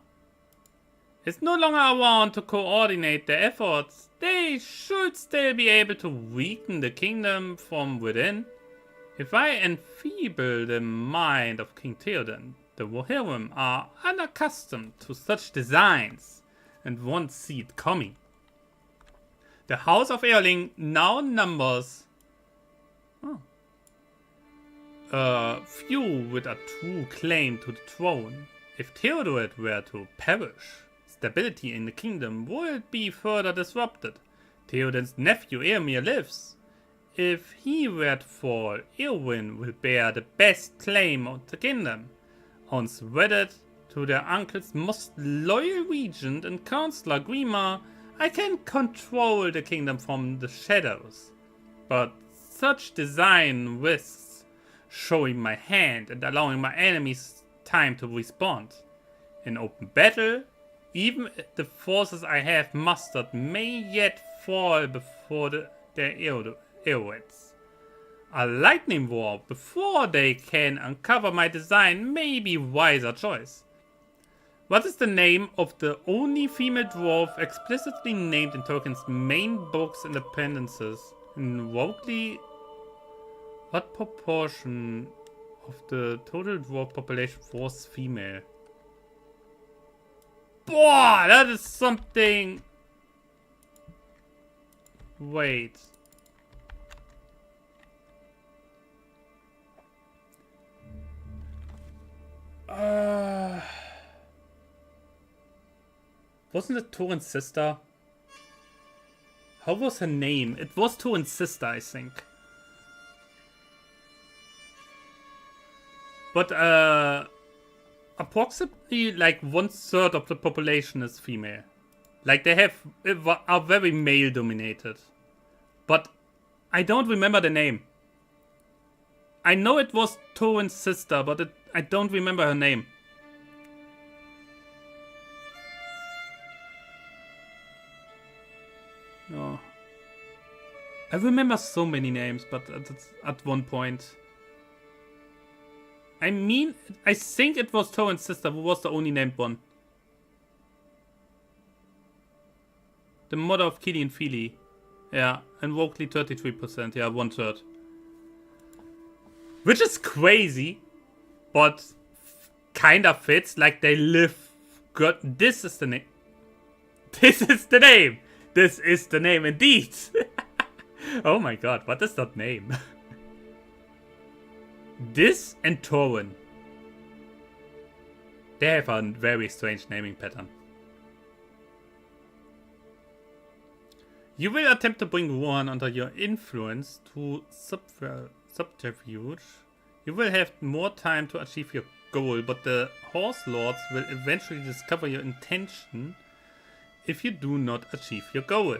is no longer around to coordinate their efforts. They should still be able to weaken the kingdom from within. If I enfeeble the mind of King Theoden, the Rohirrim are unaccustomed to such designs and won't see it coming. The House of Eorling now numbers few with a true claim to the throne. If Theodoret were to perish, stability in the kingdom would be further disrupted. Theoden's nephew Eomer lives. If he were to fall, Eowyn will bear the best claim of the kingdom. Once wedded to their uncle's most loyal regent and counselor Grima, I can control the kingdom from the shadows. But such design risks showing my hand and allowing my enemies time to respond. In open battle, even the forces I have mustered may yet fall before their Eoweds. A lightning war before they can uncover my design may be wiser choice. What is the name of the only female dwarf explicitly named in Tolkien's main books and appendices? In roughly what proportion of the total dwarf population was female? Boah, that is something. Wait. Wasn't it Thorin's sister? How was her name? It was Thorin's sister, I think. But approximately like 1/3 of the population is female. Like they are very male dominated. But I don't remember the name. I know it was Thorin's sister, but I don't remember her name. No. I remember so many names, but at one point. I mean, I think it was Thorin's sister who was the only named one. The mother of Kili and Fili. Yeah, and Wokley 33%. Yeah, 1/3. Which is crazy, but kinda fits. Like they live good. This is the name. This is the name. This is the name indeed. Oh my god, what is that name? This and Thorin. They have a very strange naming pattern. You will attempt to bring Rohan under your influence to subterfuge. You will have more time to achieve your goal, but the Horse Lords will eventually discover your intention if you do not achieve your goal.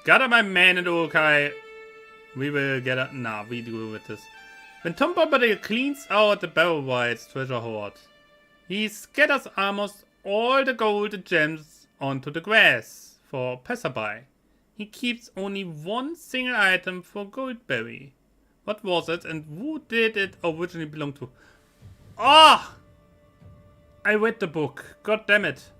Gather my men in Urukai. We will get a... Nah, we do with this. When Tom Bombadil cleans out the Barrow-White's treasure hoard, he scatters almost all the gold and gems onto the grass for passerby. He keeps only one single item for Goldberry. What was it and who did it originally belong to? Ah! I read the book. God damn it.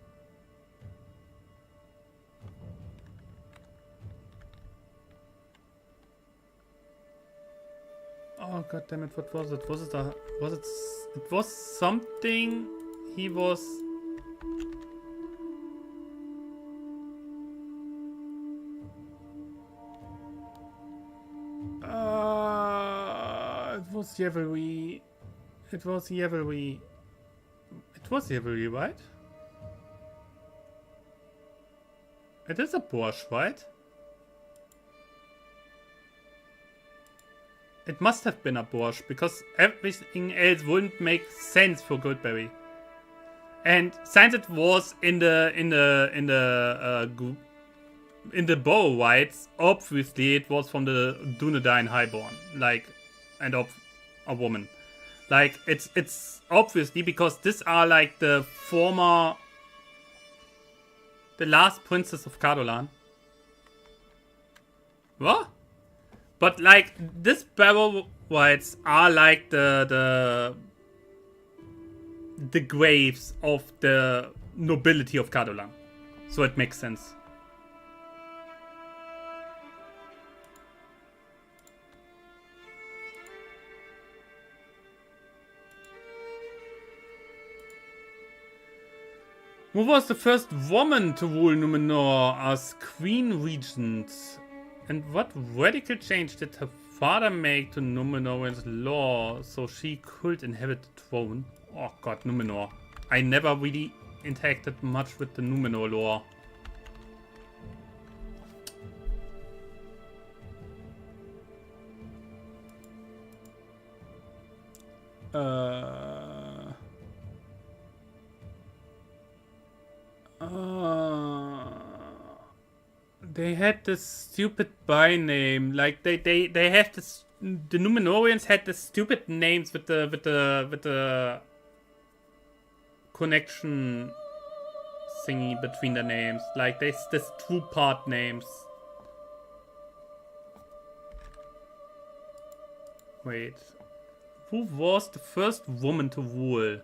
Oh god damn it, what was it? It was something he was... it was Yevelry. It was Yevelry. It was Yevelry, right? It is a Borscht, right? It must have been a Borscht, because everything else wouldn't make sense for Goldberry. And since it was in the bow, right? Obviously, it was from the Dunedain Highborn, like, and of a woman. Like, it's obviously because these are like the last princess of Cardolan. What? But like, these barrow whites are like the graves of the nobility of Cardolan. So it makes sense. Who was the first woman to rule Numenor as Queen Regent? And what radical change did her father make to Numenoreans' law so she could inherit the throne? Oh god, Numenor. I never really interacted much with the Numenor lore. They had this stupid by name. Like they have this. The Numenorians had the stupid names with the connection thingy between the names. Like this two part names. Wait, who was the first woman to rule?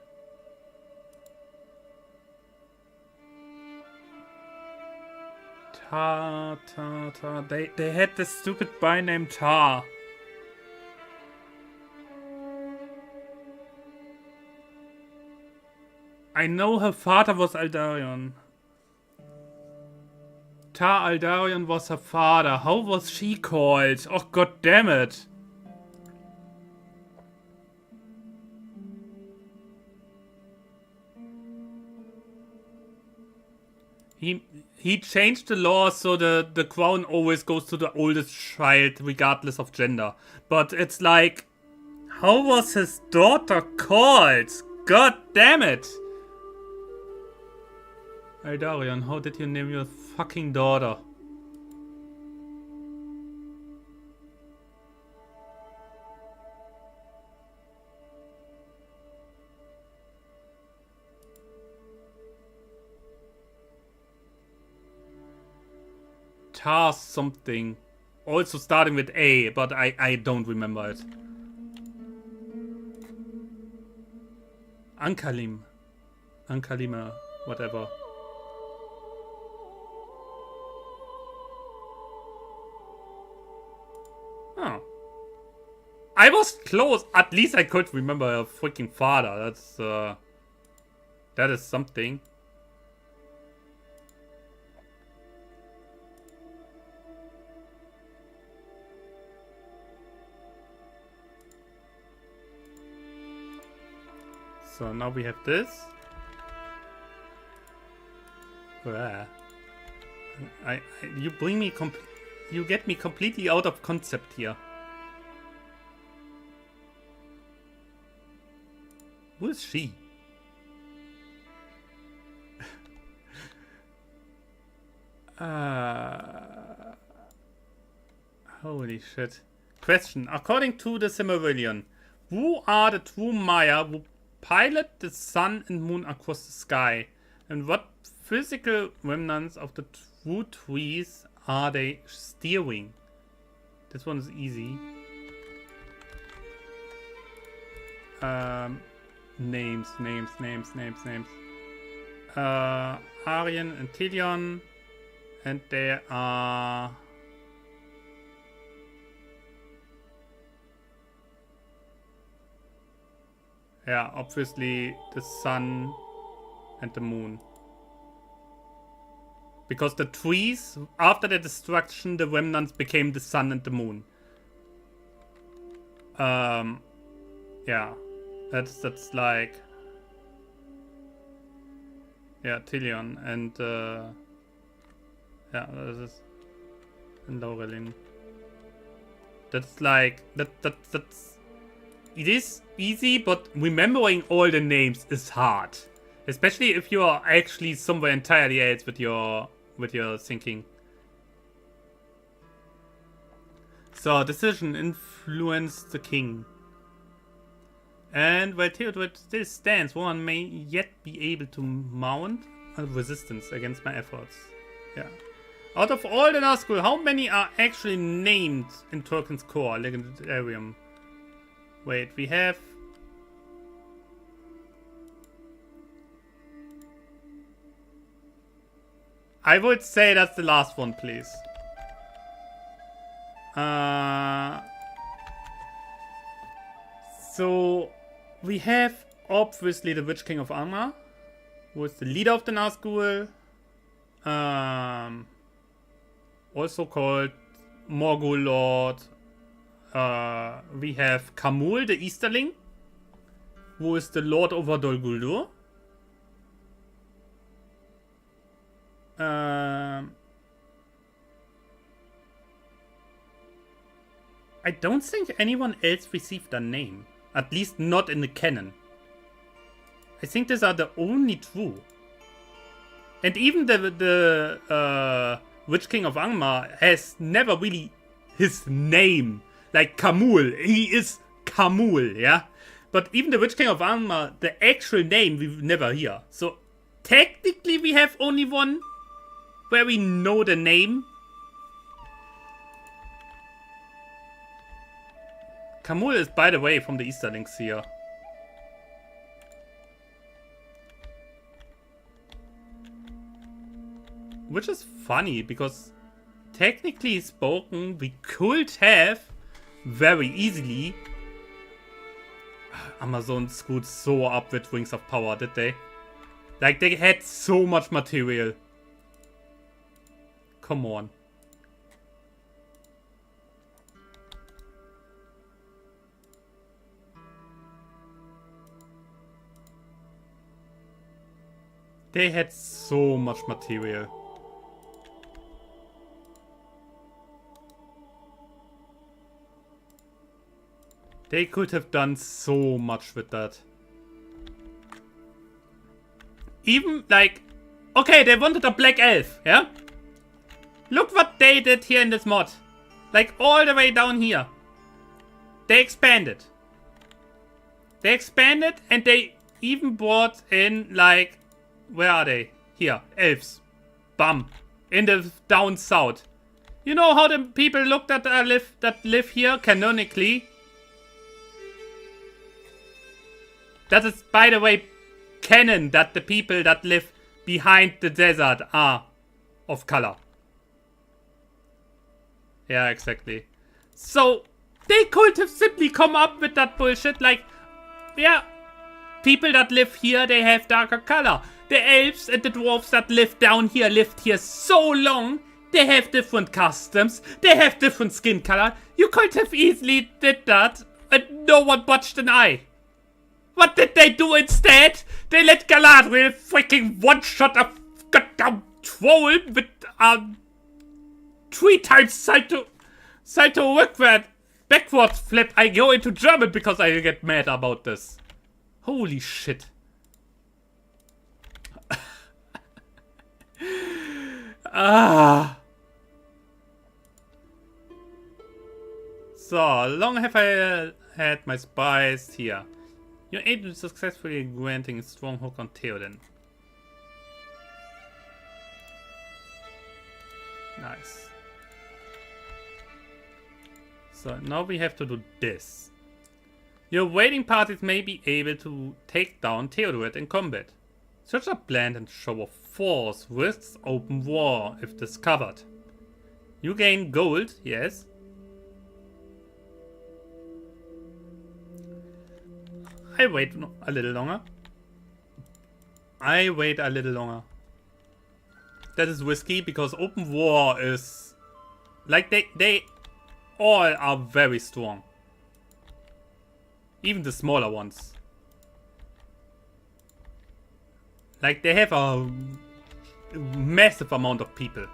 Ta. They had this stupid by name Ta. I know her father was Aldarion. Ta Aldarion was her father. How was she called? Oh god damn it. He changed the law so the crown always goes to the oldest child regardless of gender. But it's like, how was his daughter called? God damn it! Aldarion, how did you name your fucking daughter? Tar something. Also starting with A, but I don't remember it. Ankalima, whatever. Oh. I was close. At least I could remember her freaking father. That's that is something. So now we have this. You bring me you get me completely out of concept here. Who is she? Holy shit. Question. According to the Silmarillion, who are the true Maya who pilot the sun and moon across the sky? And what physical remnants of the true trees are they steering? This one is easy. Names. Aryan and Tilion. And they are... yeah, obviously the sun and the moon. Because the trees, after the destruction, the remnants became the sun and the moon. Yeah. That's like... yeah, Tilion and yeah, this is... and Laurelin. That's like... that's... it is easy, but remembering all the names is hard. Especially if you are actually somewhere entirely else with your thinking. So, decision influence the king. And while Theodred still stands, one may yet be able to mount a resistance against my efforts. Yeah. Out of all the Nazgul, how many are actually named in Tolkien's core, Legendarium? Wait, we have... I would say that's the last one, please. So, we have obviously the Witch King of Angmar, who is the leader of the Nazgul. Also called Morgul Lord. We have Kamul, the Easterling, who is the Lord over Dol Guldur. I don't think anyone else received a name. At least not in the canon. I think these are the only two. And even the Witch King of Angmar has never really his name. Like Kamul. He is Kamul, yeah? But even the Witch King of Angmar, the actual name we never hear. So technically we have only one where we know the name. Kamul is, by the way, from the Easterlings here. Which is funny, because technically spoken, we could have very easily... Amazon screwed so up with Rings of Power, did they? Like, they had so much material. Come on. They had so much material. They could have done so much with that. Even, like... Okay, they wanted a black elf, yeah? Look what they did here in this mod. Like, all the way down here. They expanded. They expanded and they even brought in, like... Where are they? Here, elves. Bam. In the down south. You know how the people look that live here canonically? That is, by the way, canon that the people that live behind the desert are of color. Yeah, exactly. So, they could have simply come up with that bullshit like, yeah, people that live here, they have darker color. The elves and the dwarves that live down here lived here so long, they have different customs, they have different skin color. You could have easily did that and no one budged an eye. What did they do instead? They let Galadriel freaking one-shot a goddamn troll with 3 times salto backwards flip. I go into German because I get mad about this. Holy shit. So, long have I had my spies here. You're able to successfully granting a strong hook on Theoden. Nice. So now we have to do this. Your waiting parties may be able to take down Theodoret in combat. Such a planned and show of force risks open war if discovered. You gain gold, yes. I wait a little longer. That is risky because open war is... Like, they all are very strong. Even the smaller ones. Like, they have a massive amount of people.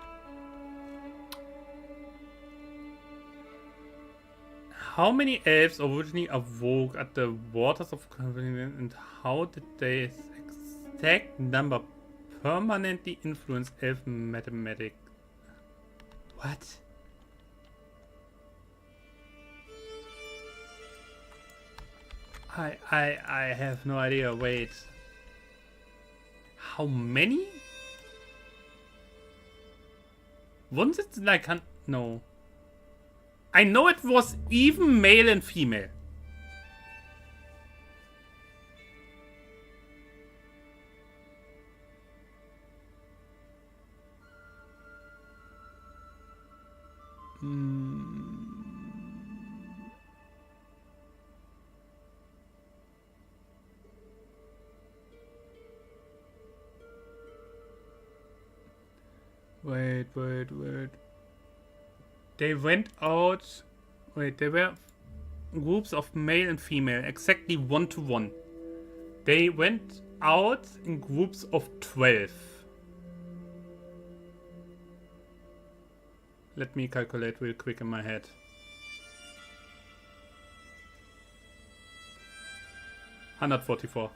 How many elves originally awoke at the waters of Convenience and how did they exact number permanently influence elf mathematic. What? I have no idea. Wait. How many? Wasn't it like no. I know it was even male and female. Wait. They went out. Wait, they were groups of male and female, exactly 1 to 1. They went out in groups of 12. Let me calculate real quick in my head. $144.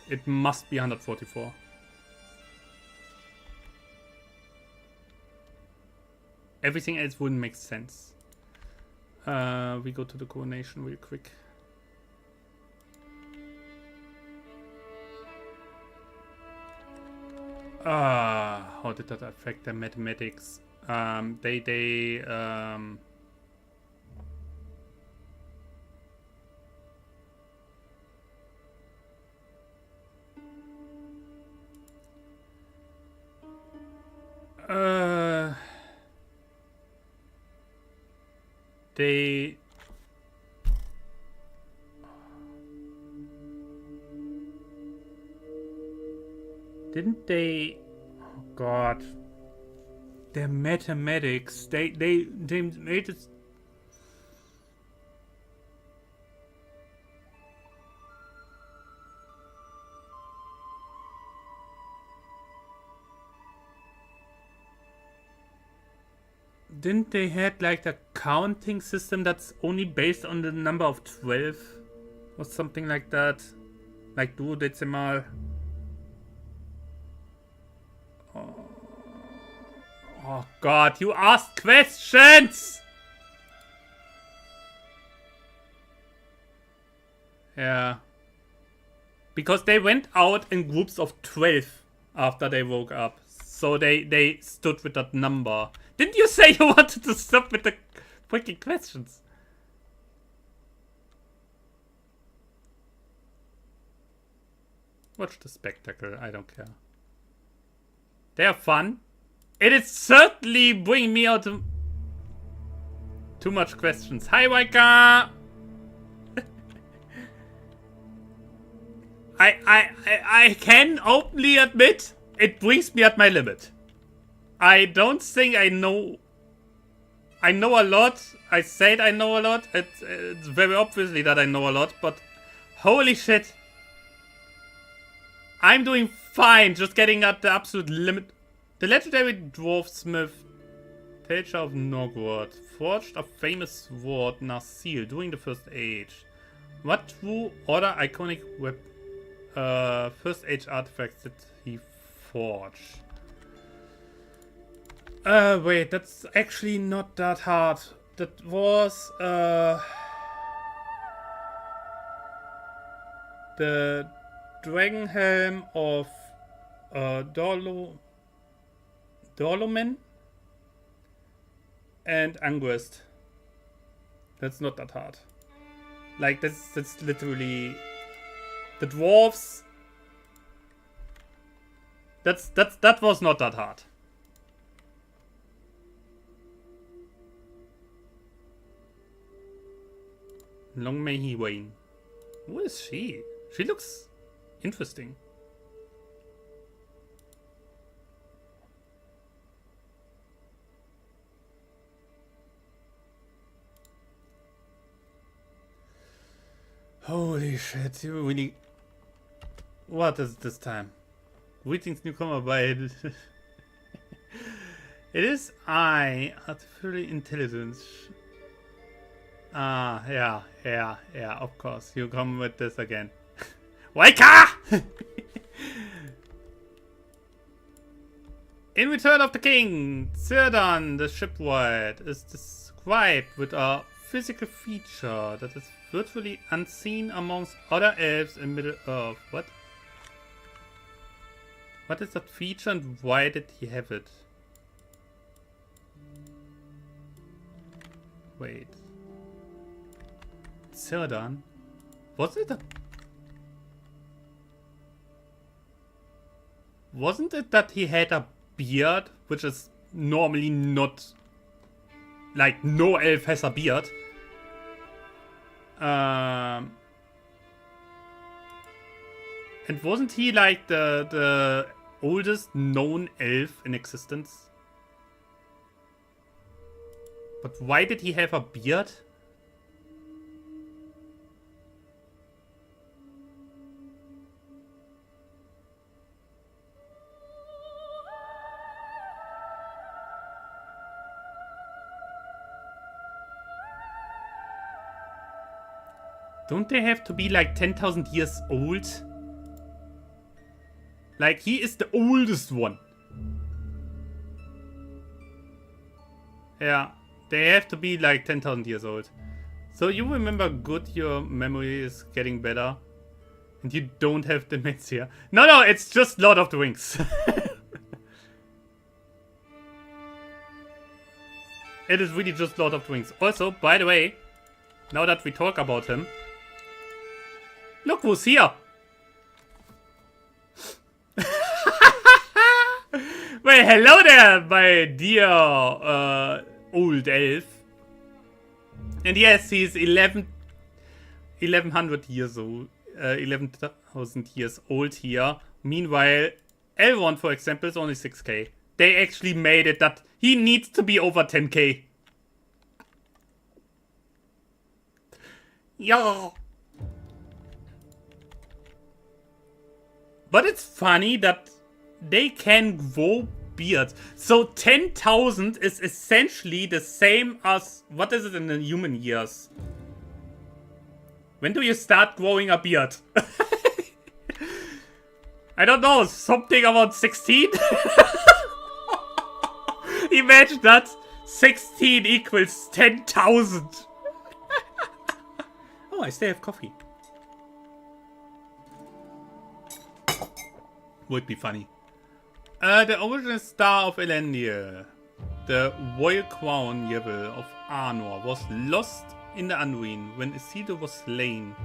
It must be 144. Everything else wouldn't make sense. We go to the coordination real quick. How did that affect the mathematics? Didn't they? Oh God! Their mathematics. They made it. Didn't they had like a counting system that's only based on the number of 12 or something like that, like duodecimal? Oh God, you asked questions! Yeah. Because they went out in groups of 12 after they woke up. So they stood with that number. Didn't you say you wanted to stop with the freaking questions? Watch the spectacle, I don't care. They are fun. It is certainly bringing me out too much questions. Hi, Waika! I can openly admit it brings me at my limit. I don't think I know. I know a lot. I said I know a lot. It's very obviously that I know a lot, but holy shit. I'm doing fine, just getting at the absolute limit. The legendary dwarfsmith Teacher of Nogward forged a famous sword Narsil during the First Age. What true order iconic First Age artifacts did he forge? Wait, that's actually not that hard. That was the Dragon Helm of Dolomen and Anguist. That's not that hard. Like that's literally the dwarves. That was not that hard. Long may he wane. Who is she? She looks interesting. Holy shit, you really... What is this time? Greetings, newcomer, by... It is I, artificial intelligence. Ah, yeah, of course. You come with this again. Waika! In Return of the King, Cyrdan, the shipwright, is described with a physical feature that is virtually unseen amongst other elves in Middle-earth. What? What is that feature and why did he have it? Wait. Cyrdan? Was it a... Wasn't it that he had a beard, which is normally not... Like, no elf has a beard. And wasn't he like the oldest known elf in existence? But why did he have a beard? Don't they have to be like 10,000 years old? Like, he is the oldest one. Yeah, they have to be like 10,000 years old. So you remember good, your memory is getting better. And you don't have dementia. No, it's just Lord of the Rings. It is really just Lord of the Rings. Also, by the way, now that we talk about him, look who's here! Well, hello there, my dear old elf. And yes, he's 1100 years old. 11,000 years old here. Meanwhile, Elrond, for example, is only 6k. They actually made it that he needs to be over 10k. Yeah. But it's funny that they can grow beards. So 10,000 is essentially the same as... What is it in the human years? When do you start growing a beard? I don't know. Something about 16? Imagine that. 16 equals 10,000. Oh, I still have coffee. Would be funny. The original star of Elendil, the royal crown Yevil of Arnor, was lost in the Unruin when Isildur was slain.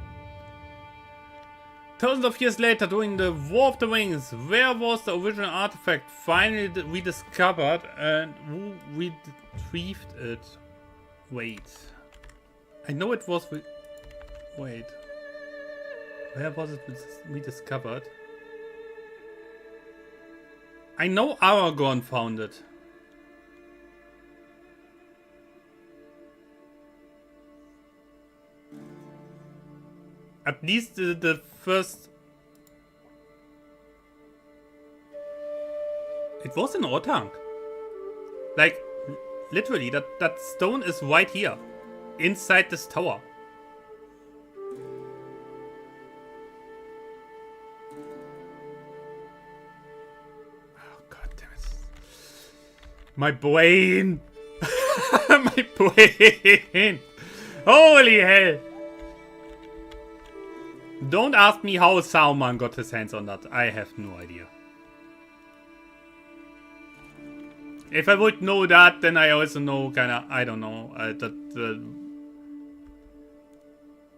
Thousands of years later, during the War of the Rings, where was the original artifact finally rediscovered and who retrieved it? Wait. I know it was... Wait. Where was it rediscovered? I know Aragorn found it. At least the first... It was in Orthanc. Like, literally, that stone is right here. Inside this tower. My brain! My brain! Holy hell! Don't ask me how Sauron got his hands on that. I have no idea. If I would know that, then I also know kinda... I don't know.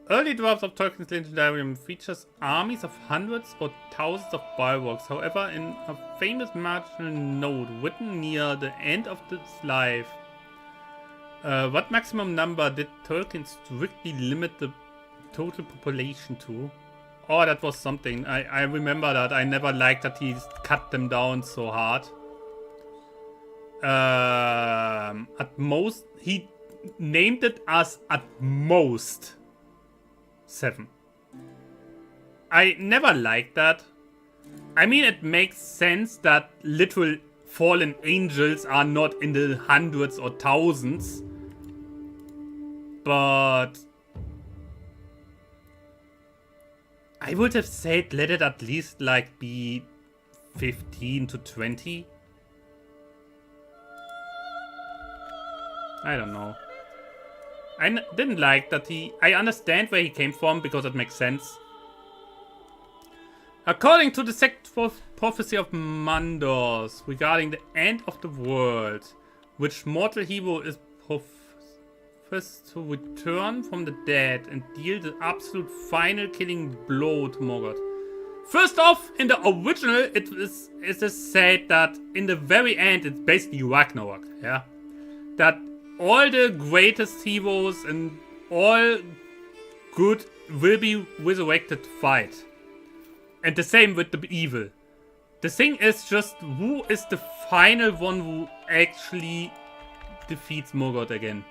Early drafts of Tolkien's Legendarium features armies of hundreds or thousands of bulwarks. However, in a famous marginal note written near the end of his life, what maximum number did Tolkien strictly limit the total population to? Oh, that was something. I remember that. I never liked that he cut them down so hard. At most, he named it as at most 7. I never liked that. I mean, it makes sense that literal fallen angels are not in the hundreds or thousands. But I would have said let it at least like be 15 to 20. I don't know. I didn't like that I understand where he came from because it makes sense. According to the second prophecy of Mandos regarding the end of the world, which mortal hero is professed to return from the dead and deal the absolute final killing blow to Morgoth. First off, in the original, it is said that in the very end, it's basically Ragnarok, yeah? That all the greatest heroes and all good will be resurrected to fight. And the same with the evil. The thing is just, who is the final one who actually defeats Morgoth again?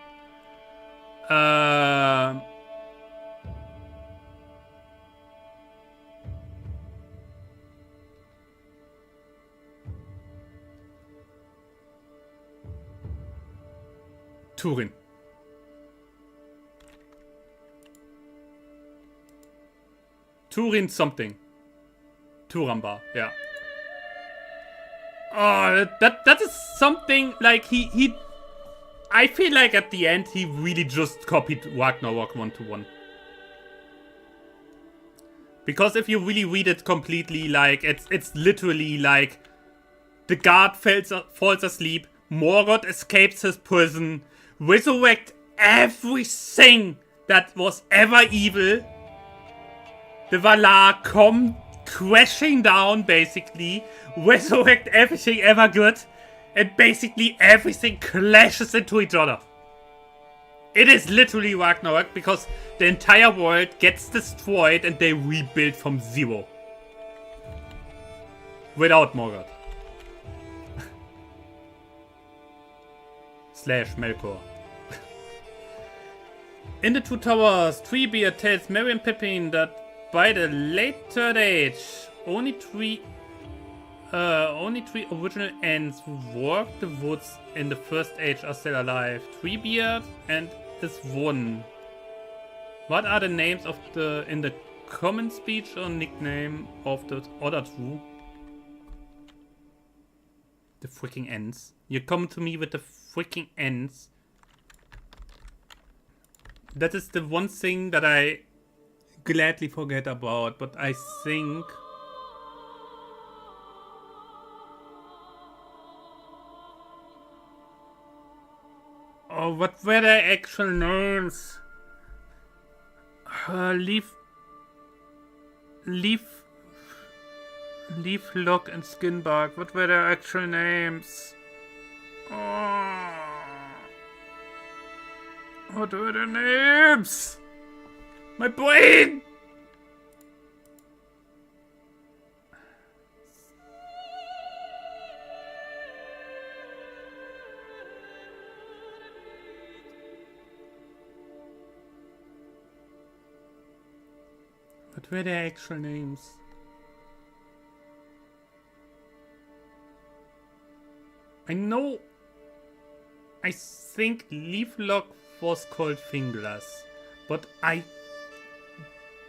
Turin. Turin something. Turamba, yeah. Oh, that is something like he I feel like at the end he really just copied Ragnarok 1-to-1. Because if you really read it completely, like it's literally like the guard falls asleep, Morgoth escapes his prison, resurrect everything that was ever evil. The Valar come crashing down, basically, resurrect everything ever good, and basically everything clashes into each other. It is literally Ragnarok because the entire world gets destroyed and they rebuild from zero. Without Morgoth. / Melkor. In the Two Towers, Treebeard tells Merry and Pippin that by the late Third Age, only three original Ents who walked the woods in the First Age are still alive. Treebeard and is one. What are the names of in the common speech or nickname of the other two? The freaking Ents. You come to me with the freaking Ents. That is the one thing that I gladly forget about, but I think oh, what were their actual names? Leaf Lock and Skinbark. What were their actual names? Oh, what were their names? My brain! What were their actual names? I know. I think Leaflock was called Finglas, but I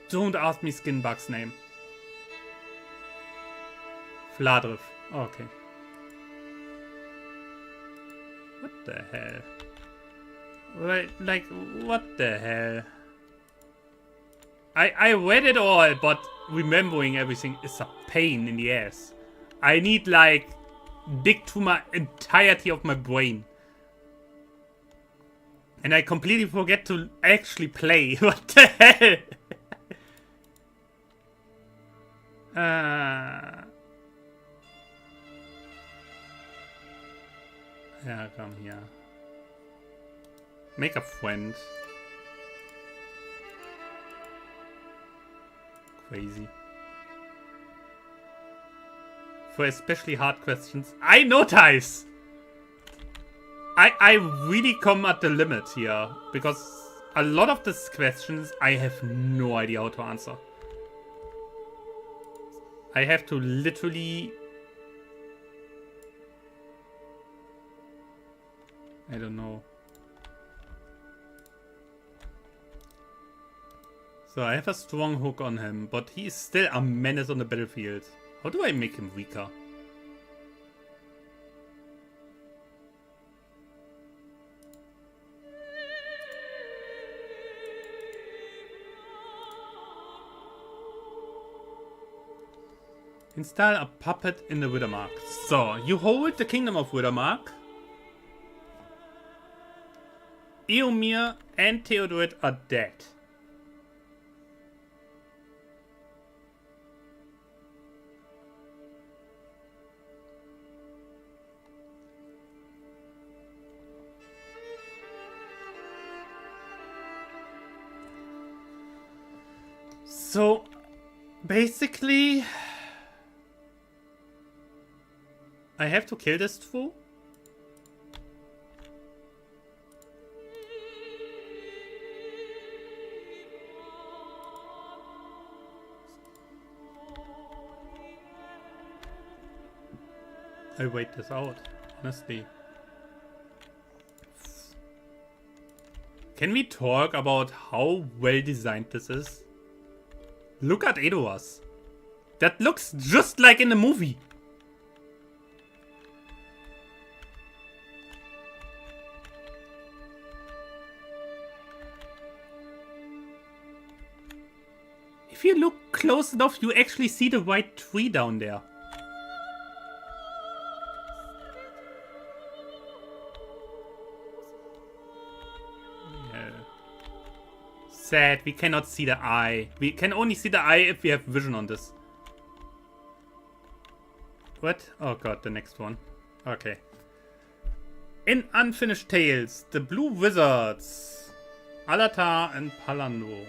don't ask me Skinbug's name. Fladriff. Okay. What the hell? Right, like, what the hell? I read it all, but remembering everything is a pain in the ass. I need, like, dig to my entirety of my brain. And I completely forget to actually play. What the hell? Yeah, come here. Make a friend. Crazy. For especially hard questions, I notice! I really come at the limit here, because a lot of these questions I have no idea how to answer. I have to literally... I don't know. So I have a strong hook on him, but he is still a menace on the battlefield. How do I make him weaker? Install a puppet in the Widdermark. So, you hold the Kingdom of Widdermark. Eomir and Theodoret are dead. So, basically, I have to kill this fool. I wait this out, honestly. Can we talk about how well designed this is? Look at Edoas. That looks just like in the movie. If you look close enough, you actually see the white tree down there. Sad, we cannot see the eye. We can only see the eye if we have vision on this. What? Oh god, the next one. Okay. In Unfinished Tales, the Blue Wizards, Alatar and Palando,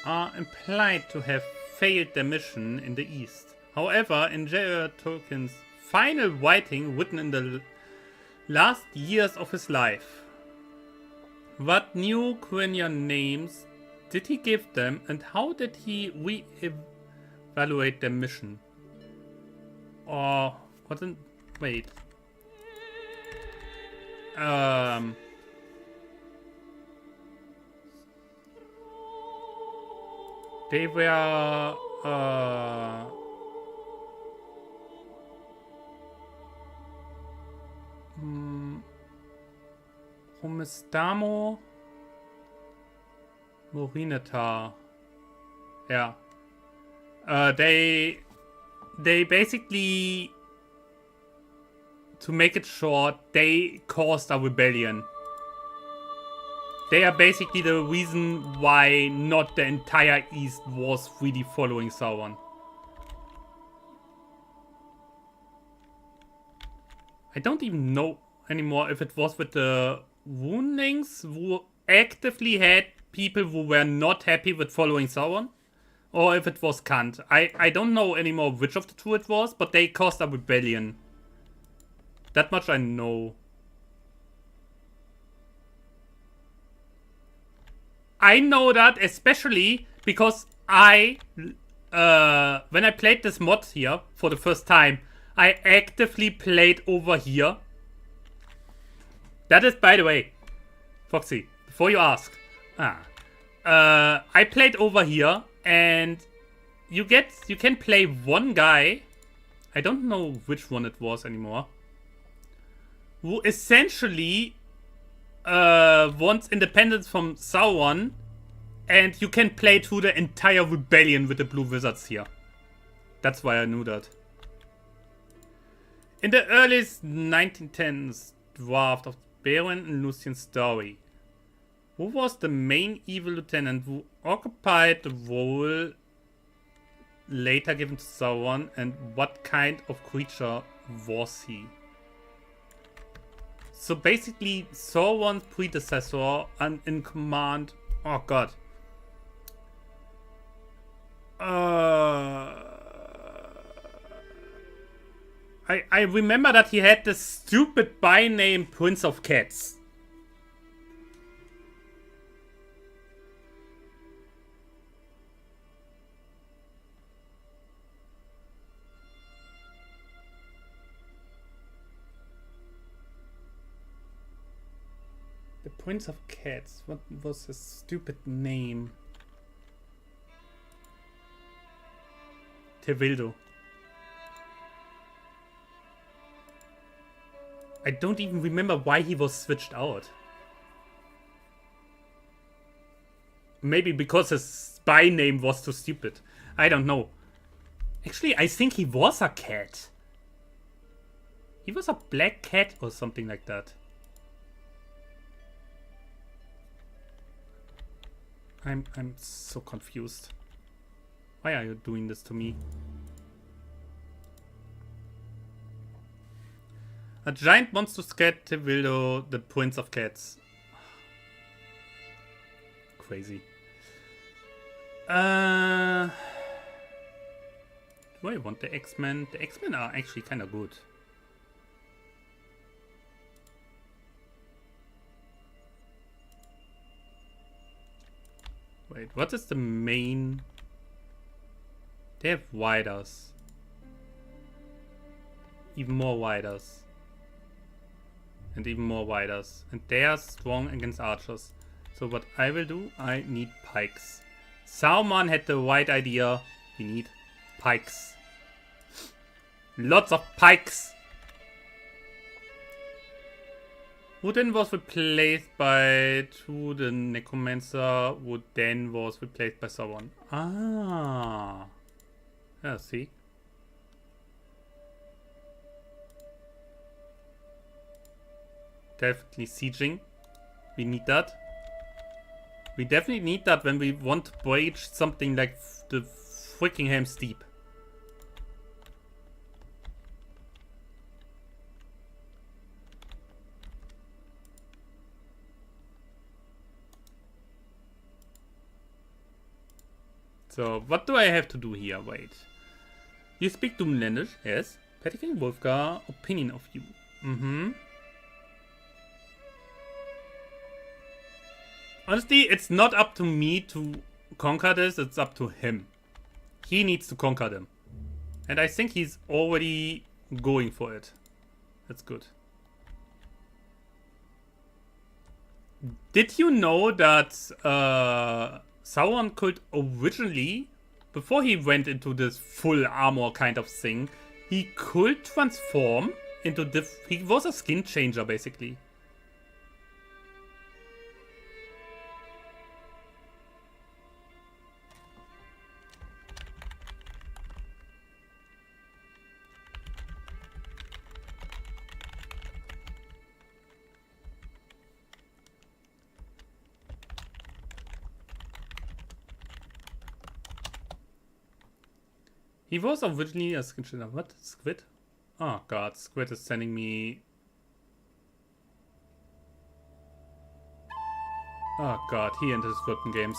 are implied to have failed their mission in the East. However, in J.R.R. Tolkien's final writing written in the last years of his life, what new Quenya names did he give them, and how did he re-evaluate their mission? Or wasn't... wait. They were... Homestamo Morinatar. Yeah. They basically, to make it short, they caused a rebellion. They are basically the reason why not the entire East was really following Sauron. I don't even know anymore if it was with the Woundlings who actively had people who were not happy with following Sauron, or if it was Kant. I don't know anymore which of the two it was, but they caused a rebellion. That much I know. I know that especially because when I played this mod here for the first time, I actively played over here. That is, by the way, Foxy, before you ask. I played over here, and you can play one guy, I don't know which one it was anymore, who essentially wants independence from Sauron, and you can play through the entire rebellion with the Blue Wizards here. That's why I knew that. In the earliest 1910s draft of Beren and Lucien's story, who was the main evil lieutenant who occupied the role later given to Sauron, and what kind of creature was he? So basically, Sauron's predecessor and in command... Oh god. I remember that he had this stupid by-name Prince of Cats. The Prince of Cats. What was his stupid name? Tevildo. I don't even remember why he was switched out. Maybe because his spy name was too stupid. I don't know. Actually, I think he was a cat. He was a black cat or something like that. I'm so confused. Why are you doing this to me? A giant monstrous cat, Tevildo, the Prince of Cats. Crazy. Do I want the X-Men? The X-Men are actually kind of good. Wait, what is the main? They have Widers. Even more Widers. And even more Widers. And they are strong against archers. So what I will do, I need pikes. Sauron had the right idea. We need pikes. Lots of pikes. Who then was replaced by the Necromancer, who then was replaced by Sauron. Ah. Yeah, see. Definitely sieging. We need that. We definitely need that when we want to breach something like the freaking Helm's Deep. So, what do I have to do here? Wait. You speak Doomlandish? Yes. Petiking Wolfgar, opinion of you. Honestly, it's not up to me to conquer this, it's up to him. He needs to conquer them. And I think he's already going for it. That's good. Did you know that Sauron could originally, before he went into this full armor kind of thing, he could transform into he was a skin changer basically. He was originally a skin changer. What? Squid? Oh god, Squid is sending me... Oh god, he and his football games.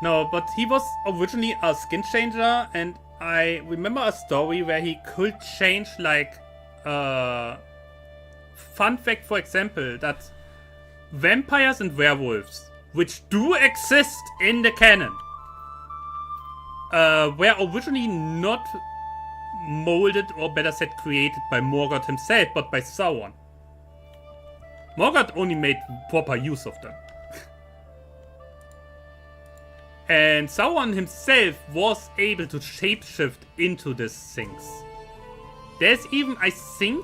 No, but he was originally a skin changer, and I remember a story where he could change, like, fun fact, for example, that vampires and werewolves, which do exist in the canon, were originally not molded, or better said, created by Morgoth himself, but by Sauron. Morgoth only made proper use of them. And Sauron himself was able to shapeshift into these things. There's even, I think,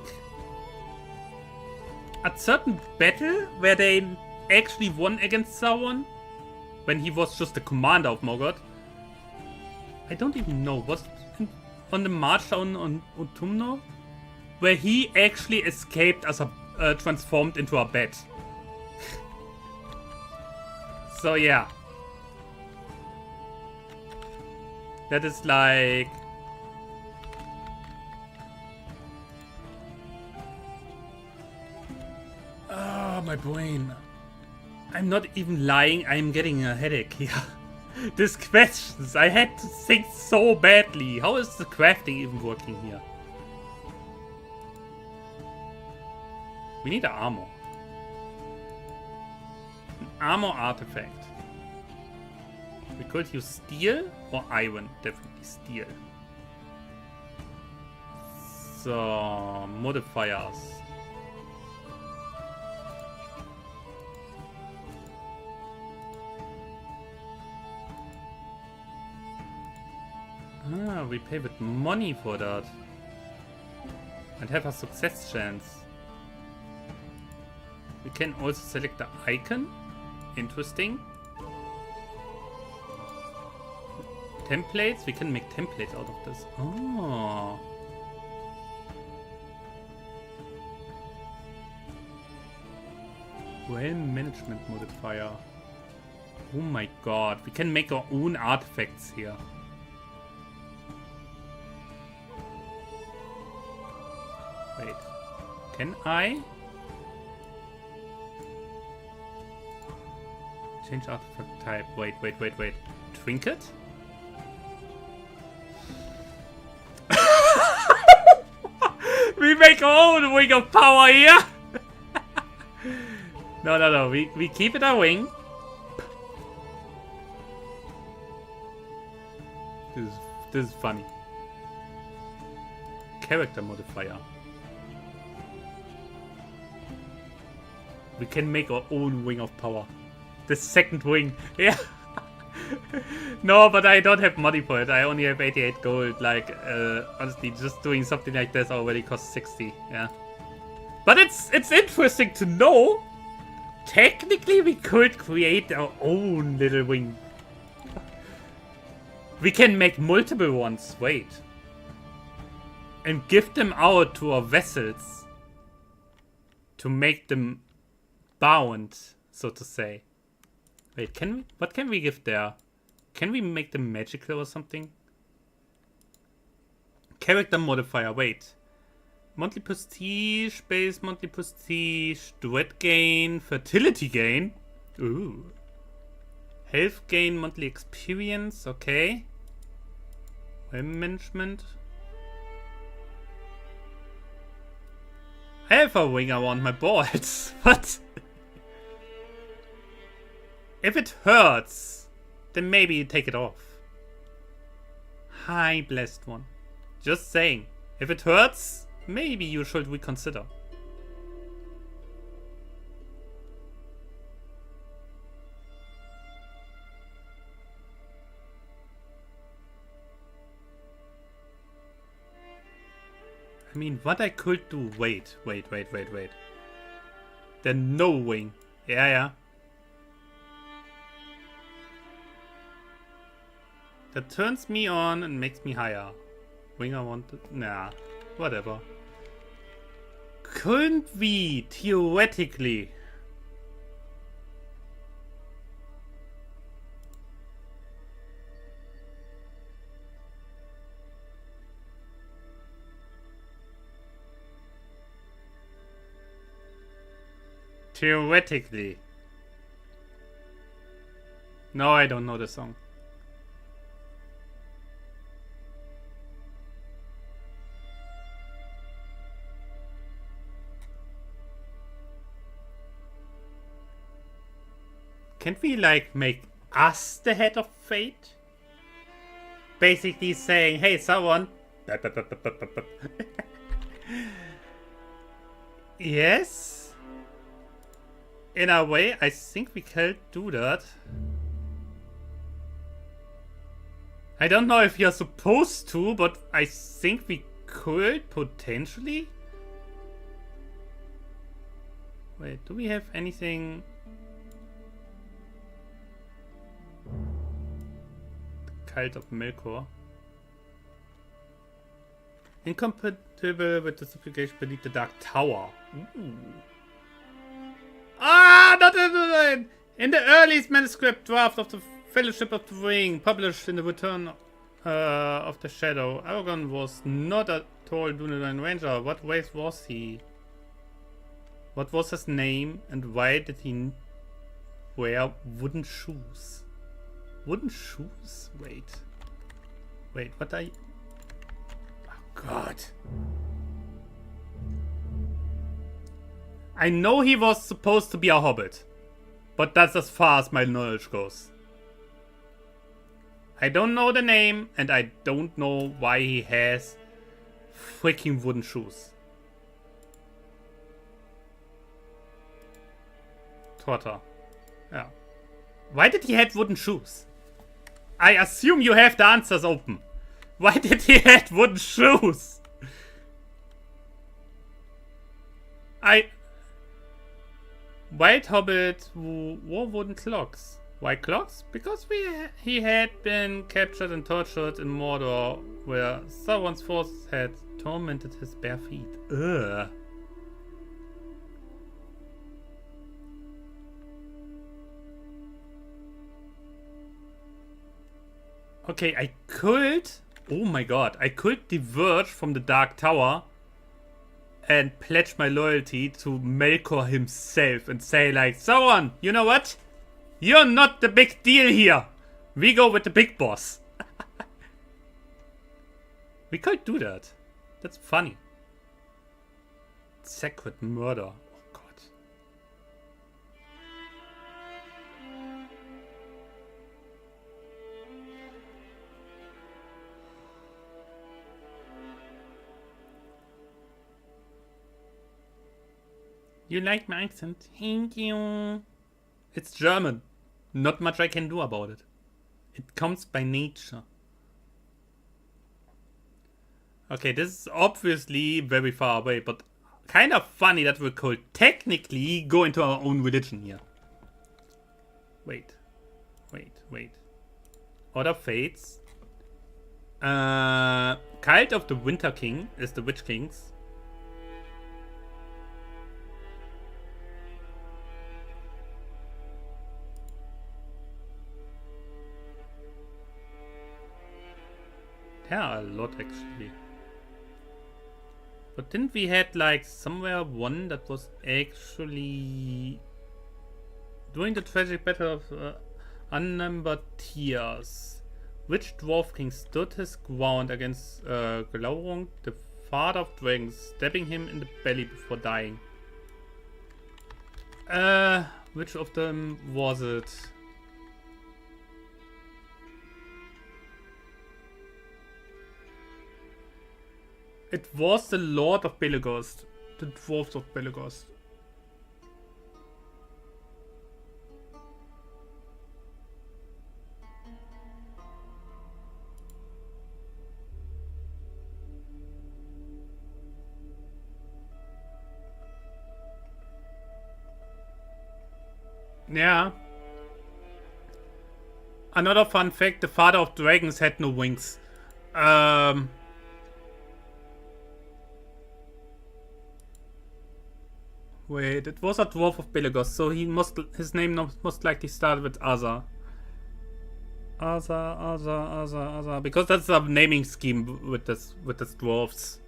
a certain battle where they actually won against Sauron when he was just the commander of Morgoth. I don't even know. Was it on the march down on Utumno? Where he actually escaped as a transformed into a bat. So yeah. That is like... Oh, my brain. I'm not even lying, I'm getting a headache here. These questions, I had to think so badly. How is the crafting even working here? We need an armor. An armor artifact. We could use steel or iron. Definitely steel. So, modifiers. Ah, we pay with money for that. And have a success chance. We can also select the icon. Interesting. Templates? We can make templates out of this. Oh. Well management modifier. Oh my god. We can make our own artifacts here. Wait. Can I? Change artifact type. Wait. Trinket? We make our own wing of power here! No. We keep it a wing. This is funny. Character modifier. We can make our own wing of power. The second wing. Yeah. No, but I don't have money for it. I only have 88 gold. Like, honestly, just doing something like this already costs 60. Yeah. But it's interesting to know. Technically, we could create our own little wing. We can make multiple ones. Wait. And give them out to our vessels. To make them bound, so to say. Wait, can we? What can we give there? Can we make them magical or something? Character modifier, wait. Monthly prestige, base monthly prestige, duet gain, fertility gain. Ooh. Health gain, monthly experience, okay. Well management. I have a wing around my balls. What? If it hurts, then maybe you take it off. Hi, blessed one. Just saying. If it hurts, maybe you should reconsider. I mean, what I could do... Wait. Then no wing. Yeah. That turns me on and makes me higher. Wing I want to... Nah, whatever. Couldn't we, theoretically... Theoretically... No, I don't know the song. Can't we, like, make us the head of fate? Basically saying, hey, someone... Yes? In a way, I think we can do that. I don't know if you're supposed to, but I think we could, potentially. Wait, do we have anything... Cult of Melkor. Incompatible with the supplication beneath the Dark Tower. Ooh. Ah, not in the earliest manuscript draft of the Fellowship of the Ring, published in the Return of the Shadow, Aragorn was not a tall Dunedain Ranger. What race was he? What was his name, and why did he wear wooden shoes? Wooden shoes? Wait, what are you... Oh, God. I know he was supposed to be a hobbit, but that's as far as my knowledge goes. I don't know the name, and I don't know why he has freaking wooden shoes. Torta. Yeah. Why did he have wooden shoes? I assume you have the answers open. Why did he have wooden shoes? White Hobbit wore wooden clocks. Why clocks? Because he had been captured and tortured in Mordor, where Sauron's forces had tormented his bare feet. Ugh. Okay, I could... Oh my god. I could diverge from the Dark Tower and pledge my loyalty to Melkor himself and say like, Sauron, you know what? You're not the big deal here. We go with the big boss. We could do that. That's funny. Sacred murder. Oh god. You like my accent? Thank you. It's German. Not much I can do about it. It comes by nature. Okay, this is obviously very far away, but kind of funny that we could technically go into our own religion here. Wait. Order Fates. Cult of the Winter King is the Witch Kings. There are a lot actually. But didn't we had like somewhere one that was actually during the tragic battle of unnumbered tears? Which dwarf king stood his ground against Glaurung, the father of dragons, stabbing him in the belly before dying? Which of them was it? It was the Lord of Belegost. The Dwarves of Belegost. Yeah. Another fun fact, the father of dragons had no wings. Wait, it was a dwarf of Belegost, so his name most likely started with Asa. Asa. Because that's a naming scheme with this dwarves.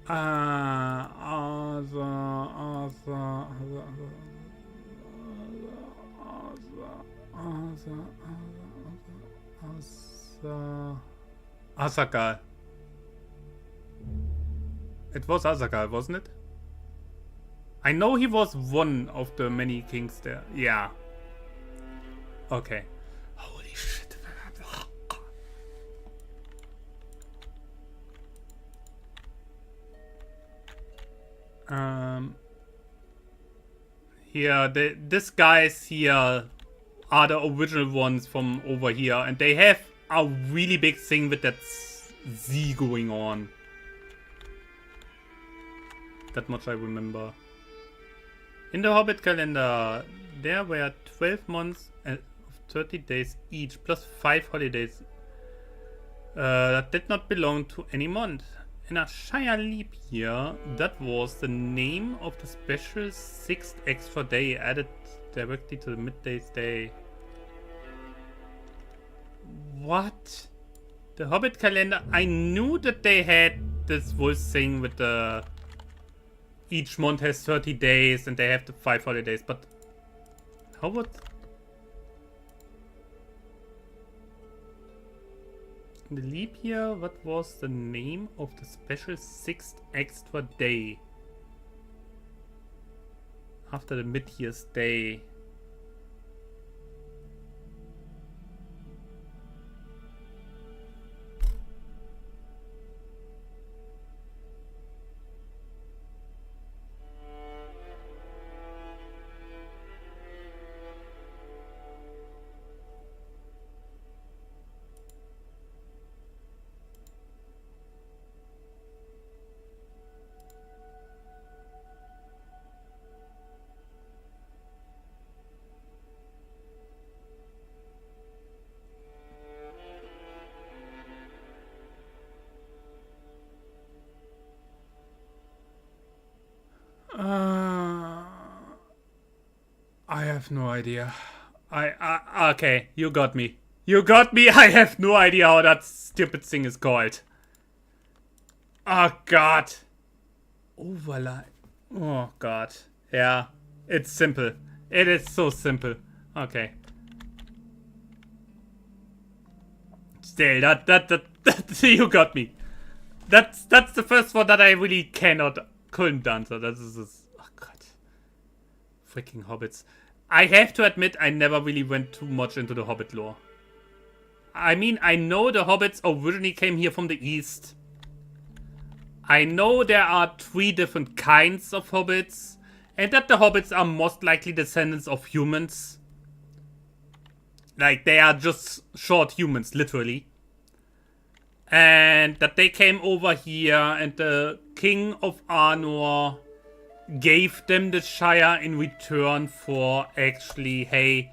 Asa. Asakal. It was Asakal, wasn't it? I know he was one of the many kings there. Yeah. Okay. Holy shit. Here, these guys here are the original ones from over here, and they have a really big thing with that Z going on. That much I remember. In the Hobbit calendar, there were 12 months of 30 days each, plus 5 holidays that did not belong to any month. In a Shire leap year, that was the name of the special 6th extra day added directly to the Midday's Day. What? The Hobbit calendar, I knew that they had this whole thing with the... Each month has 30 days and they have the 5 holidays, but how would... In the leap year, what was the name of the special 6th extra day? After the mid-year's day. have no idea. Okay, you got me. You got me. I have no idea how that stupid thing is called. Oh god. Overlay. Oh god. Yeah. It's simple. It is so simple. Okay. Still, that you got me. That's the first one that I really couldn't answer. That is oh god. Freaking hobbits. I have to admit I never really went too much into the hobbit lore. I mean, I know the hobbits originally came here from the east. I know there are 3 different kinds of hobbits, and that the hobbits are most likely descendants of humans. Like, they are just short humans, literally. And that they came over here, and the King of Arnor gave them the Shire in return for actually, hey,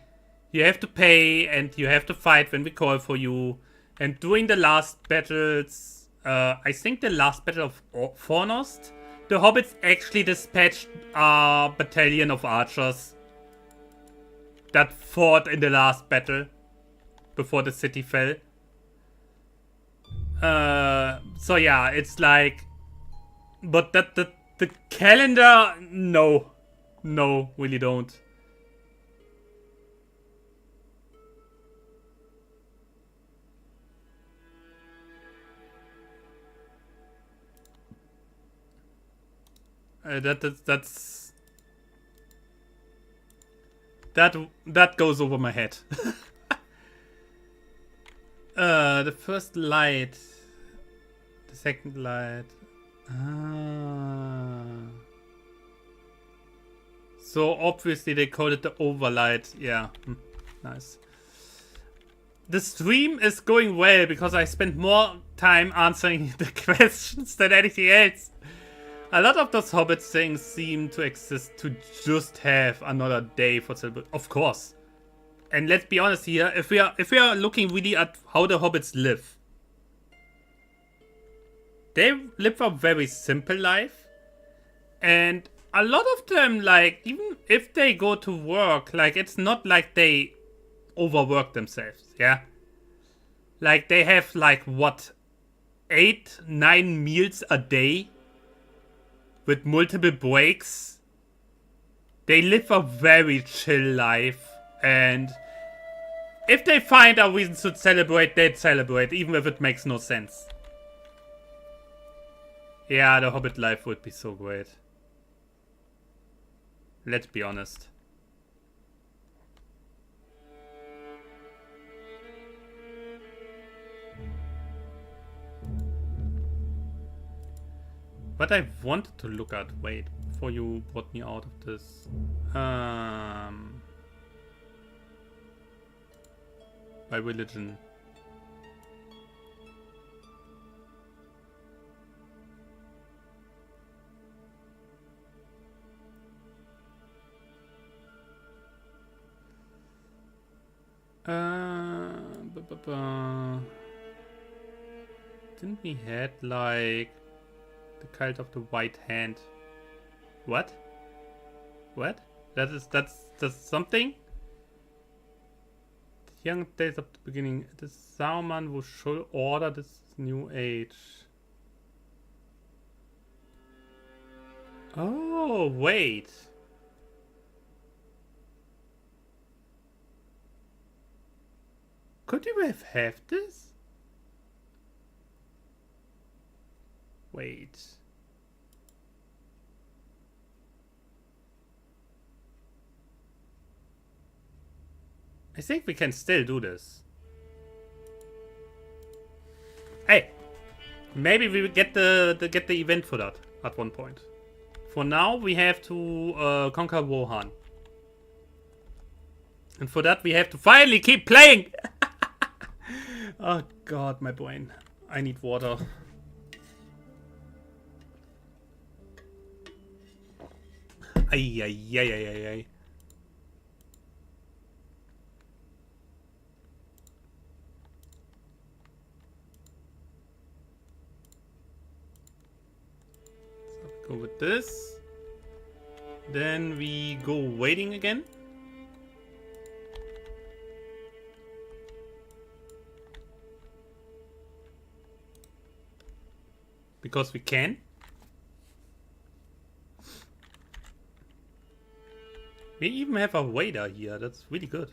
you have to pay, and you have to fight when we call for you. And during the last battles... I think the last battle of Fornost, the hobbits actually dispatched a battalion of archers that fought in the last battle before the city fell. So yeah, it's like, but the calendar, no, really don't. That goes over my head. The first light, the second light. So obviously they called it the overlight. Yeah, nice. The stream is going well because I spent more time answering the questions than anything else. A lot of those hobbit things seem to exist to just have another day for celebration. Of course. And let's be honest here, if we are looking really at how the hobbits live, they live a very simple life. And a lot of them, like, even if they go to work, like, it's not like they overwork themselves, yeah? Like, they have, like, what, 8-9 meals a day? With multiple breaks. They live a very chill life. And if they find a reason to celebrate, they'd celebrate, even if it makes no sense. Yeah, the hobbit life would be so great. Let's be honest. What I wanted to look at, wait, before you brought me out of this. By religion. Didn't we had like the cult of the white hand? What? What? That's something? The young days of the beginning. It is Saruman who should order this new age. Oh, wait. Could you have had this? Wait. I think we can still do this. Hey, maybe we will get the event for that at one point. For now, we have to conquer Rohan. And for that, we have to finally keep playing! Oh god, my brain. I need water. Ay, ay, ay, ay, ay, ay. So go with this. Then we go waiting again. Because we can. We even have a waiter here. That's really good.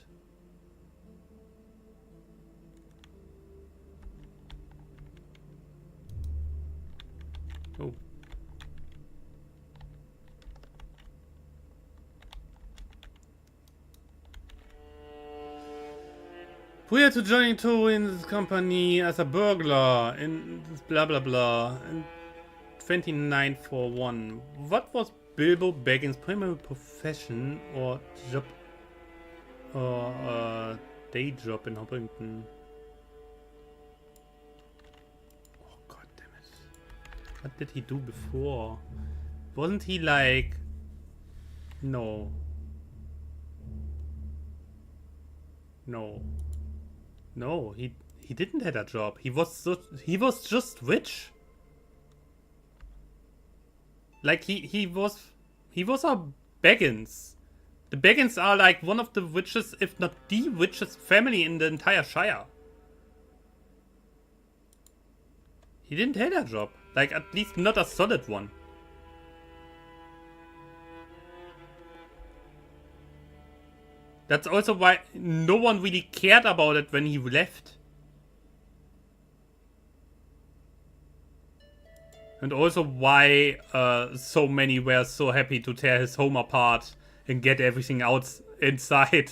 Oh. Prior to joining Torrin's company as a burglar in blah blah blah in 2941. What was Bilbo Baggins' primary profession or job or day job in Hopkinton? Oh god damn it. What did he do before? Wasn't he like... No. No. No, he didn't have a job. He was just rich. Like he was a Baggins. The Baggins are like one of the richest, if not the richest family in the entire Shire. He didn't have a job. Like at least not a solid one. That's also why no one really cared about it when he left. And also why so many were so happy to tear his home apart and get everything out inside.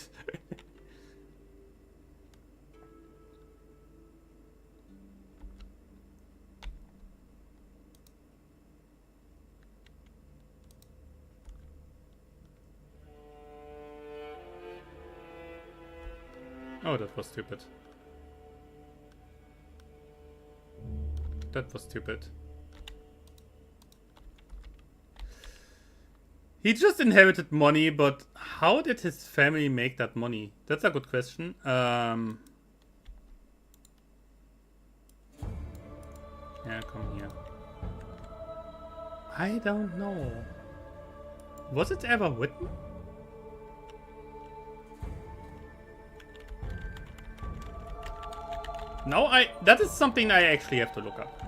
Oh, that was stupid. That was stupid. He just inherited money, but how did his family make that money? That's a good question. Yeah, come here. I don't know. Was it ever written? No, that is something I actually have to look up.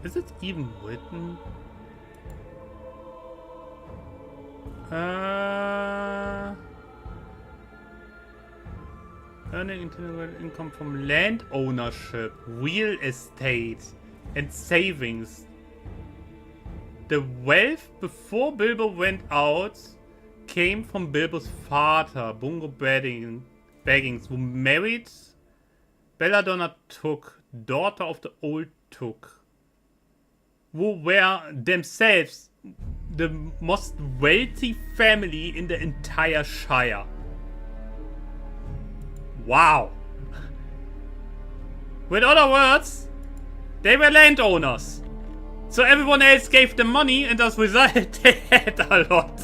Is it even written? Earning internal income from land ownership, real estate, and savings. The wealth before Bilbo went out came from Bilbo's father, Bungo Baggins, who married Belladonna Took, daughter of the old Took, who were themselves the most wealthy family in the entire Shire. Wow. With other words, they were landowners. So everyone else gave them money, and as a result, they had a lot.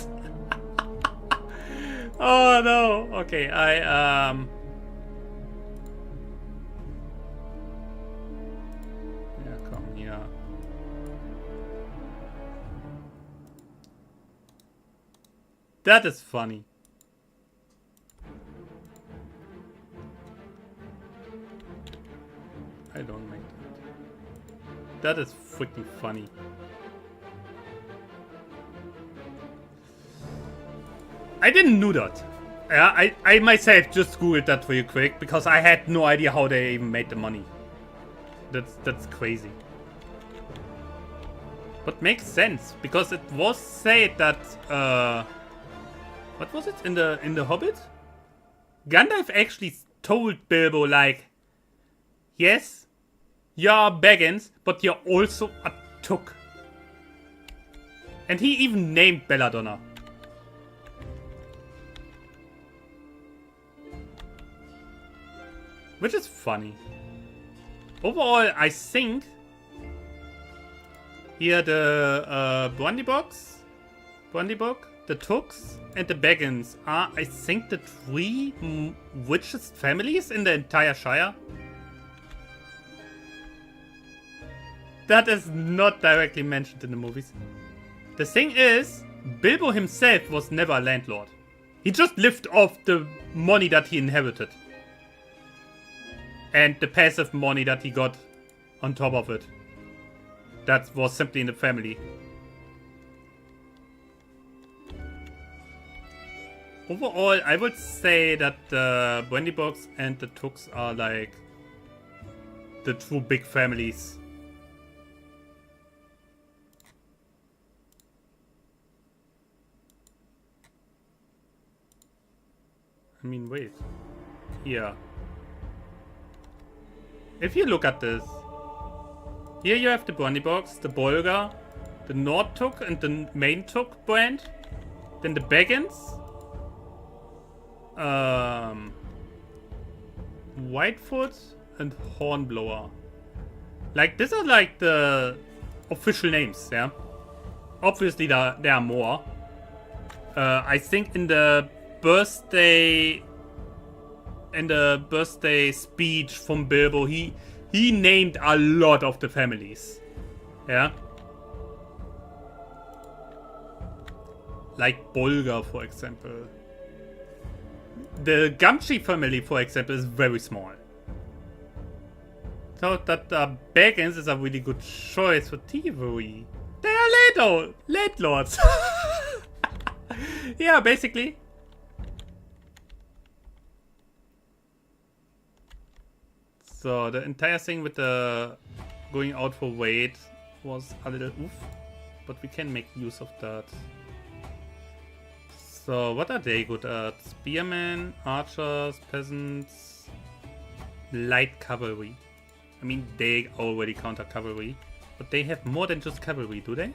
Oh no. Okay, yeah, come here. That is funny. I don't make that. That is freaking funny. I didn't know that. Yeah, I myself just googled that real quick because I had no idea how they even made the money. That's crazy. But makes sense because it was said that what was it in the Hobbit? Gandalf actually told Bilbo like, yes, you're Baggins, but you're also a Took. And he even named Belladonna. Which is funny. Overall, I think here the Brundybog, the Tooks, and the Baggins are, I think, the three richest families in the entire Shire. that is not directly mentioned in the movies. The thing is, Bilbo himself was never a landlord. He just lived off the money that he inherited. And the passive money that he got on top of it. That was simply in the family. Overall, I would say that the Brandy Box and the Tooks are like the true big families. I mean, wait. Here. If you look at this, here you have the Brandy Box, the Bolga, the Nord Took and the main Took brand. Then the Baggins. Whitefoot and Hornblower. Like, these are like the official names, yeah? Obviously, there are more. I think in the birthday speech from Bilbo, he named a lot of the families. Yeah? Like Bolga, for example. The Gumtree family, for example, is very small. So that Baggins is a really good choice for thievery. They are landlords. Yeah, basically. So the entire thing with the going out for weight was a little oof. But we can make use of that. So, what are they good at? Spearmen, archers, peasants, light cavalry. I mean, they already counter cavalry, but they have more than just cavalry, do they?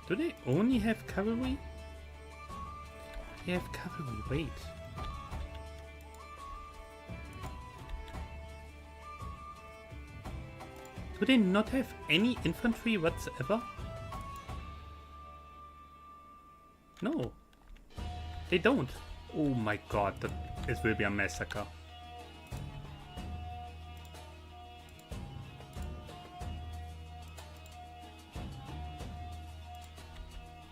Do they only have cavalry? They have cavalry, wait. Do they not have any infantry whatsoever? No. They don't. Oh my god, it will be a massacre.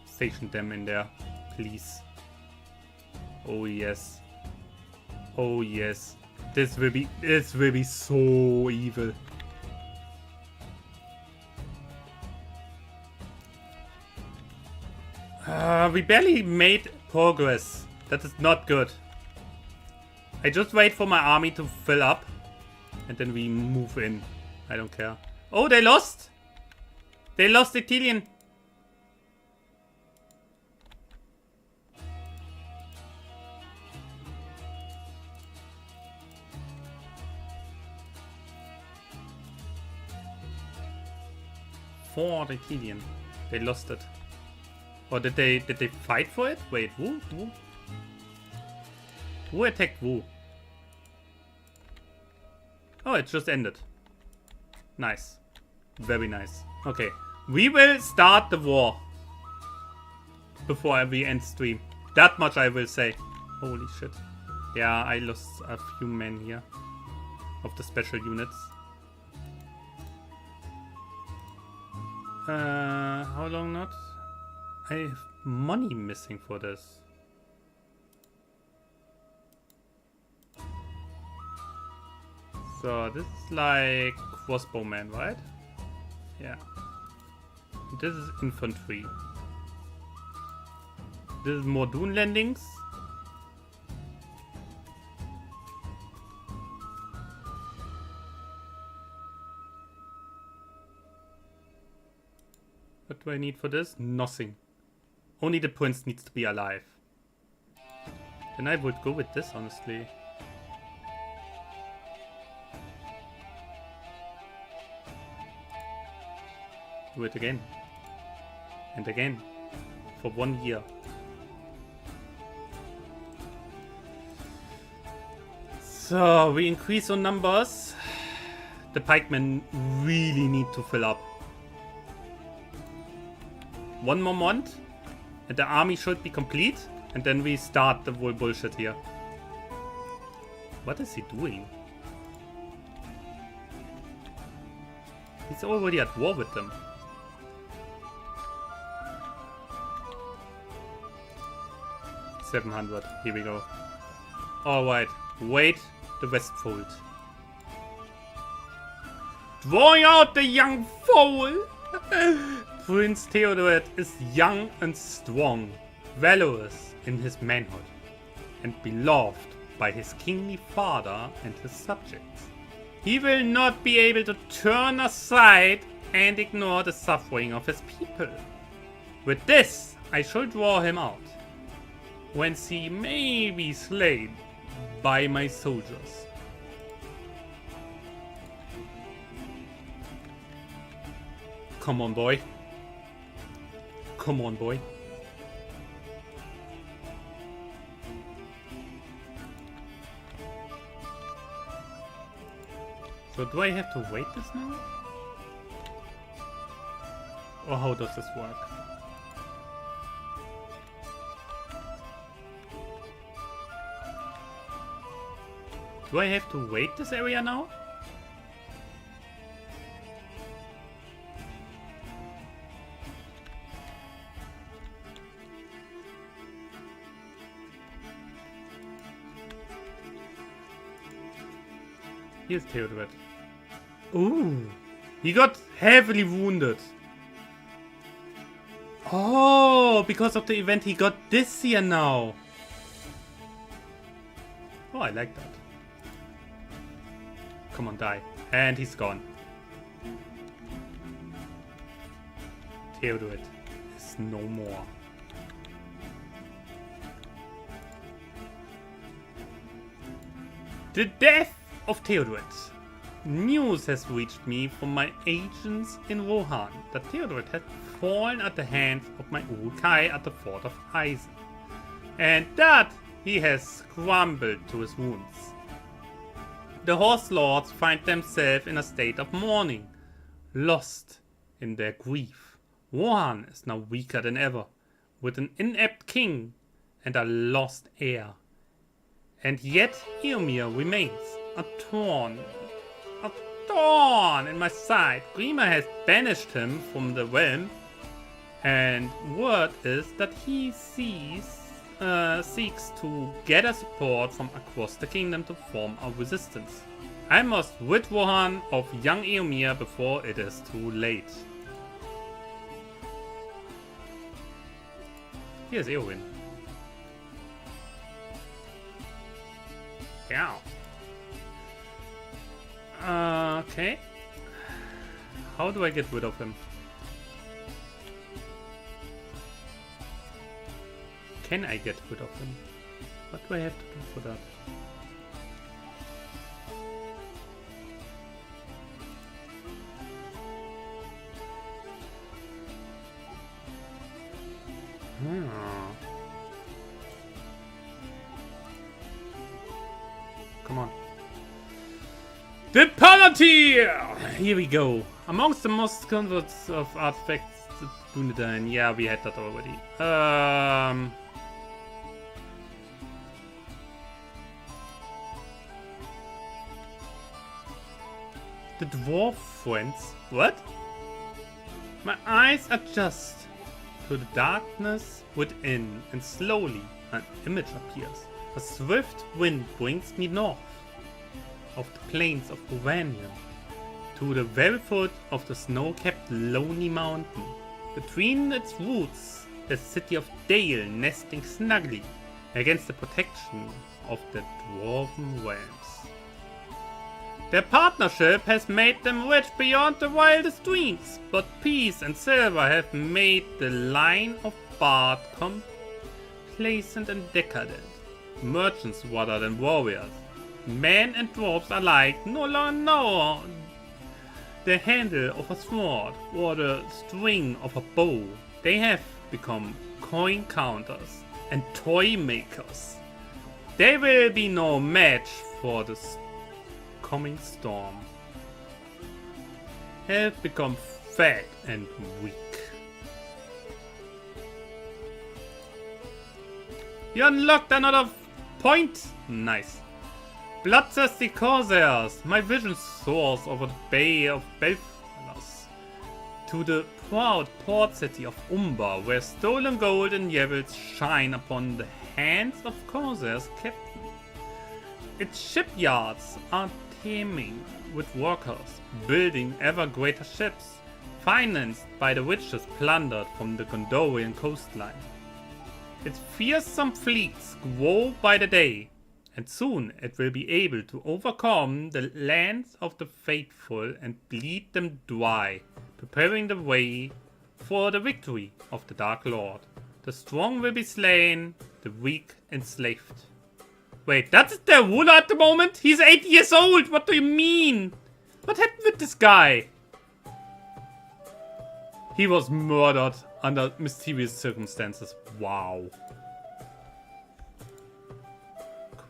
Station them in there, please. Oh yes. Oh yes. This will be so evil. We barely made progress. That is not good. I just wait for my army to fill up. And then we move in. I don't care. Oh, they lost! They lost Ithilien. For Ithilien. They lost it. Or did they fight for it? Wait, who? Who attacked who? Oh, it just ended. Nice. Very nice. Okay. We will start the war. Before we end stream. That much I will say. Holy shit. Yeah, I lost a few men here. Of the special units. How long not? I have money missing for this. So this is like crossbowman, right? Yeah. This is infantry. This is more dune landings. What do I need for this? Nothing. Only the prince needs to be alive. Then I would go with this, honestly. Do it again. And again. For 1 year. So, we increase our numbers. The pikemen really need to fill up. 1 more month. And the army should be complete. And then we start the whole bullshit here. What is he doing? He's already at war with them. $700. Here we go. Alright. Wait the Westfold. Drawing out the young foal! Prince Theodoret is young and strong, valorous in his manhood, and beloved by his kingly father and his subjects. He will not be able to turn aside and ignore the suffering of his people. With this, I shall draw him out, whence he may be slain by my soldiers. Come on, boy. Come on, boy. So do I have to wait this now? Or how does this work? Do I have to wait this area now? Here's Theodoret. Ooh, he got heavily wounded. Oh, because of the event he got this here now. Oh, I like that. Come on, die. And he's gone. Theodoret is no more. The death of Theodoret. News has reached me from my agents in Rohan that Theodoret had fallen at the hands of my Urukai at the fort of Eisen, and that he has crumbled to his wounds. The horse lords find themselves in a state of mourning, lost in their grief. Rohan is now weaker than ever, with an inept king and a lost heir. And yet Eomer remains, a thorn in my side. Grima has banished him from the realm, and word is that he seeks to gather support from across the kingdom to form a resistance. I must rid Rohan of young Eomer before it is too late. Here's Eowyn. Yeah. Okay. How do I get rid of him? Can I get rid of him? What do I have to do for that? Come on. The Palantir! Here we go. Amongst the most converts of artifacts, the Dunedain. Yeah, we had that already. The dwarf friends. What? My eyes adjust to the darkness within, and slowly an image appears. A swift wind brings me north of the plains of Ovanion to the very foot of the snow-capped Lonely Mountain. Between its roots, the city of Dale nesting snugly against the protection of the dwarven realms. Their partnership has made them rich beyond the wildest dreams, but peace and silver have made the line of Bard complacent and decadent. Merchants rather than warriors. Men and dwarves alike no longer know the handle of a sword or the string of a bow. They have become coin counters and toy makers. They will be no match for the coming storm. Have become fat and weak. You unlocked another point? Nice. Bloodthirsty Corsairs! My vision soars over the Bay of Belfalas to the proud port city of Umbar, where stolen gold and jewels shine upon the hands of Corsairs' captain. Its shipyards are teeming with workers, building ever greater ships, financed by the riches plundered from the Gondorian coastline. Its fearsome fleets grow by the day, and soon it will be able to overcome the lands of the faithful and bleed them dry, preparing the way for the victory of the Dark Lord. The strong will be slain, the weak enslaved. Wait, that's the ruler at the moment? He's 8 years old! What do you mean? What happened with this guy? He was murdered under mysterious circumstances. Wow.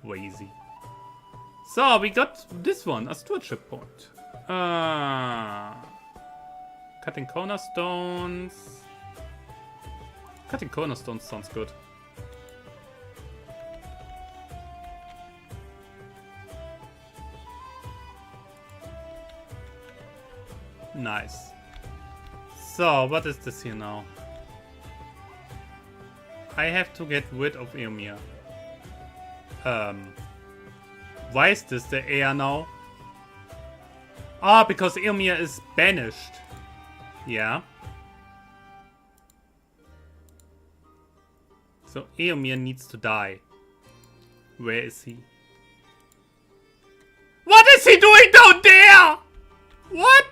Crazy. So, we got this one, a stewardship point. Cutting cornerstones. Cutting cornerstones sounds good. Nice. So, what is this here now? I have to get rid of Eomir. Why is this the heir now? Ah, because Eomir is banished. Yeah. So Eomir needs to die. Where is he? What is he doing down there? What?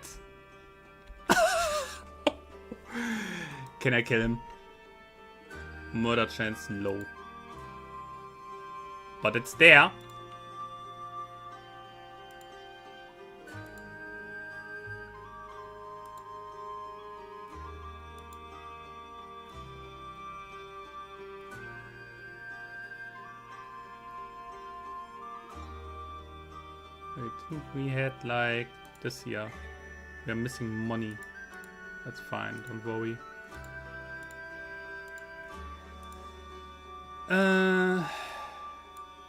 Can I kill him? Murder chance low. But it's there. I think we had like this here. We're missing money. That's fine, don't worry.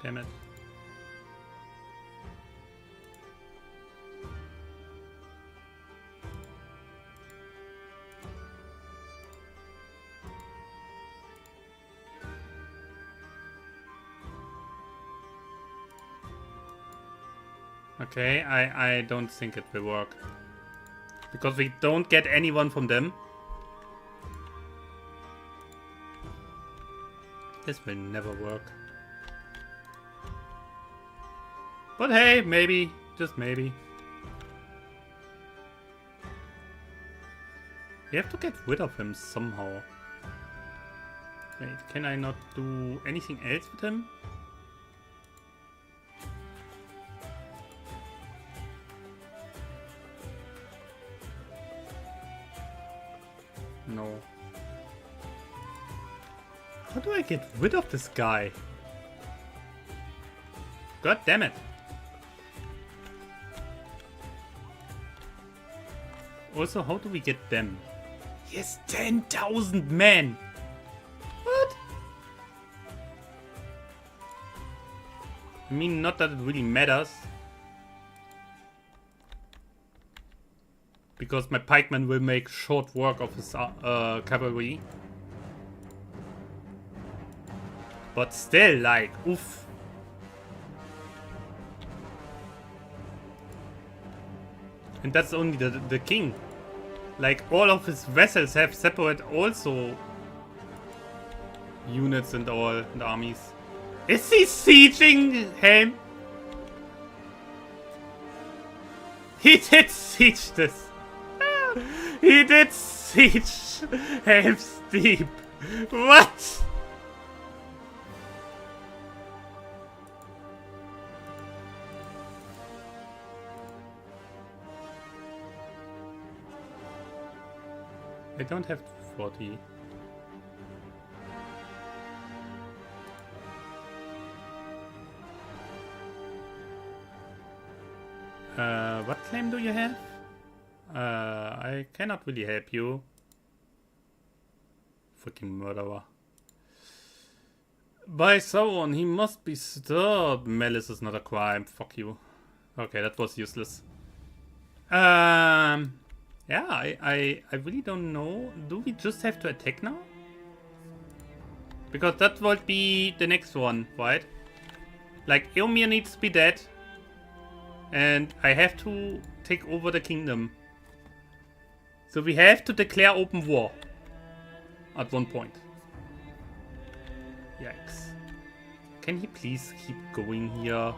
Damn it. Okay, I don't think it will work. Because we don't get anyone from them. This will never work. But hey, maybe. Just maybe. We have to get rid of him somehow. Wait, can I not do anything else with him? No. How do I get rid of this guy? God damn it. Also, how do we get them? He has 10,000 men! What? I mean, not that it really matters. Because my pikemen will make short work of his cavalry. But still, like, oof. And that's only the king. Like, all of his vessels have separate also units and all, and armies. Is he sieging Helm? He did siege this. He did siege Helm's Deep. What? I don't have 40. What claim do you have? I cannot really help you. Freaking murderer. By someone, he must be stopped. Malice is not a crime. Fuck you. Okay, that was useless. Yeah, I really don't know. Do we just have to attack now? Because that would be the next one, right? Like, Eomir needs to be dead. And I have to take over the kingdom. So we have to declare open war. At one point. Yikes. Can he please keep going here?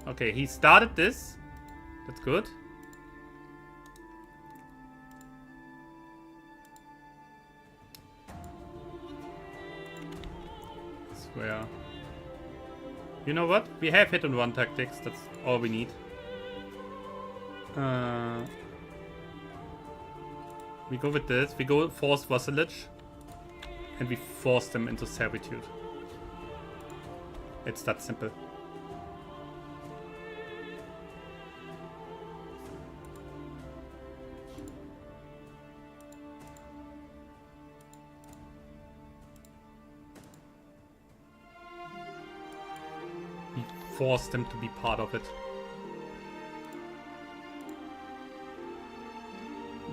Okay, he started this. That's good. I swear. You know what? We have hit and run tactics. That's all we need. We go with this. We go force vassalage. And we force them into servitude. It's that simple. We force them to be part of it.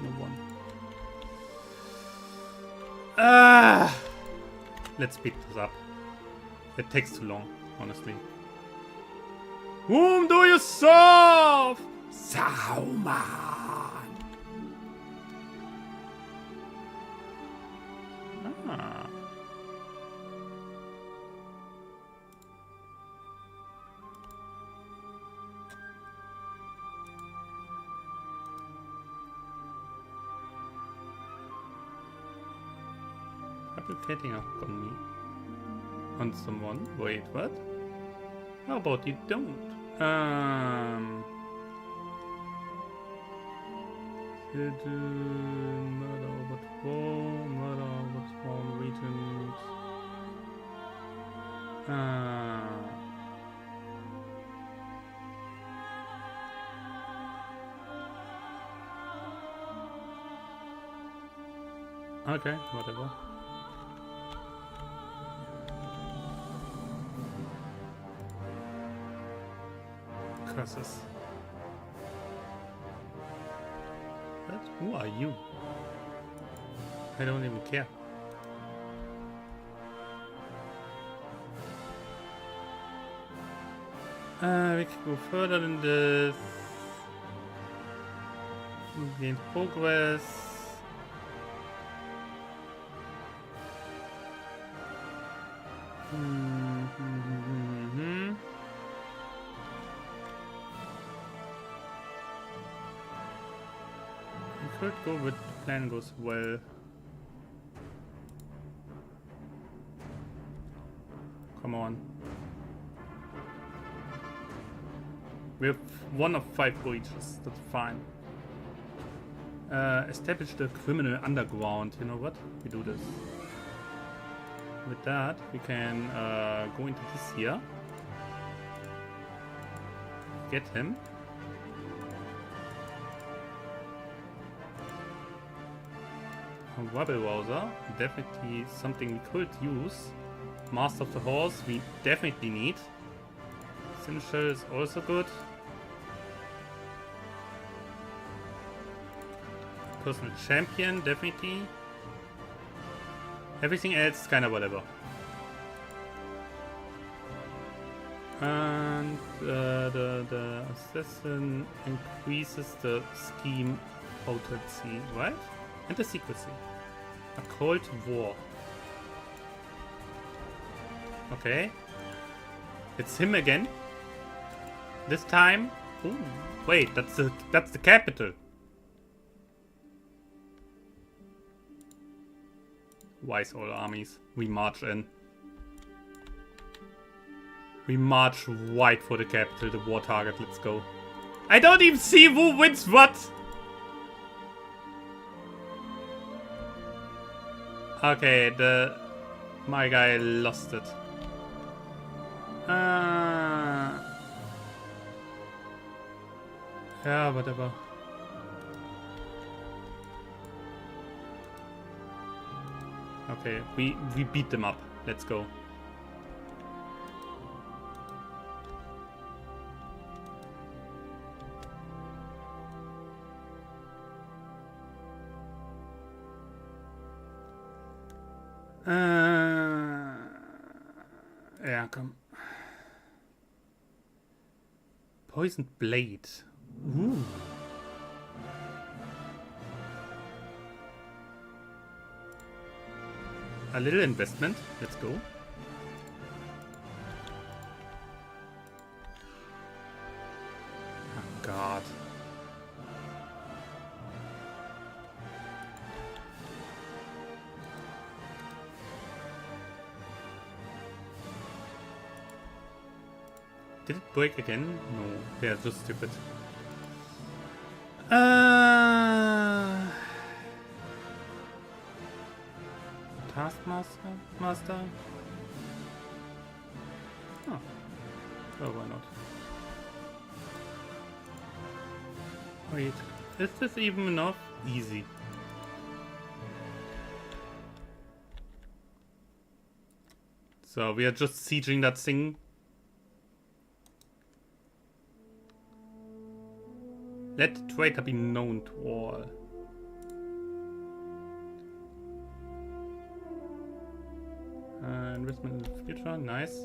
No one. Let's speed this up. It takes too long, honestly. Whom do you serve? Sauron! Ah. Replicating on me. On someone. Wait, what? How about you don't? Murder over throne, murder over throne, regent. Okay, whatever. Curses. What? Who are you? I don't even care. We can go further than this. Gain progress. Could go with the plan goes well. Come on. We have 1 of 5 breaches. That's fine. Establish the criminal underground. You know what? We do this. With that, we can go into this here. Get him. Rubble Rouser, definitely something we could use. Master of the Horse, we definitely need. Seneschal is also good. Personal Champion, definitely. Everything else, kinda whatever. And the Assassin increases the scheme potency, right? And the secrecy. A Cold War. Okay. It's him again. This time. Ooh, wait, that's the capital. Wise all armies. We march in. We march right for the capital, the war target. Let's go. I don't even see who wins what. Okay, my guy lost it. Yeah, whatever. Okay, we beat them up. Let's go. Ja, komm. Poisoned Blade. A little investment. Let's go. Oh God. Did it break again? No. They're just stupid. Taskmaster? Oh. Oh, why not? Wait. Is this even enough? Easy. So, we are just sieging that thing. Let the traitor be known to all. Investment in the future, nice.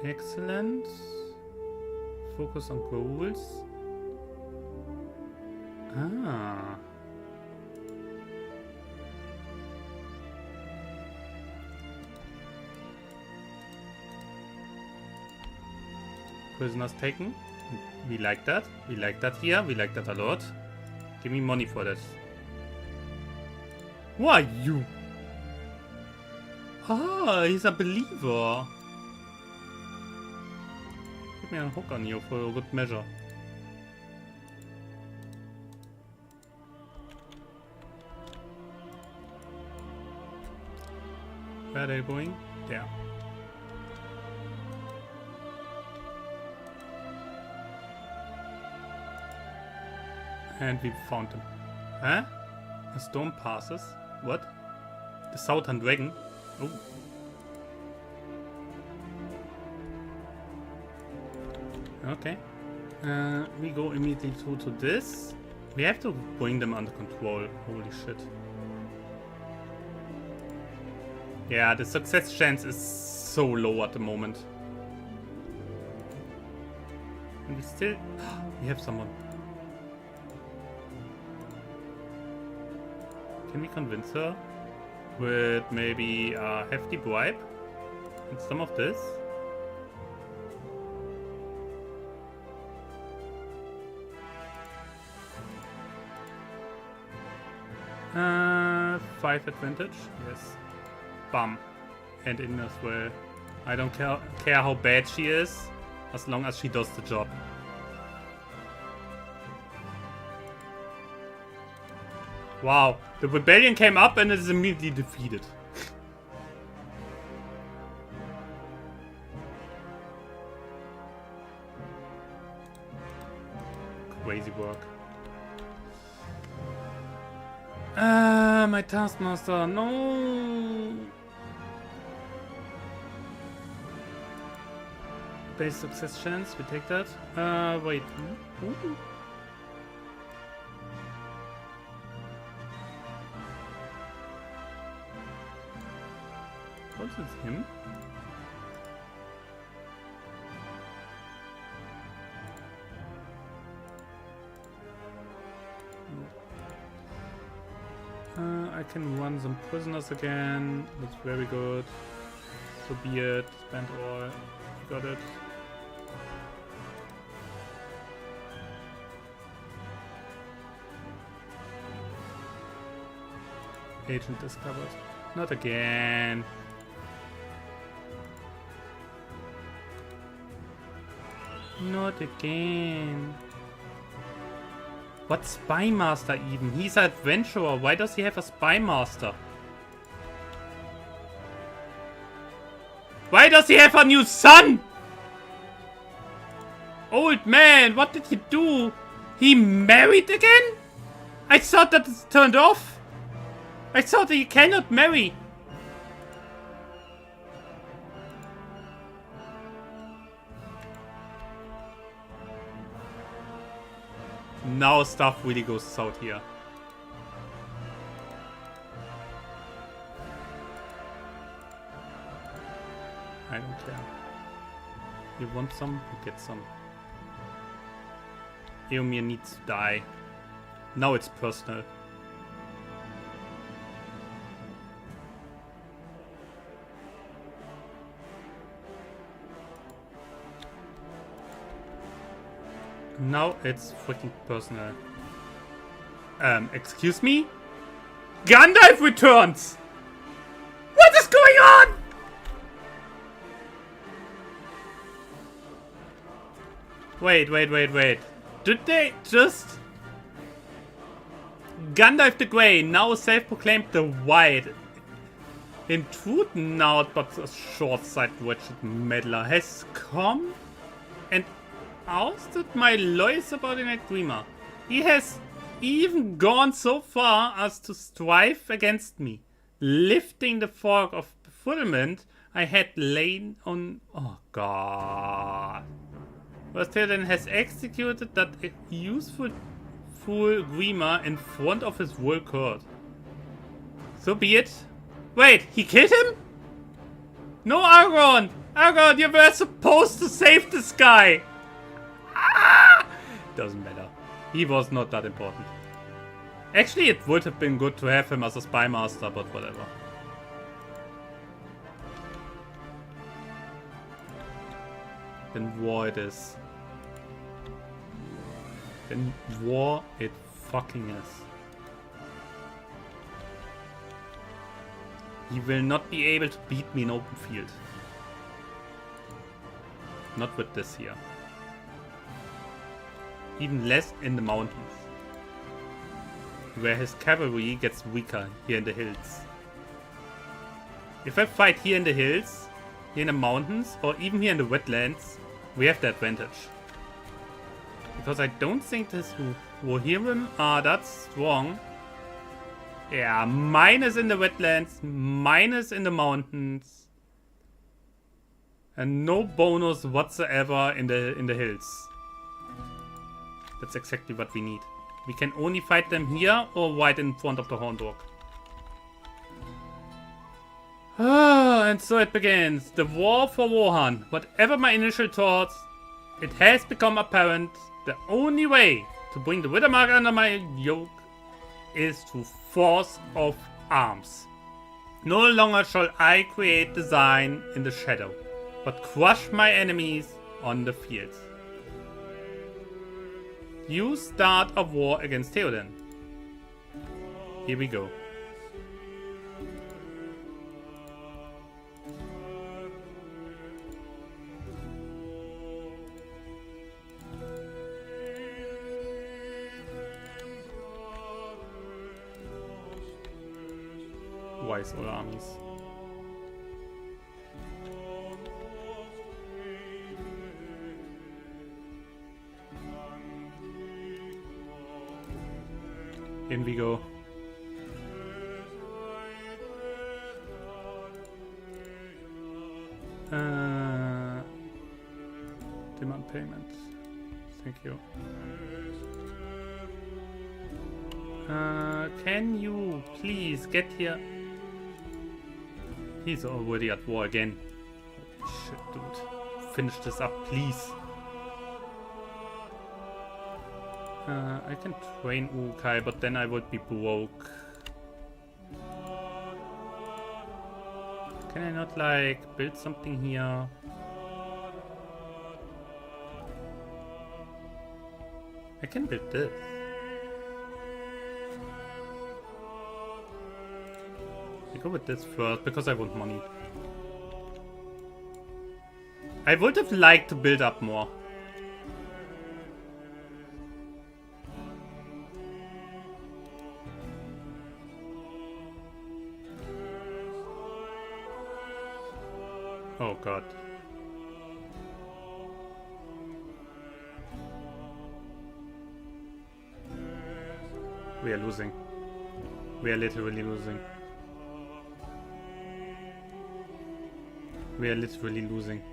Excellent. Focus on goals. Ah. Prisoners taken. We like that. We like that here. We like that a lot. Give me money for this. Who are you? Ah, he's a believer. Give me a hook on you for a good measure. Where are they going? There. And we found him. Huh? A storm passes. What? The Southern Dragon? Oh. Okay. We go immediately to this. We have to bring them under control. Holy shit. Yeah, the success chance is so low at the moment. And we still... we have someone. Can we convince her with maybe a hefty bribe and some of this? Uh, 5 advantage, yes. Bam. And in as well. I don't care how bad she is, as long as she does the job. Wow, the rebellion came up and it is immediately defeated. Crazy work. My Taskmaster, no! Base success chance, we take that. Wait. Ooh. What is him? I can run some prisoners again. That's very good. So be it. Spend all. Got it. Agent discovered. Not again. Not again. What Spy Master even? He's an adventurer. Why does he have a Spy Master? Why does he have a new son? Old man, what did he do? He married again? I thought that it's turned off. I thought that you cannot marry. Now stuff really goes south here. I don't care. You want some? You get some. Eomir needs to die. Now it's personal. Now it's freaking personal. Excuse me? Gandalf returns! What is going on? Wait. Did they just... Gandalf the Grey, now self-proclaimed the White. In truth now, but a short-sighted wretched meddler has come and ousted my loyal subordinate Dreamer. He has even gone so far as to strive against me, lifting the fog of befuddlement I had lain on... Oh god. Theoden has executed that useful fool Dreamer in front of his royal court. So be it. Wait, he killed him? No, Aragorn! Aragorn, you were supposed to save this guy! Ah! Doesn't matter. He was not that important. Actually, it would have been good to have him as a spy master, but whatever. Then war it is. Then war it fucking is. He will not be able to beat me in open field. Not with this here. Even less in the mountains, where his cavalry gets weaker here in the hills. If I fight here in the hills, here in the mountains, or even here in the wetlands, we have the advantage. Because I don't think this Rohirrim are that strong. Yeah, minus in the wetlands, minus in the mountains. And no bonus whatsoever in the hills. That's exactly what we need. We can only fight them here or right in front of the Hornburg. And so it begins. The war for Rohan. Whatever my initial thoughts, it has become apparent the only way to bring the Riddermark under my yoke is through force of arms. No longer shall I create design in the shadow, but crush my enemies on the field. You start a war against Theoden. Here we go. Wise all armies. In we go. Demand payment. Thank you. Can you please get here? He's already at war again. Holy shit, dude. Finish this up, please. I can train Urukai, but then I would be broke. Can I not, like, build something here? I can build this. I go with this first, because I want money. I would have liked to build up more. Oh god. We are losing. We are literally losing. We are literally losing.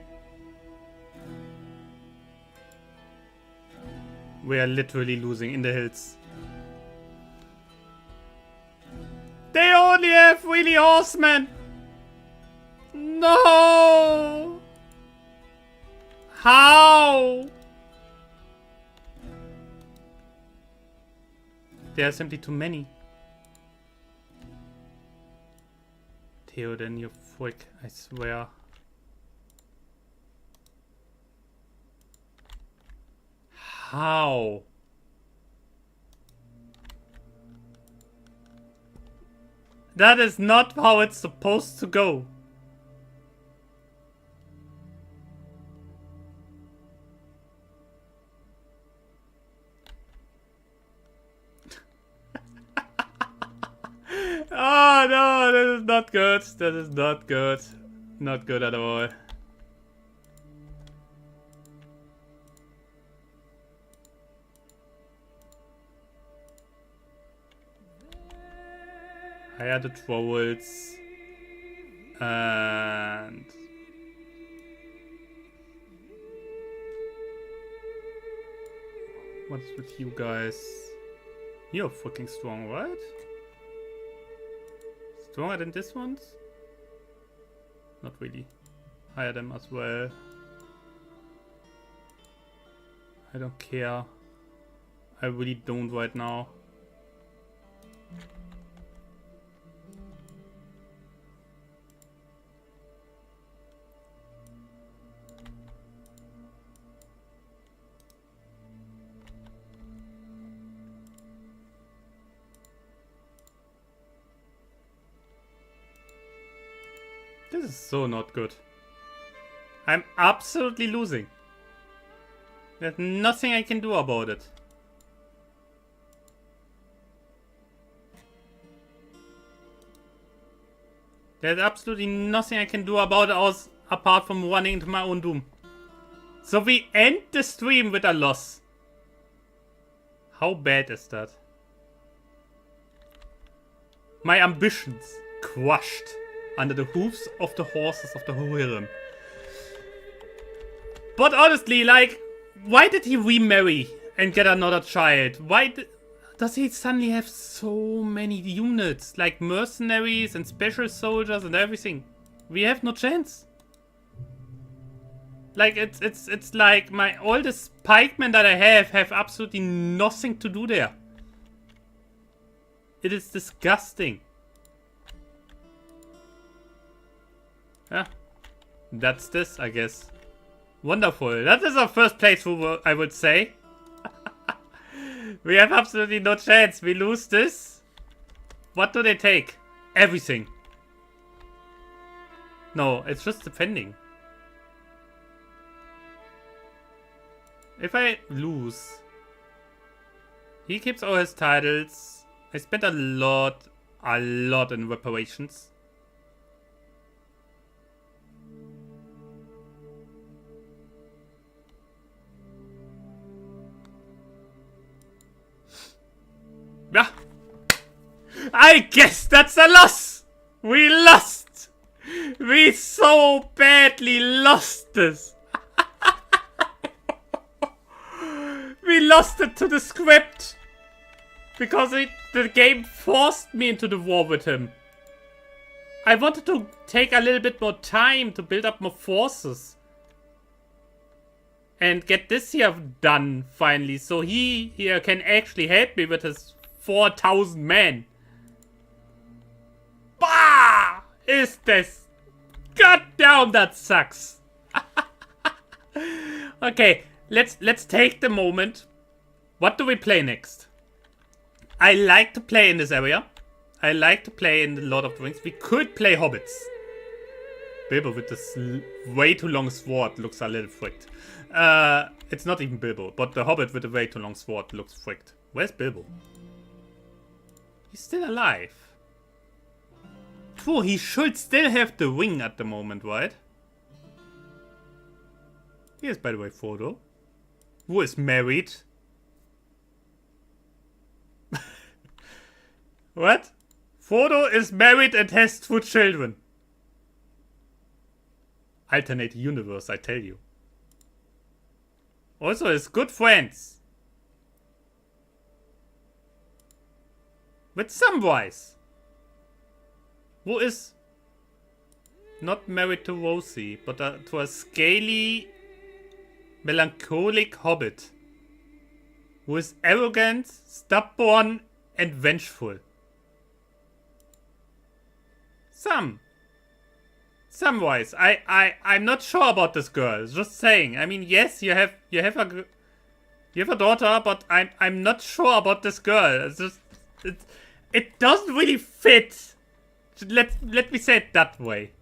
We are literally losing in the hills. They only have really horsemen! No! How? There are simply too many. Theoden, you freak, I swear. How? That is not how it's supposed to go. Oh no, this is not good. That is not good. Not good at all. Hire the trolls. And what's with you guys? You're fucking strong, right? Stronger than this one's? Not really. Hire them as well. I don't care. I really don't right now. This is so not good. I'm absolutely losing. There's nothing I can do about it. There's absolutely nothing I can do about it apart from running into my own doom. So we end the stream with a loss. How bad is that? My ambitions crushed under the hoofs of the horses of the Rohirrim. But honestly, like, why did he remarry and get another child? Why does he suddenly have so many units? Like mercenaries and special soldiers and everything. We have no chance. Like, it's like my oldest pikemen that I have absolutely nothing to do there. It is disgusting. Yeah, that's this, I guess. Wonderful. That is our first playthrough, I would say. We have absolutely no chance. We lose this. What do they take? Everything. No, it's just defending. If I lose, he keeps all his titles. I spent a lot in reparations. Yeah. I guess that's a loss. We lost. We so badly lost this. We lost it to the script. Because the game forced me into the war with him. I wanted to take a little bit more time to build up more forces. And get this here done finally. So he here can actually help me with his 4,000 men. Bah! Is this? God damn, that sucks. Okay, let's take the moment. What do we play next? I like to play in this area. I like to play in the Lord of the Rings. We could play Hobbits. Bilbo with this way too long sword looks a little fricked. It's not even Bilbo, but the Hobbit with the way too long sword looks fricked. Where's Bilbo? He's still alive. True, he should still have the ring at the moment, right? Here's, by the way, Frodo, who is married. What? Frodo is married and has 2 children. Alternate universe, I tell you. Also, is good friends. With Samwise. Who is not married to Rosie, but to a scaly, melancholic hobbit. Who is arrogant, stubborn, and vengeful. Samwise. I'm not sure about this girl. Just saying. I mean, yes, you have a daughter, but I'm not sure about this girl. It's just it doesn't really fit. Let me say it that way.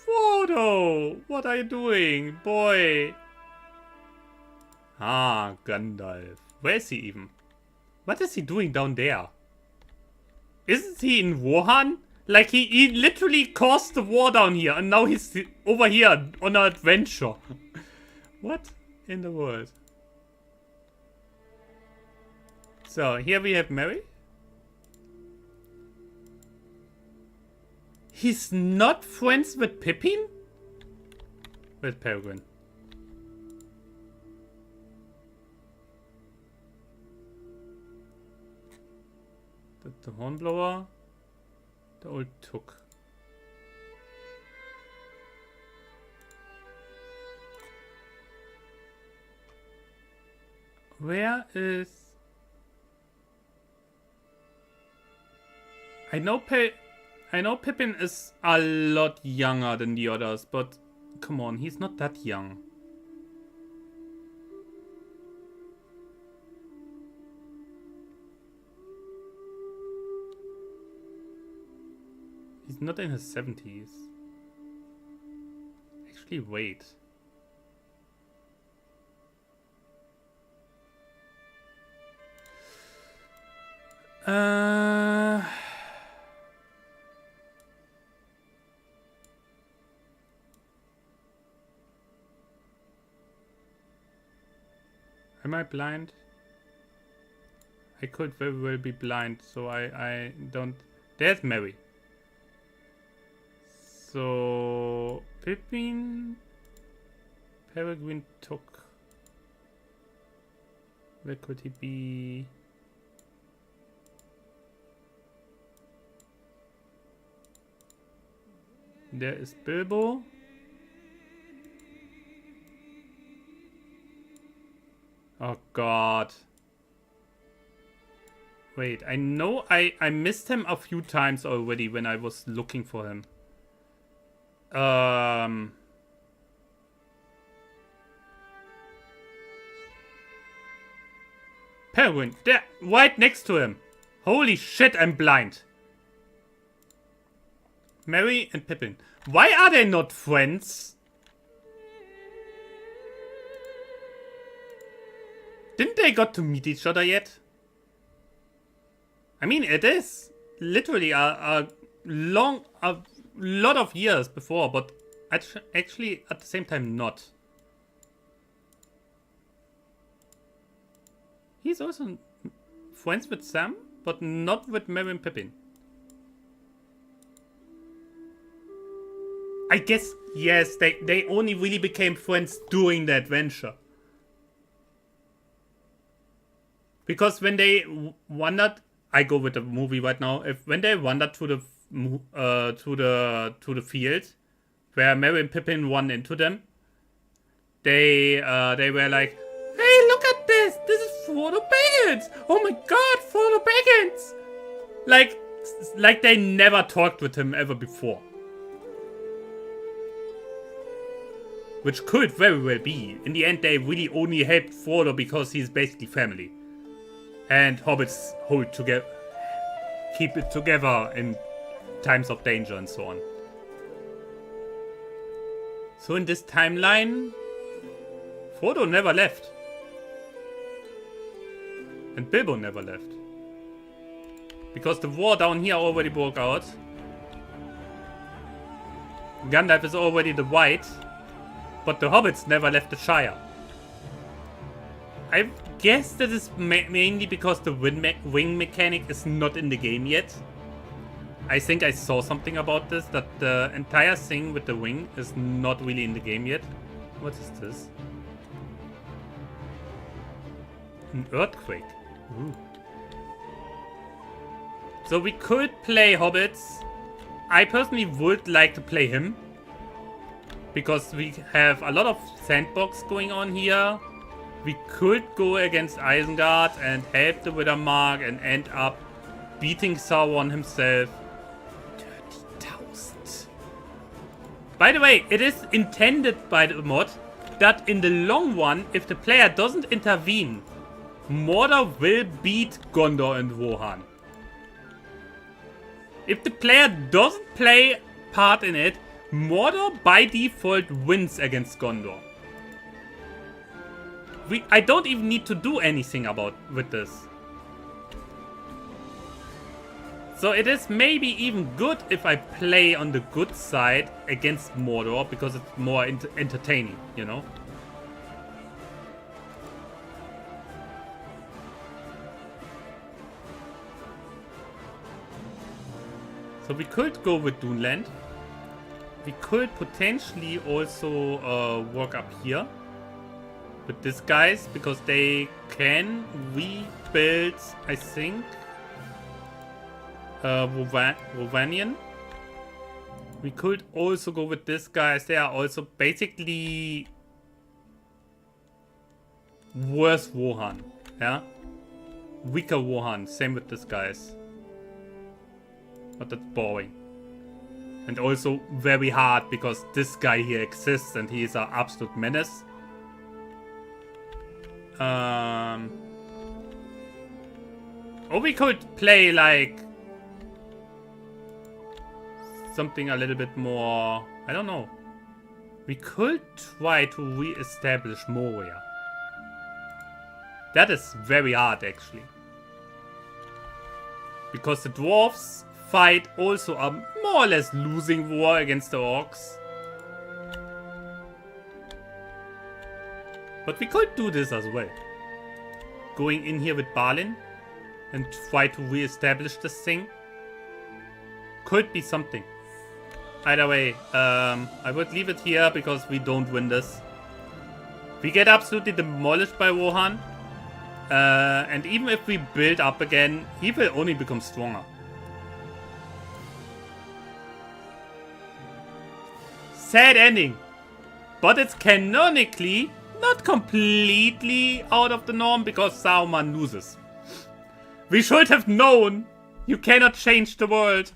Frodo, what are you doing, boy? Ah, Gandalf. Where is he even? What is he doing down there? Isn't he in Wuhan? Like, he literally caused the war down here, and now he's over here on an adventure. What in the world? So, here we have Merry. He's not friends with Pippin? With Peregrine. The Hornblower. The old Took. Where is... I know Pippin is a lot younger than the others, but come on, he's not that young. He's not in his 70s. Actually, wait. Am I blind? I could very well be blind, so I don't... There's Merry. So... Pippin... Peregrine Took. Where could he be? There is Bilbo. Oh god. Wait, I know I missed him a few times already when I was looking for him. Peregrine, there, right next to him. Holy shit, I'm blind. Merry and Pippin. Why are they not friends? Didn't they got to meet each other yet? I mean, it is literally a lot of years before, but actually at the same time not. He's also friends with Sam, but not with Merry and Pippin. I guess, yes, they only really became friends during the adventure. Because when they wandered, I go with the movie right now. When they wandered to the field, where Merry and Pippin ran into them, they were like, "Hey, look at this! This is Frodo Baggins! Oh my God, Frodo Baggins!" Like they never talked with him ever before. Which could very well be. In the end, they really only helped Frodo because he's basically family. And hobbits hold together, keep it together in times of danger and so on. So in this timeline, Frodo never left. And Bilbo never left. Because the war down here already broke out. Gandalf is already the White. but the hobbits never left the Shire. I guess that is mainly because the wing mechanic is not in the game yet. I think I saw something about this, that the entire thing with the wing is not really in the game yet. What is this? An earthquake. Ooh. So we could play hobbits. I personally would like to play him, because we have a lot of sandbox going on here. We could go against Isengard and help the Widdermark and end up beating Sauron himself. 30,000. By the way, it is intended by the mod that in the long run, if the player doesn't intervene, Mordor will beat Gondor and Rohan. If the player doesn't play part in it, Mordor by default wins against Gondor. I don't even need to do anything with this. So it is maybe even good if I play on the good side against Mordor, because it's more entertaining, you know? So we could go with Duneland. We could potentially also work up here with these guys, because they can rebuild, I think, Rovanian. We could also go with these guys. They are also basically worse Rohan, yeah? Weaker Rohan, same with these guys. But that's boring. And also very hard, because this guy here exists and he is an absolute menace. Or we could play like something a little bit more, I don't know. We could try to re-establish Moria. That is very hard actually. Because the dwarves fight also a more or less losing war against the orcs. But we could do this as well. Going in here with Balin and try to re-establish this thing. Could be something. Either way, I would leave it here because we don't win this. We get absolutely demolished by Rohan. And even if we build up again, he will only become stronger. Sad ending. But it's canonically not completely out of the norm, because Saruman loses. We should have known. You cannot change the world.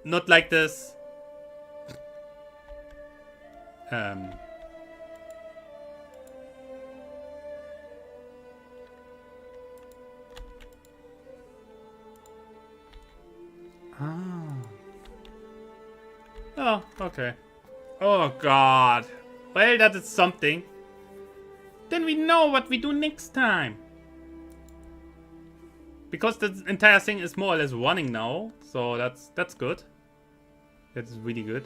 Not like this. Oh, okay. Oh god. Well, that is something. Then we know what we do next time. Because the entire thing is more or less running now, so that's good. That's really good.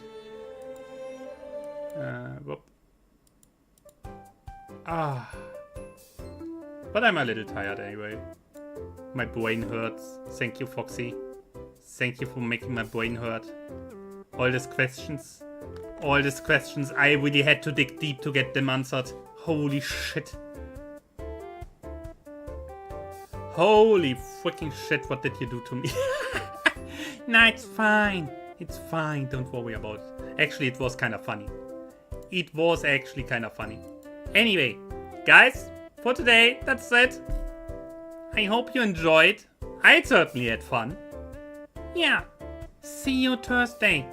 Whoop. But I'm a little tired anyway. My brain hurts. Thank you, Foxy. Thank you for making my brain hurt. All these questions. All these questions. I really had to dig deep to get them answered. Holy shit. Holy freaking shit, what did you do to me? Nah, it's fine. It's fine, don't worry about it. Actually, it was kind of funny. It was actually kind of funny. Anyway, guys, for today, that's it. I hope you enjoyed. I certainly had fun. Yeah, see you Thursday.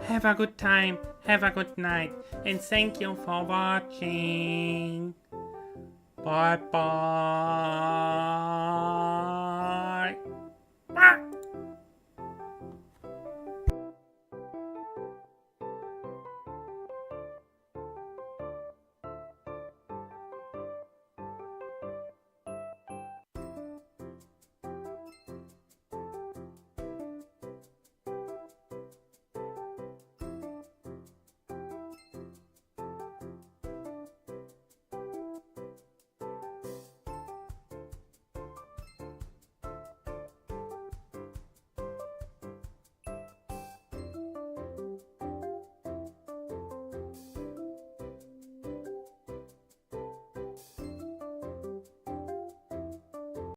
Have a good time, have a good night, and thank you for watching. Bye bye.